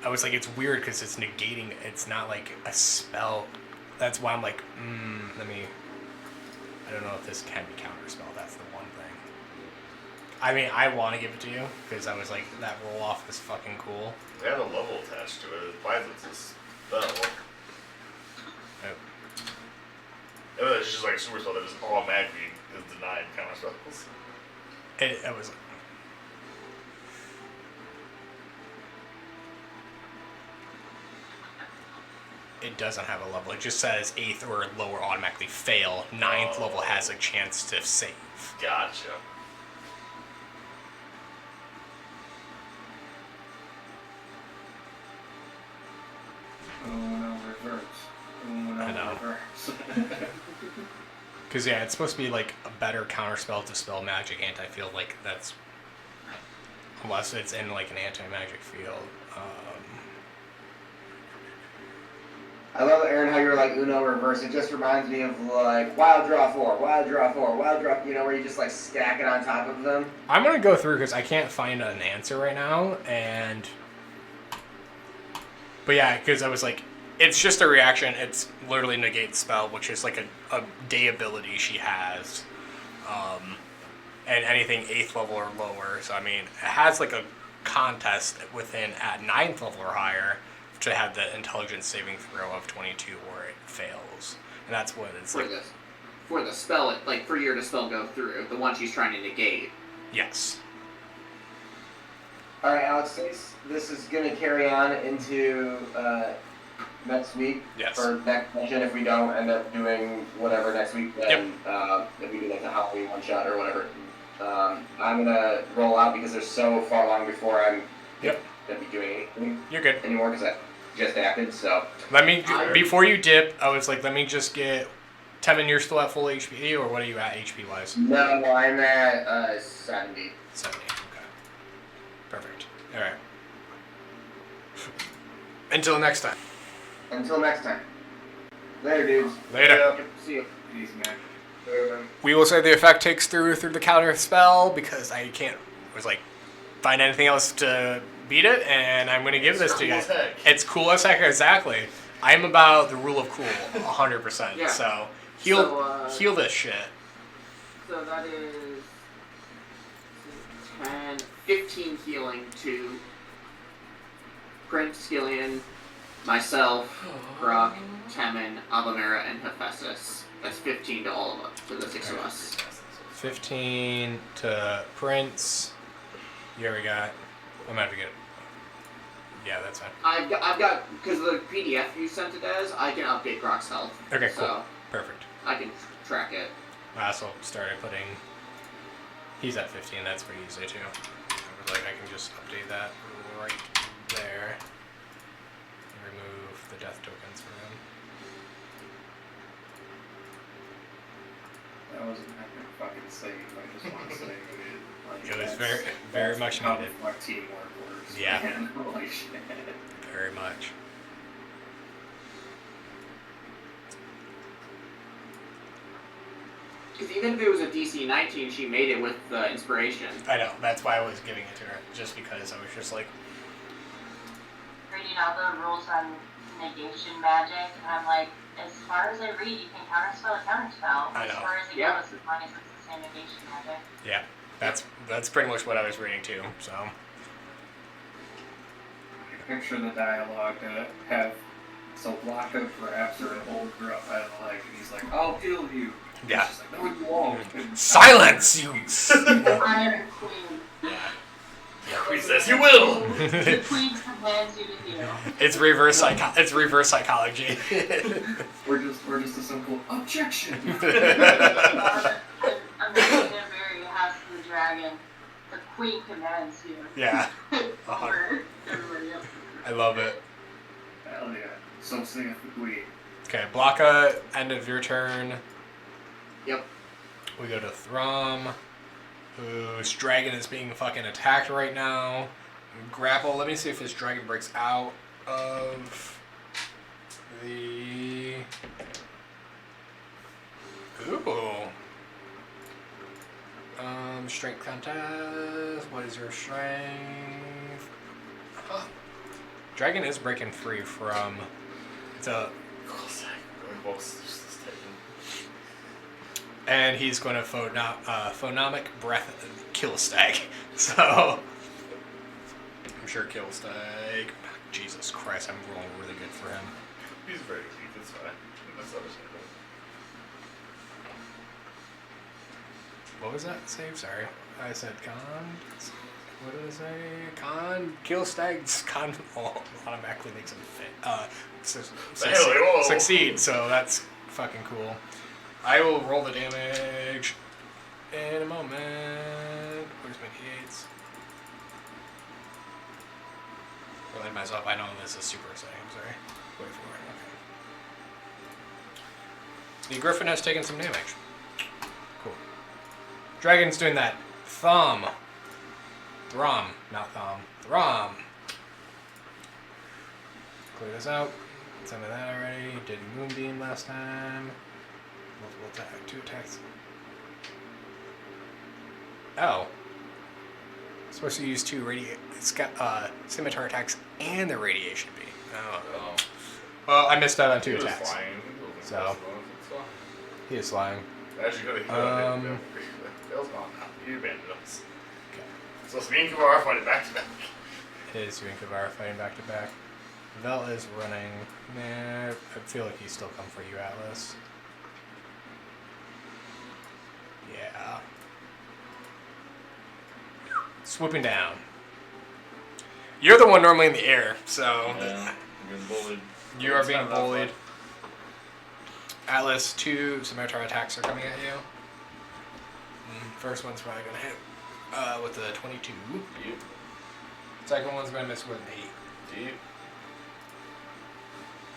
I was like, it's weird because it's negating. It's not like a spell. That's why I'm like, let me. I don't know if this can be counterspell. That's the one thing. I mean, I want to give it to you because I was like, that roll off is fucking cool. They have a level attached to it. It applies it to spell. Oh. It's just like a super spell that is automatically is denied counterspells. It was. It doesn't have a level. It just says 8th or lower automatically fail. 9th level has a chance to save. Gotcha. Oh, no, reverse. Oh, no, I know. reverse. Because, yeah, it's supposed to be like a better counterspell to spell magic, and I feel like that's. Unless it's in like an anti magic field. I love, Aaron, how you're like Uno reverse. It just reminds me of like Wild Draw 4, Wild Draw 4, Wild Draw, you know, where you just like stack it on top of them. I'm going to go through because I can't find an answer right now, and. But yeah, because I was like, it's just a reaction. It's literally negate spell, which is like a day ability she has. And anything 8th level or lower. So, I mean, it has like a contest within at 9th level or higher to have the intelligence saving throw of 22 or it fails. And that's what it's like. For the spell, like for your to spell go through, the one she's trying to negate. Yes. All right, Alex, this is gonna carry on into next week Yes. for next session. If we don't end up doing whatever next week, then if we do like a Halloween one shot or whatever, I'm gonna roll out because they're so far along before I'm gonna be doing anything You're good. anymore because I just acted. So Let me before you dip. I was like, let me just get. Temin, you're still at full HP, or what are you at HP wise? no, I'm at 70. 70. Okay. Perfect. All right. Until next time. Until next time. Later, dudes. Later. Yep, see you. Easy, man. We will say the effect takes through the counter spell because I can't find anything else to beat it, and I'm gonna give this to you guys. It's cool as heck, exactly. I'm about the rule of cool, 100%. Yeah. So heal this shit. So that is 10, 15 healing to Prince, Gillian, myself, Brock, Temin, Abamera, and Hephaestus. That's 15 to all of us, to the 6 of us. 15 to Prince. You already got. I'm gonna have to get. Yeah, that's fine. I've got because the PDF you sent it as, I can update Brock's health. Okay, cool. So Perfect. I can track it. I also started putting. He's at 15. That's pretty easy too. I was like, I can just update that right there. Remove the death tokens for him. That wasn't that good fucking save. I just want to say it. It was very much how needed. my teamwork works. Yeah. Man. Holy shit. Very much. Because even if it was a DC 19, she made it with the inspiration. I know. That's why I was giving it to her. Just because I was just like, Reading all the rules on negation magic, and I'm like, as far as I read, you can counterspell a counterspell. I As know. far as it Yeah. goes, as long as it's the same negation magic. yeah. That's pretty much what I was reading too. So. Picture the dialogue to have so Blanca grabs her and holds her up by the leg, and he's like, "I'll kill you." Yeah. She's like, "No, you won't." And Silence, you. I am a queen. Yeah. He says you will. The queen commands you to heal. It's reverse psychology. we're just a simple objection. I'm making a very House of the Dragon. The queen commands you. Yeah. Over everybody else. I love it. Hell yeah. So saith the queen. Okay, Blocka, end of your turn. Yep. We go to Thrum, whose dragon is being fucking attacked right now. Grapple. Let me see if his dragon breaks out of the. Ooh. Strength contest. What is your strength? Huh. Dragon is breaking free from. It's a. And he's going to phonemic breath kill stag. So I'm sure kill stag. Jesus Christ, I'm rolling really good for him. He's very weak, it's fine. That's understandable. What was that save? Sorry. I said con. What did I say? Con. Kill stags. Con automatically makes him succeed. So that's fucking cool. I will roll the damage in a moment. Where's my d8s? Remind myself, I know this is super exciting. I'm sorry. Wait for it. Okay. The Griffin has taken some damage. Cool. Dragon's doing that. Thrum, not thumb. Thrum. Clear this out. Some of that already. Did Moonbeam last time. Multiple attack, 2 attacks. Oh. Supposed to use 2 scimitar attacks and the radiation beam. Oh. Well, I missed out on 2 attacks. So he is flying. Actually, Bill's gone now. He abandoned us. Okay. So it's me and Kavar fighting back to back. It is you and Kavar fighting back to back. Vel is running. Nah, I feel like he's still come for you, Atlas. Yeah. Swooping down. You're the one normally in the air, so getting bullied. You are It's being not that bullied. fun. Atlas, 2 scimitar attacks are coming at you. First one's probably going to hit with a 22. Yep. Second one's going to miss with an 8. Yep.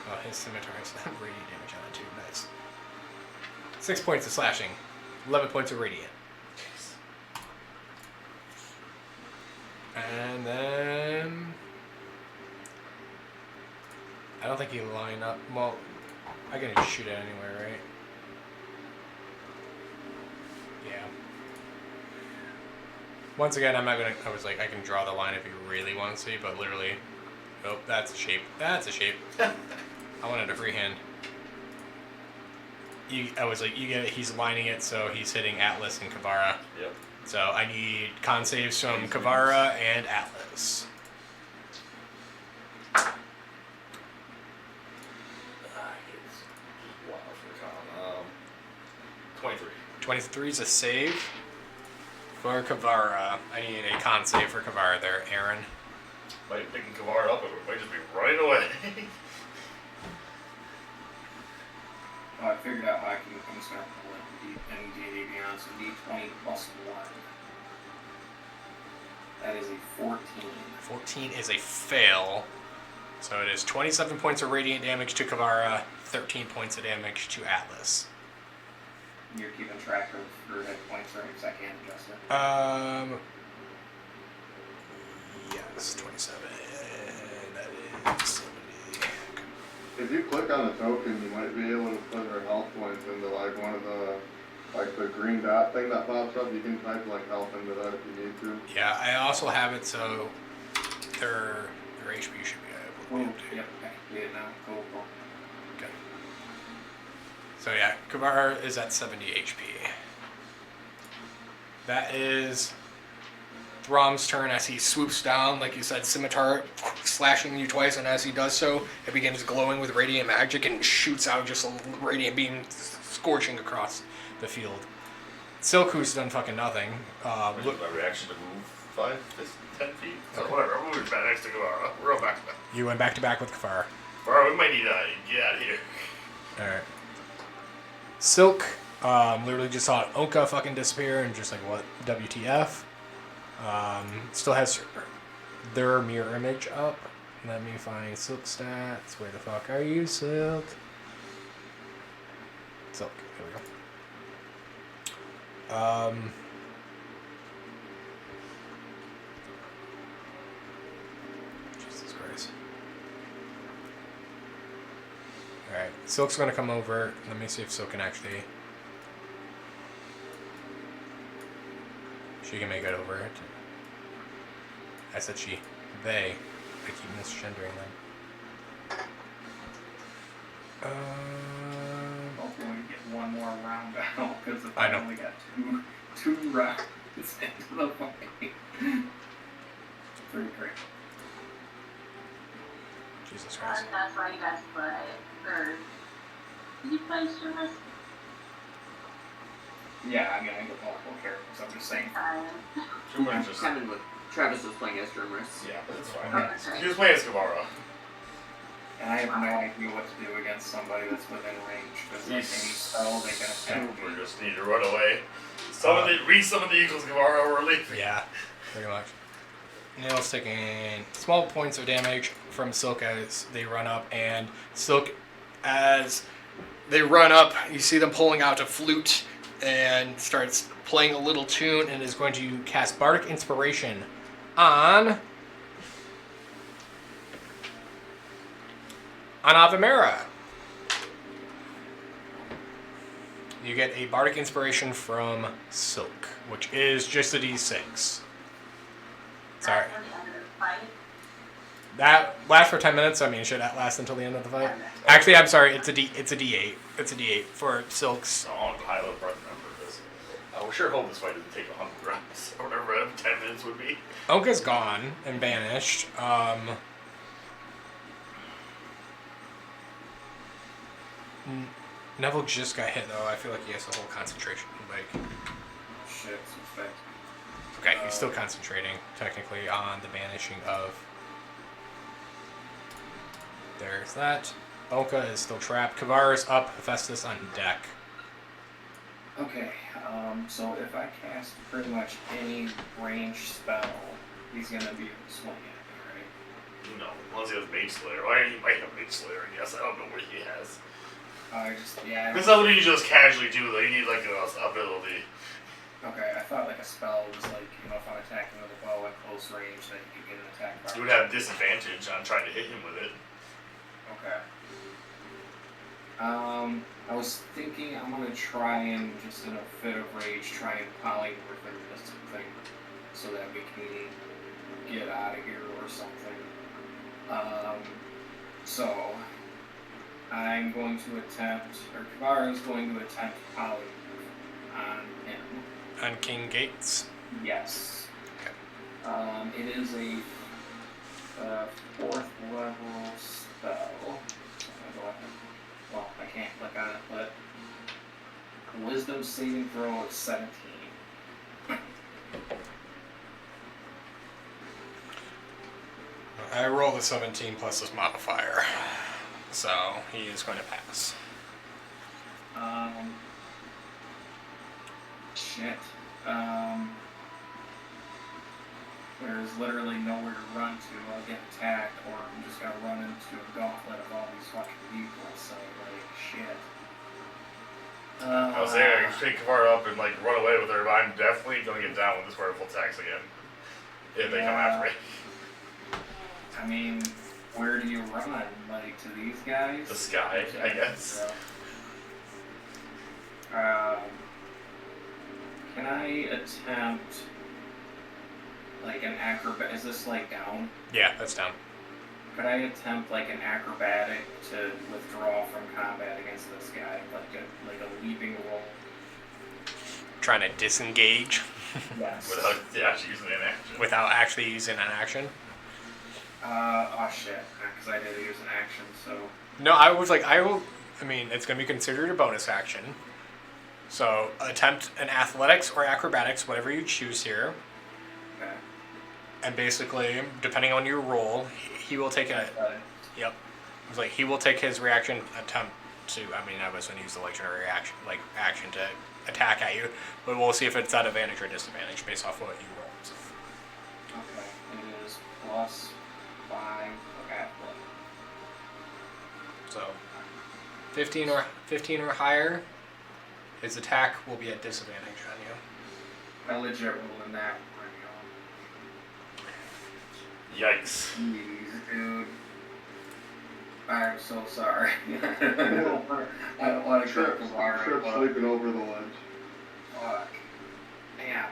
Oh, his scimitar has radiant damage on it too. Nice. 6 points of slashing. 11 points of radiant. And then... I don't think he'll line up. Well, I can just shoot it anywhere, right? Yeah. Once again, I'm not gonna. I was like, I can draw the line if you really want to see, but literally, nope. That's a shape. That's a shape. I wanted a freehand. I was like, you get it. He's lining it, so he's hitting Atlas and Kavara. Yep. So I need con saves from Kavara and Atlas. Wow, for con. 23. 23 is a save for Kavara. I need a con save for Kavara there, Aaron. By picking Kavar up, it might just be right away. Oh, I figured out how I can start pulling D&D Beyond, so D20 plus 1. That is a 14. 14 is a fail. So it is 27 points of radiant damage to Kavara, 13 points of damage to Atlas. You're keeping track of your hit points, right? Because I can't adjust it. Yes, 27. That is 70. If you click on the token, you might be able to put our health points into like one of the, like the green dot thing that pops up. You can type like health into that if you need to. Yeah, I also have it so their HP should be able to be updated. Yep, okay. Yeah, now, cool. Okay. So yeah, Kavara is at 70 HP. That is Throm's turn as he swoops down, like you said, scimitar slashing you twice, and as he does so, it begins glowing with radiant magic and shoots out just a radiant beam scorching across the field. Silk, who's done fucking nothing. Look, my reaction to move 10 feet. So whatever, I'm moving back next to Kavara. We're all back to back. You went back to back with Kavara. Bro, we might need to get out of here. Alright. Silk literally just saw Onka fucking disappear and just like, what? WTF? Still has their mirror image up. Let me find Silk stats. Where the fuck are you, Silk? Silk. Here we go. Jesus Christ. Alright, Silk's gonna come over. Let me see if Silk can actually... She can make it over. I said she. They. I keep misgendering them. Hopefully we get one more round out, because if I I know. only got two rounds into the fight. Pretty great. Jesus Christ. That's why you guys play. Or did you play Service? Yeah, I mean, I get multiple characters, I'm just saying. Too much just... Travis was playing as Drumrus. Yeah, that's fine. Okay. He was playing as Kavara. And I have no idea what to do against somebody that's within range, because like any spell they can attack We me. just need to run away. Re-summon the Eagles, Kavara, we're leaving. Yeah, pretty much. Neil's taking small points of damage from Silk as they run up, and Silk, as they run up, you see them pulling out a flute and starts playing a little tune and is going to cast Bardic Inspiration on Avamera. You get a Bardic Inspiration from Silk, which is just a D6. Sorry. That's at the end of the fight. That lasts for 10 minutes. I mean, should that last until the end of the fight? Actually, I'm sorry. It's a D8. It's a D8 for Silk's. Oh, the high-level part remember this. I sure hope this fight doesn't take 100 rounds, or whatever 10 minutes would be. Onka's gone and banished. Neville just got hit though. I feel like he has the whole concentration. Like, Shit, suspect. okay, he's still concentrating technically on the banishing of There's that. Boka is still trapped. Kavara's up. Hephaestus on deck. Okay, so if I cast pretty much any ranged spell, he's gonna be able to swing at me, right? No, unless he has Mage Slayer. Or he might have Mage Slayer, I guess. I don't know what he has. Yeah. It's not what you just casually do, though. You need, like, an ability. Okay, I thought like a spell was like, if I'm attacking with a bow at close range, that you could get an attack. You would have disadvantage on trying to hit him with it. Okay. I was thinking I'm gonna try and just in a fit of rage try and polymorph this thing so that we can get out of here or something. So I'm going to attempt, or Kavara is going to attempt polymorph on him. On King Gates. Yes. Okay. It is a 4th level spell. Well, I can't click on it, but Wisdom saving throw is 17. I rolled a 17 plus his modifier, so he is going to pass. Shit. There's literally nowhere to run to. I'll get attacked, or I'm just gonna run into a gauntlet of all these fucking people, so, like, shit. I was saying I can pick Kavara up and, like, run away with her, but I'm definitely going to get down with this wonderful attacks again. If they come after me. I mean, where do you run? Like, to these guys? The sky, I guess. Can I attempt, like, an acrobat? Is this, like, down? Yeah, that's down. Could I attempt, like, an acrobatic to withdraw from combat against this guy? Like a leaping roll? Trying to disengage Yes. Without actually using an action. without actually using an action. Oh shit, because I did use an action, so... No, I was like, I mean, it's going to be considered a bonus action. So, attempt an athletics or acrobatics, whatever you choose here. Okay. And basically, depending on your roll, he will take a... Yep. It was like, he will take his reaction attempt to... I mean, I was going to use the legendary action, action to attack at you. But we'll see if it's at advantage or disadvantage based off what you roll. So. Okay, it is plus 5 for athletics. So, 15 or higher, his attack will be at disadvantage on you. I legit rolled in that one, Yikes. Jeez, dude. I'm so sorry. I don't want to go Sharp Kavara, sleeping over the ledge. fuck. Damn.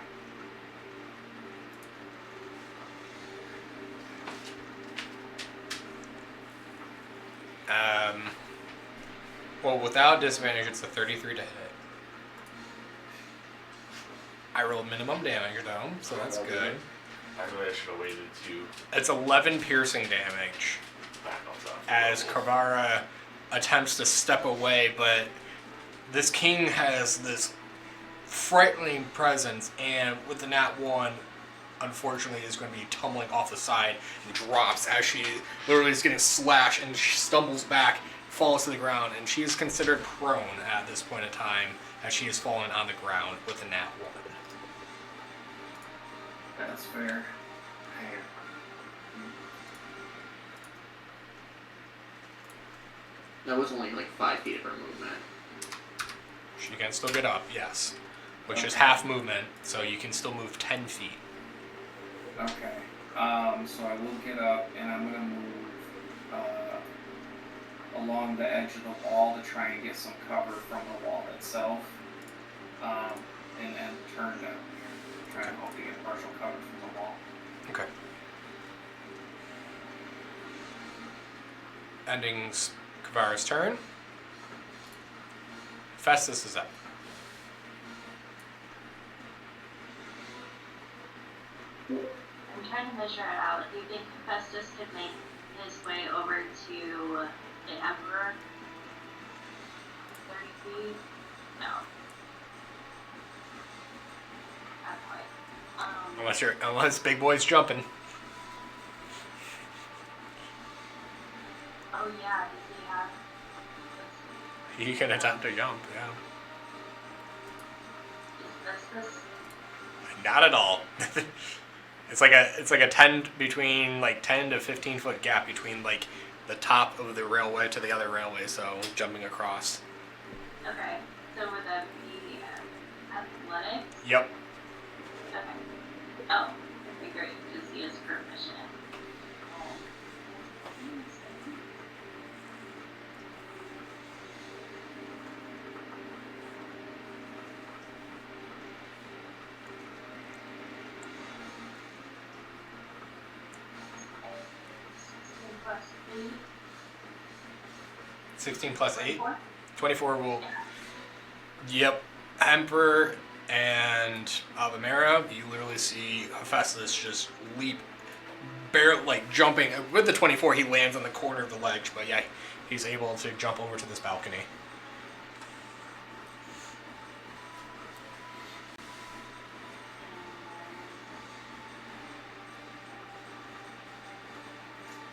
Well, without disadvantage, it's a 33 to hit. I rolled minimum damage though, so that's good. I really should have waited to It's 11 piercing damage back on top. as Kavara attempts to step away, but this king has this frightening presence, and with the nat 1, unfortunately, is going to be tumbling off the side and drops as she literally is getting slashed, and she stumbles back, falls to the ground, and she is considered prone at this point in time as she has fallen on the ground with a nat 1. That's fair. That was only like 5 feet of her movement. She can still get up, yes. Which is half movement, so you can still move 10 feet. Okay. So I will get up and I'm gonna move along the edge of the wall to try and get some cover from the wall itself. And then turn down here. Try and hope to get partial cover from the wall. Okay. Ending Kavara's turn. Festus is up. I'm trying to measure it out. Do you think Hephaestus could make his way over to the Emperor? 30 feet? No. Not quite. Unless Big Boy's jumping. Oh yeah, does he have? He can attempt to jump, yeah. Is this? Not at all. It's like a 10 between like 10 to 15 foot gap between like the top of the railway to the other railway, so jumping across. Okay, so would that be athletics? Yep. Okay. Oh, okay, great. Because he is proficient. Plus 8. 16 plus 8. 24? 24 will. Yeah. Yep. Emperor and Avamera, you literally see Hephaestus just leap, barely like jumping. With the 24, he lands on the corner of the ledge, but yeah, he's able to jump over to this balcony.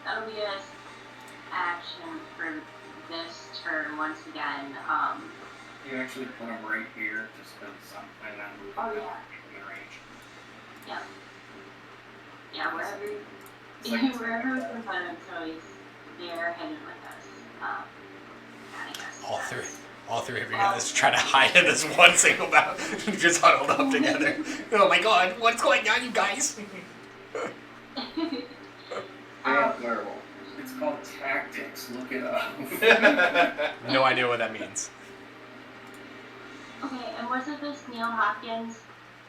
That'll be a action for this turn once again. You actually put them right here, just because I'm planning on moving Oh, them yeah. in range. Yeah. Yeah, wherever It's like- wherever we can put him, so he's there hidden with us. Guiding us. All three of you guys try to hide in this one single battle, just huddled up together. Oh my god, what's going on, you guys? Terrible. It's called tactics. Look it up. No idea what that means. Okay, and wasn't this Neil Hopkins?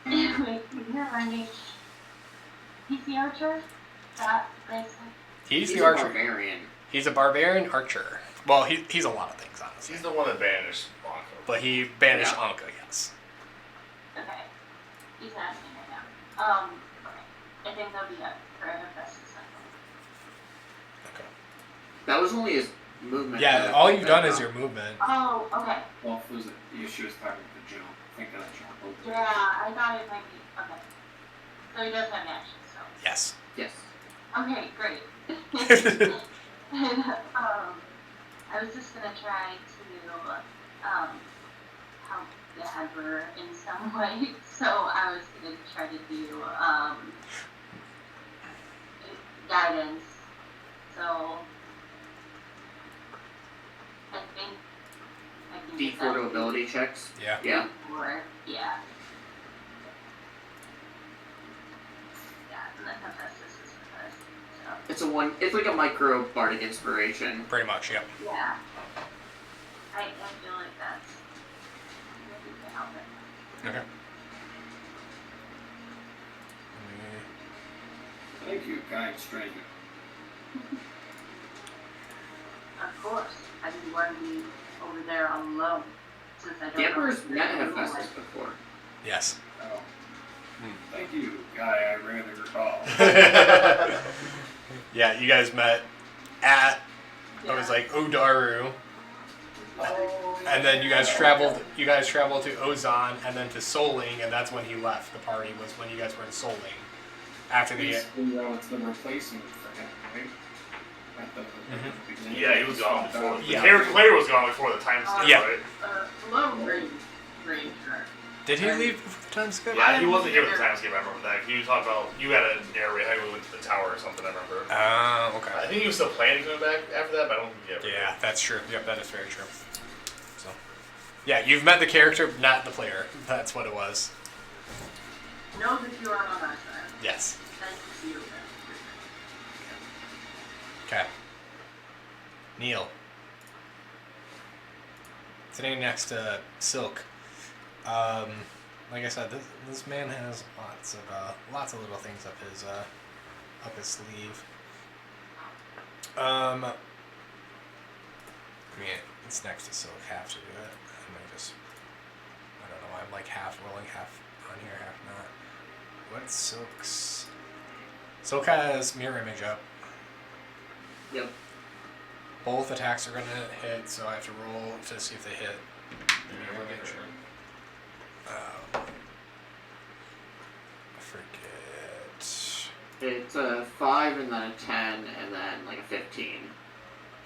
Wait, can you remind me? He's the archer? That basically? He's the a archer. barbarian. He's a barbarian archer. Well, he's a lot of things, honestly. He's the one that banished Blanco. But he banished Yeah. Anka, yes. Okay. He's asking right now. Okay. I think that'll be it for Hephaestus. Okay. That was only his movement. Yeah, all you've done is your movement. Oh, okay. Well, if it was the issue was talking about the jump. Think of that jump. Yeah, I thought it might be. Okay. So he does have an action, so. Yes. Yes. Okay, great. And, I was just gonna try to, help the Emperor in some way. So I was gonna try to do, guidance. So, I think I can get D4 to that. ability checks. Yeah. Yeah. Or, yeah. Yeah, and then Hephaestus is the first, so. It's a one. It's like a micro bardic inspiration. Pretty much, yep. Yeah. I feel like that's maybe to help it. Okay. Thank you, kind stranger. Of course. I didn't want to be over there alone. Since I don't The know Emperor's what met to do. Hephaestus before. Yes. Oh. Thank you, guy I rarely recall. Yeah, you guys met at, Yeah. it was like Odaru, Oh, and then you guys traveled to Ozan, and then to Soling, and that's when he left. The party was when you guys were in Soling. After the, Basically, though, it's the replacement for him, right? At the beginning. Yeah, he was gone before. Yeah. The character player was gone before the time skip, Yeah. right? Hello, Ranger. did he leave before the time skip? Yeah, he wasn't here with the time skip, I remember that. He was talking about, you had a narrate how we went to the tower or something, I remember. I Okay. think he was still planning to come back after that, but I don't think he ever Yeah, that's true. Yep, that is very true. So, yeah, you've met the character, not the player. That's what it was. Know that you are on our side. Yes. Nice to see you again. Okay. Neil. Sitting next to Silk. Like I said, this man has lots of little things up his sleeve. I mean, it's next to Silk. Have to do it. I don't know why I'm like half rolling, half on here, half not. What's Silk's? Silk has mirror image up. Yep. Both attacks are gonna hit, so I have to roll to see if they hit. Mirror image. I forget. It's a 5 and then a 10 and then like a 15.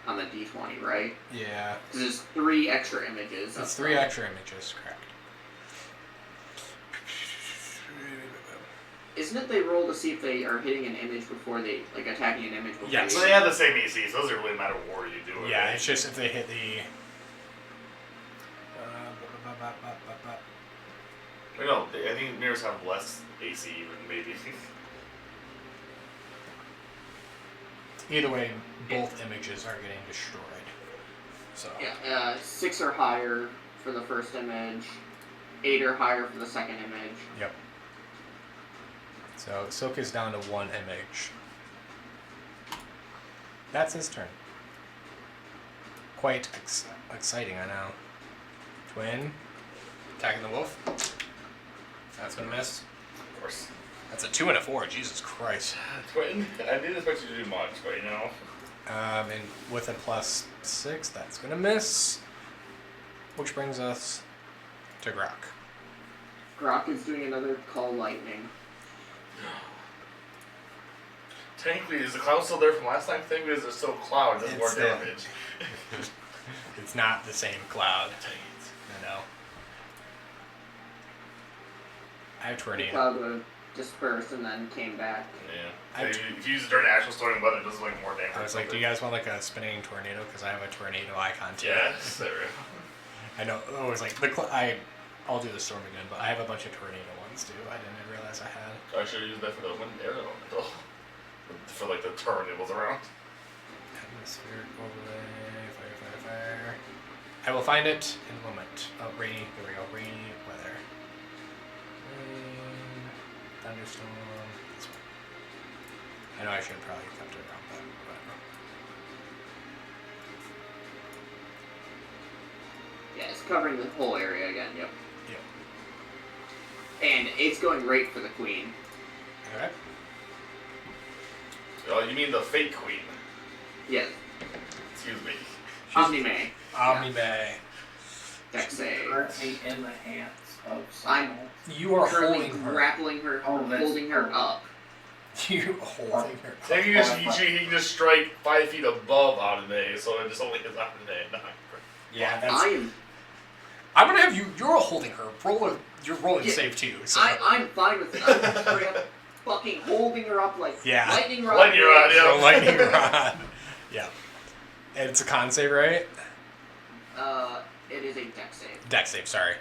on the D20, right? Yeah. There's 3 extra images. It's 3 extra images, correct. Isn't it they roll to see if they are hitting an image before they, like, attacking an image before Yes. So they have the same AC, so it doesn't really matter what you do. Yeah, it's just if they hit the... No, I think mirrors have less AC even, maybe. Either way, both images are getting destroyed. So. Yeah, 6 or higher for the first image, 8 or higher for the second image. Yep. So Silk is down to 1 image. That's his turn. Quite exciting, I know. Twin. Attacking the wolf. That's gonna miss. Of course. That's a 2 and a 4. Jesus Christ. Twin, I didn't expect you to do much, but you know. And with a +6, that's gonna miss. Which brings us to Grok. Grok is doing another Call Lightning. Technically, is the cloud still there from last time? Technically, is there still cloud? It does more It's damage. It's not the same cloud. Dang it. I know. I have The tornado. cloud would have dispersed and then came back. Yeah. If you use it during actual storming weather, it does like more damage. I was like, do you guys want like a spinning tornado? Because I have a tornado icon too. Yes, there we go. I know. I was like, I'll do the storm again, but I have a bunch of tornado ones too. I didn't realize I had. I should have used that for the wind air elemental. For like the turn it was around. Atmospheric overlay, fire. I will find it in a moment. Oh, rainy. There we go. Rainy weather. Rain, thunderstorm. This one. I know I should have probably kept it around, but whatever. Yeah, it's covering the whole area again, yep. Yep. And it's going right for the queen. Alright. Oh, you mean the fake queen? Yes, Excuse me. Omni-May. Omni-Bay. Dex save. Currently in the hands of I'm someone. You are currently holding her. grappling her, Oh, that's holding her cool. up. You holding her. Then he can just strike 5 feet above Audine, so it just only hits Audine, not Yeah, I that's. am. I'm gonna have you. You're holding her. You're rolling Yeah, save too. So. I'm fine with it. I'm straight up fucking holding her up like Yeah. lightning rod. Lightning rod, yeah. So lightning rod. Yeah. And it's a con save, right? It is a dex save. Dex save. Sorry.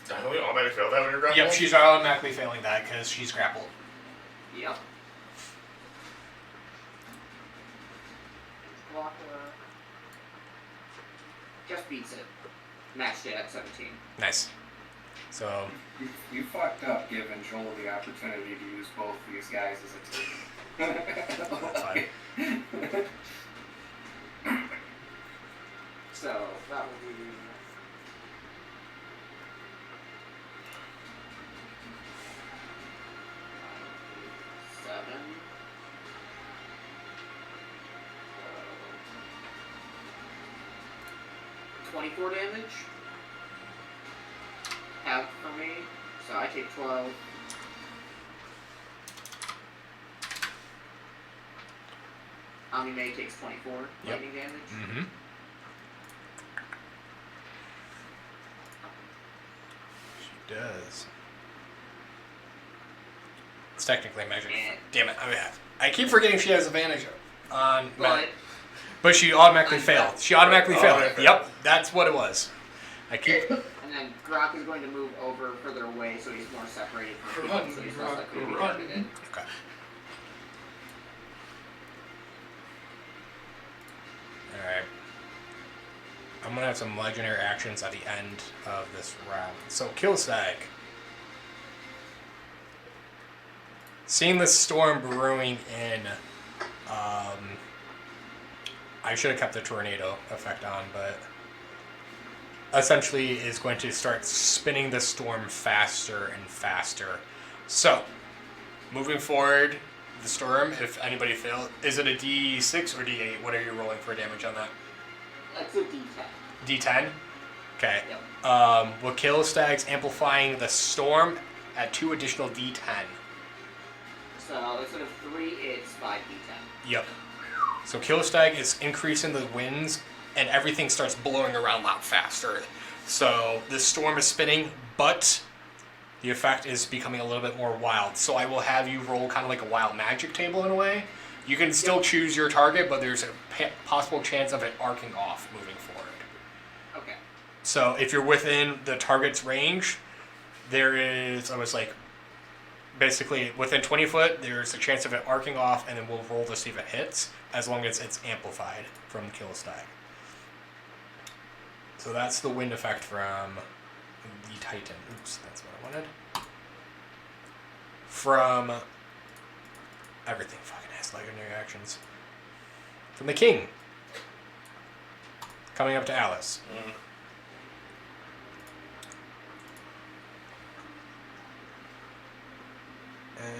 I don't know, automatically failed that when you're grappling. Yep, she's automatically failing that because she's grappled. Yep. Just beats it. Matched it at 17. Nice. So You fucked up giving Joel the opportunity to use both of these guys as a team. that's fine. So that will be. Seven. 24 damage. Half for me, so I take 12. Omni-May takes 24 lightning damage. Mm-hmm. She does. It's technically measured. And- Damn it! I keep forgetting she has advantage on. But she automatically I'm failed. back. She automatically failed. Automatically. Yep, that's what it was. I keep. and then Grok is going to move over further away so he's more separated from people, Run, so he's less likely to be Grok, targeted. Okay. Alright. I'm gonna have some legendary actions at the end of this round. So, Kill Stag. Seeing the storm brewing in, I should have kept the tornado effect on, but essentially is going to start spinning the storm faster and faster. So, moving forward, the storm, if anybody fails, is it a D6 or D8? What are you rolling for damage on that? That's a D10. D10? Okay. Yep. Will Kill Stags amplifying the storm at 2 additional D10. So instead of 3, it's 5d10. Yep. So Killstag is increasing the winds, and everything starts blowing around a lot faster. So the storm is spinning, but the effect is becoming a little bit more wild. So I will have you roll kind of like a wild magic table in a way. You can still choose your target, but there's a possible chance of it arcing off moving forward. Okay. So if you're within the target's range, there is, basically within 20 foot, there's a chance of it arcing off, and then we'll roll to see if it hits, as long as it's amplified from Killstag. So that's the wind effect from the Titan. Oops, that's what I wanted. From everything fucking has legendary actions. From the King. Coming up to Alice. And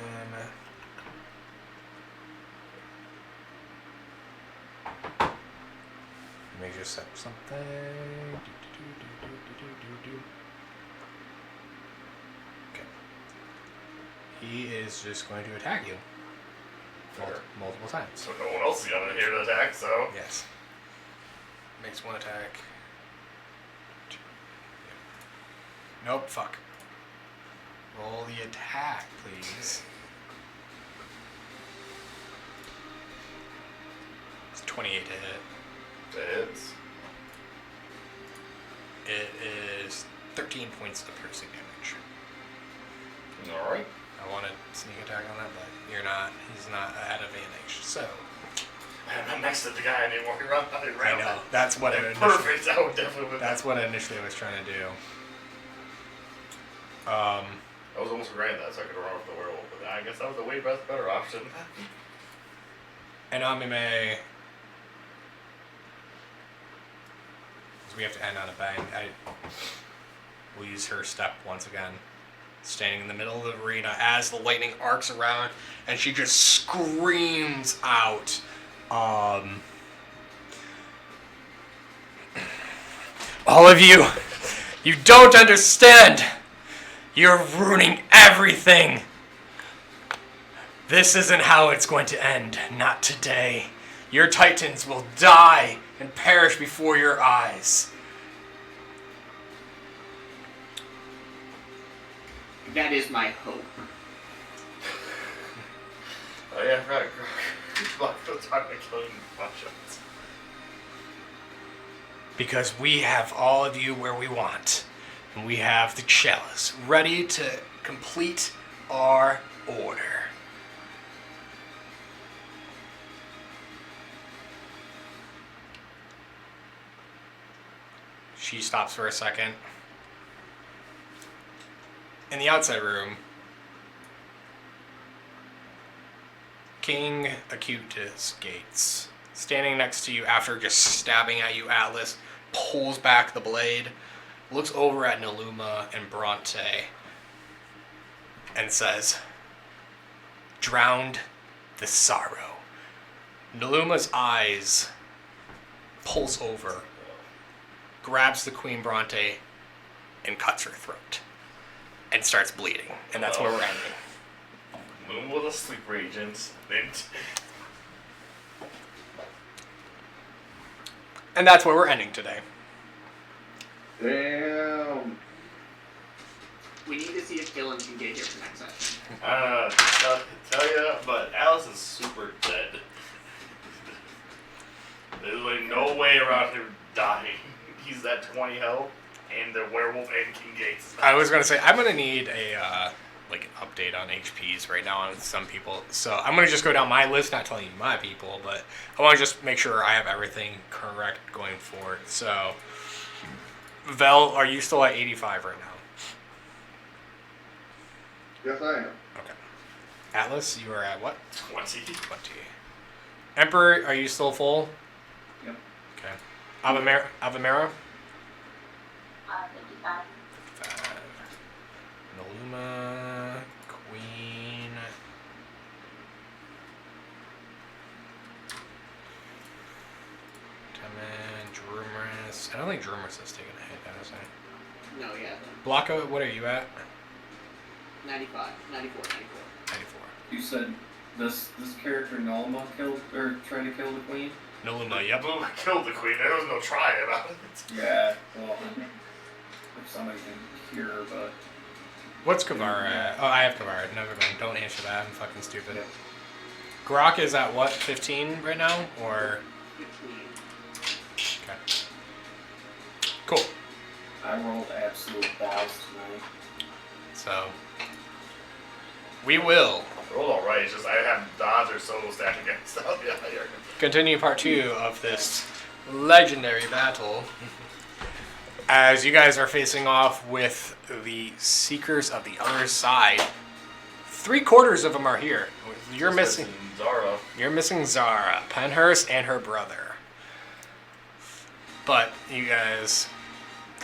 let me just set something. Okay. He is just going to attack you multiple times. So no one else is gonna here to attack, so. Yes. Makes one attack. Nope, fuck. Roll the attack, please. It's 28 to hit. It is. It is 13 points of piercing damage. Alright. I want to sneak attack on that, but you're not. He's not at advantage. So. I'm not next to the guy anymore. I know. That's what Perfect. I would definitely. That's what initially I was trying to do. I was almost regretting that, so I could run off the werewolf, but I guess that was a way better option. And Amime. We have to end on a bang. We'll use her step once again. Standing in the middle of the arena as the lightning arcs around, and she just screams out. All of you, you don't understand. You're ruining everything. This isn't how it's going to end. Not today. Your titans will die and perish before your eyes. That is my hope. Oh yeah, right. It's hard to kill one-shots. Because we have all of you where we want. And we have the chalice ready to complete our order. She stops for a second. In the outside room, King Acutus Gates, standing next to you after just stabbing at you, Atlas, pulls back the blade, looks over at Naluma and Bronte, and says, "Drowned the sorrow." Naluma's eyes pulls over, grabs the Queen Bronte, and cuts her throat. And starts bleeding. And that's where we're ending. Moon with a sleeper agent. And that's where we're ending today. Damn. We need to see if Dylan can get here for next session. Tell ya, but Alice is super dead. There's like no way around him dying. He's at 20 health. And the werewolf and King Gates. I was going to say, I'm going to need an update on HPs right now on some people. So I'm going to just go down my list, not telling you my people, but I want to just make sure I have everything correct going forward. So, Vel, are you still at 85 right now? Yes, I am. Okay. Atlas, you are at what? 20. 20. Emperor, are you still full? Yep. Okay. Avamera? 55. 55. Naluma, Queen. Temen, Drumerus. I don't think Drumerus has taken a hit, has he? No, he hasn't. Blanca, what are you at? 95, 94, 94. 94. You said This character Nolma killed or tried to kill the queen. Noluma, yep. Boom, I killed the queen. There was no try about it. Yeah. Well, if somebody can hear, but What's Kavara at? Oh, I have Kavara. Never mind. Don't answer that. I'm fucking stupid. Grok is at what? 15 right now? Or. 15. Okay. Cool. I rolled absolute balls tonight. So. We will Rolled alright, it's just I have the odds are so stacked against out here. continue part 2 of this legendary battle. As you guys are facing off with the Seekers of the other side. 3/4 of them are here. You're missing Zara. You're missing Zara, Penhurst, and her brother. But you guys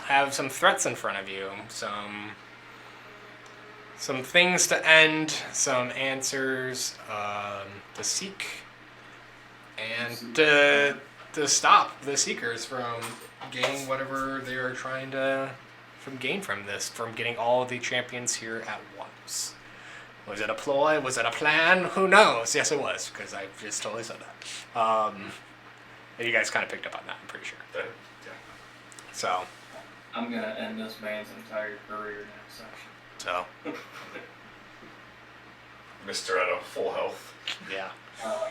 have some threats in front of you. Some things to end, some answers to seek, and to stop the Seekers from gaining whatever they are trying to gain from this, from getting all the champions here at once. Was it a ploy? Was it a plan? Who knows? Yes, it was, because I just totally said that. And you guys kind of picked up on that, I'm pretty sure. Yeah. So, I'm gonna end this man's entire career next session. so, Mr. at a full health. yeah.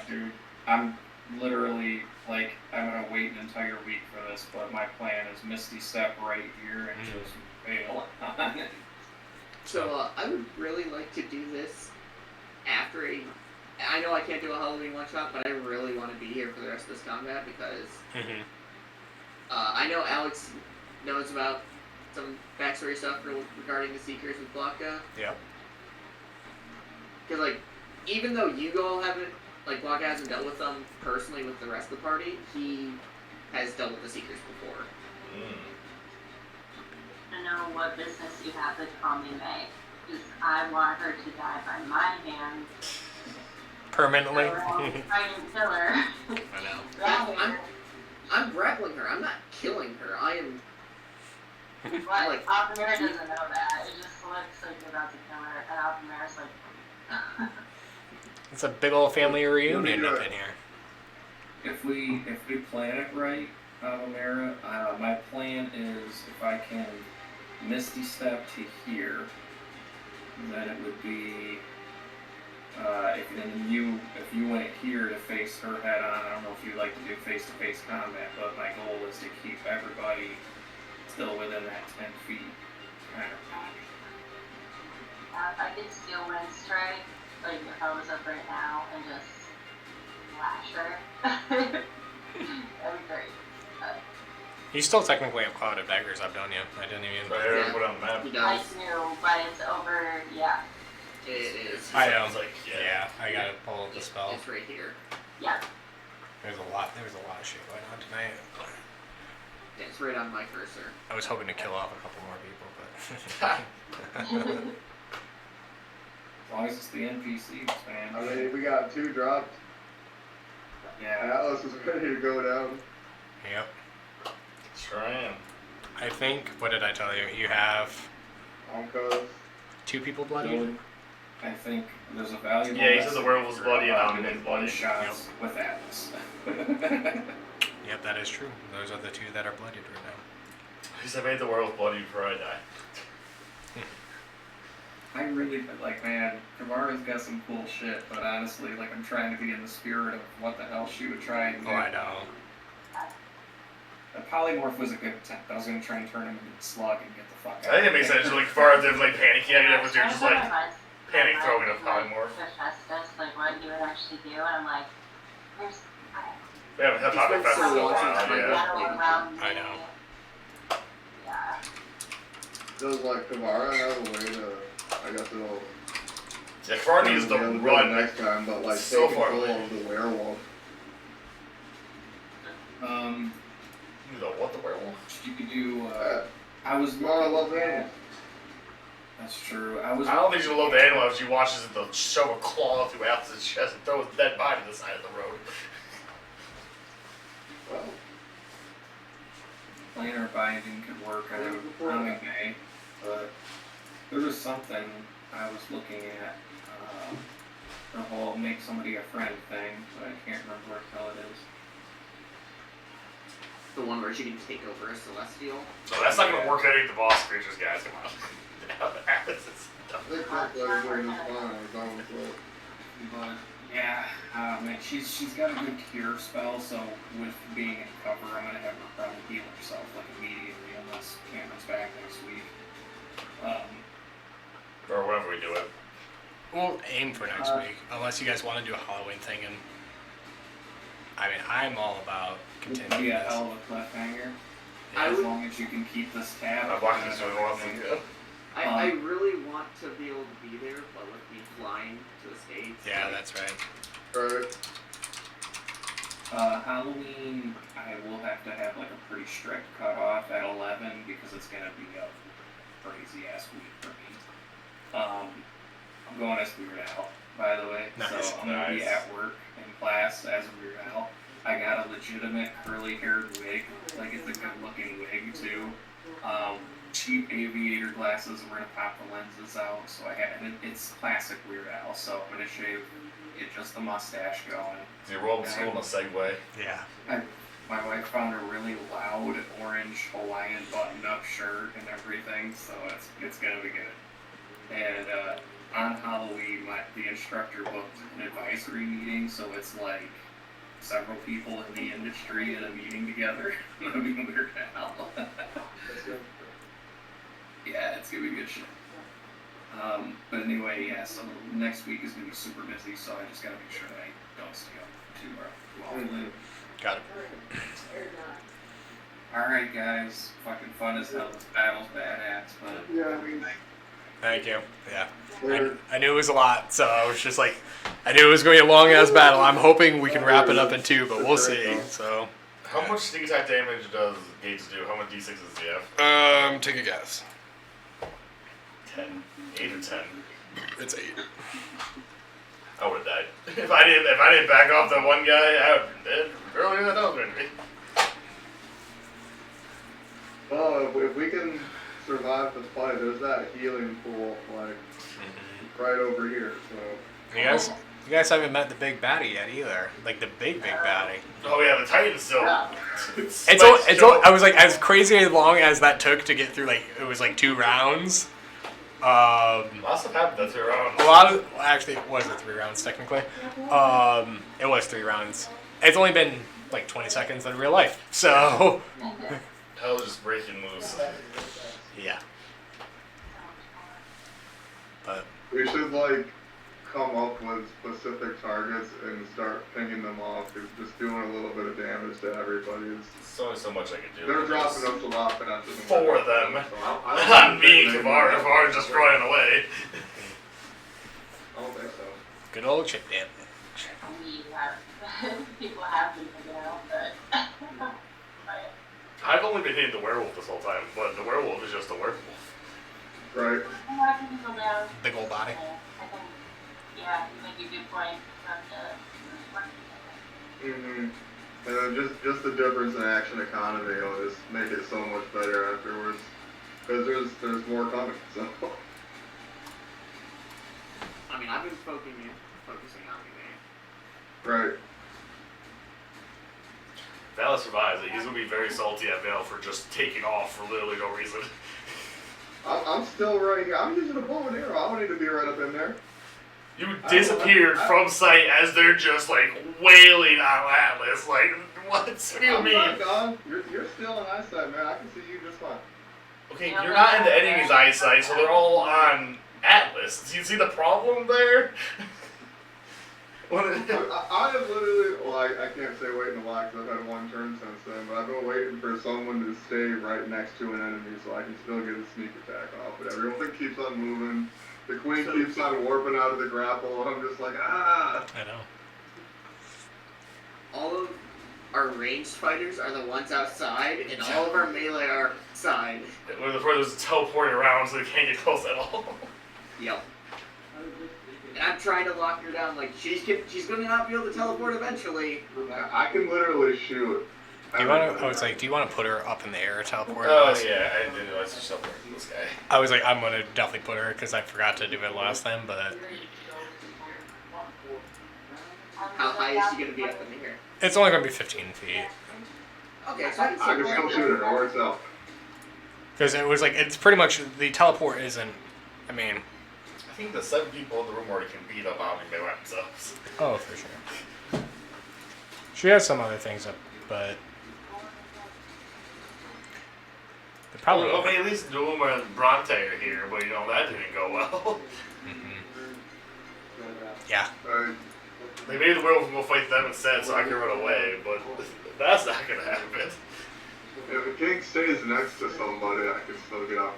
Dude, I'm literally like I'm gonna wait an entire week for this, but my plan is Misty Step right here and just bail on it. So I would really like to do this after I know I can't do a Halloween one shot, but I really want to be here for the rest of this combat because Mm-hmm. I know Alex knows about some backstory stuff regarding the Seekers with Blanca. Yep. Because even though you all haven't, Blanca hasn't dealt with them personally with the rest of the party, he has dealt with the Seekers before. I know what business you have with Tommy May. Because I want her to die by my hand. Permanently. Trying to kill her. I know. Yeah, I'm grappling her. I'm not killing her. I am. But Altamira doesn't know that. It just looks like you're about to kill her, and Altamira's like. It's a big old family reunion up in here. If we plan it right, Altamira, my plan is if I can Misty Step to here, then it would be if you went here to face her head on. I don't know if you like to do face-to-face combat, but my goal is to keep everybody still within that 10 feet kind of range. If I could steal Wind Strike, if I was up right now and just lash her, that'd be great. You still technically have Cloud of Daggers up, don't you? I didn't even. Right here, put on the map. He I does. do, but it's over, yeah. It is. I know. It's like, Yeah, I gotta pull up the spell. It's right here. Yeah. There's a lot of shit going on tonight. Yeah, it's right on my cursor. I was hoping to kill off a couple more people, but. As long as it's the NPCs, man. I mean, we got 2 dropped. Yeah. Atlas is ready to go down. Yep. Sure am. I think. What did I tell you? You have Onka. 2 people bloodied. I think there's a valuable. Yeah, he said the lesson werewolf's here bloody and about I'm doing bloody. one shots with Atlas. Yep, that is true. Those are the 2 that are bloodied right now. He said, I made the werewolf bloody before I die. I really man, Kamara's got some cool shit, but honestly, I'm trying to be in the spirit of what the hell she would try and do. Oh, I know. The polymorph was a good attempt. I was gonna try and turn him into a slug and get the fuck out. I think it makes sense. Far as panicking at it, you're just panic throwing a polymorph. Hephaestus, what he would actually do, and I'm like, there's. We haven't had talked about so in a long while, since I yeah. Battle around me. I know. Yeah. Does Kamara have a way to? I guess it'll. Yeah, Kvar needs to it'll run. next time, but so take far control away. of the werewolf. The werewolf? You could do. I was. Kamara loves animals. That's true. I was. I don't think she'll love the animal if she watches it shove a claw through Atlas's chest and throw his dead body to the side of the road. Well, Planar binding could work on a May, but there was something I was looking at. the whole make somebody a friend thing, but I can't remember what the hell it is. The one where she can take over a celestial. So that's not gonna work any of the boss creatures, guys. Come on. Atlas is dumb. They look like they're doing this fine on his own, so. But yeah, man, she's got a good cure spell, so with being in cover, I'm gonna have her probably heal herself like immediately unless Cameron's back next week. Or whenever we do it. We'll aim for next week, unless you guys want to do a Halloween thing. And I mean, I'm all about It'd continuing be a this. hell of a cliffhanger. I As would- long as you can keep this tab. I'm watching this one once again. I really want to be able to be there, but with me flying to the States. Yeah, that's right. Right. Halloween, I will have to have like a pretty strict cutoff at 11 because it's gonna be a crazy ass week for me. I'm going as Weird Al, by the way. Nice, So I'm gonna be nice. at work in class as Weird Al. I got a legitimate curly haired wig, like it's a good looking wig too. Cheap aviator glasses, we're gonna pop the lenses out, so I had it. It's classic Weird Al, so I'm gonna shave it just the mustache going. So you're rolling school in a Segway. Yeah. My wife found a really loud orange Hawaiian button-up shirt and everything, so it's gonna be good. And on Halloween, the instructor booked an advisory meeting, so it's like several people in the industry in a meeting together. It's gonna be Weird Al. Yeah, it's gonna be good shit. But anyway, yeah, so next week is gonna be super busy, so I just gotta make sure that I don't stay up too often. Got it. Alright guys, fucking fun as hell. This battle's badass, but Yeah, I mean, Thank you. Yeah. later. I knew it was a lot, so I was just like, I knew it was going to be a long ass battle. I'm hoping we can wrap it up in 2, but we'll see. So, How much sneak attack damage does Gates do? How many d6s do you have? take a guess. 10. 8 or 10. It's 8. I would have died. If I didn't back off that one guy, I would have been dead earlier than I was going to be. Well, if we can survive the fight, there's that healing pool, like, right over here, so. You guys haven't met the big baddie yet either. Like the big baddie. Oh yeah, the Titan's still. I was like, as crazy long as that took to get through, like, it was like 2 rounds. Lots of happened that's around. A lot of, actually, it wasn't 3 rounds technically. It was 3 rounds. It's only been like 20 seconds in real life, so. Hell, just breaking moves. Yeah. But We should, like, come up with specific targets and start pinging them off, 'cause just doing a little bit of damage to everybody is. There's only so much I can do. They're dropping us a lot, but not just 4 of them. I Not me, Kavar just running away. I don't think so. good old chip damage. People have been figured out, but I've only been hitting the werewolf this whole time, but the werewolf is just a werewolf. Right. I can go down. Big old body. I think, yeah, you make a good point from the Mm-hmm. And then just the difference in action economy will just make it so much better afterwards. Because there's more coming, so. I mean, I've been focusing on me. Right. If Alice survives, he's gonna be very salty at Vale for just taking off for literally no reason. I'm still right here. I'm using a bow and arrow. I don't need to be right up in there. You disappeared from sight as they're just like wailing on Atlas. Like, what? What do you I'm mean? not gone. You're still in eyesight, man. I can see you just fine. Okay, you're not in the enemy's eyesight, so they're all on Atlas. Do you see the problem there? I have literally, well, I can't say waiting a lot because I've had one turn since then, but I've been waiting for someone to stay right next to an enemy so I can still get a sneak attack off. But everyone keeps on moving. The queen keeps on warping out of the grapple. I'm just like, ah. I know. All of our ranged fighters are the ones outside, and all of our melee are outside. Where the brothers teleporting around so they can't get close at all. Yep. And I'm trying to lock her down. Like she's going to not be able to teleport eventually. I can literally shoot. Do you want to? I was like, do you want to put her up in the air, teleport? Oh yeah, I didn't realize you teleported this guy. I was like, I'm gonna definitely put her because I forgot to do it last time, but How high is she gonna be up in the air? It's only going to be 15 feet. Okay, so I can I can still shoot her. It works out. Because it was like, it's pretty much, the teleport isn't, I mean, I think the 7 people in the room already can beat up Omni by themselves. oh, for sure. She has some other things up, but... The problem... Well, I mean, at least Doom and Bronte are here, but that didn't go well. Yeah. They made the werewolf go fight them instead so I can run away, but that's not gonna happen. If the king stays next to somebody, I can still get out.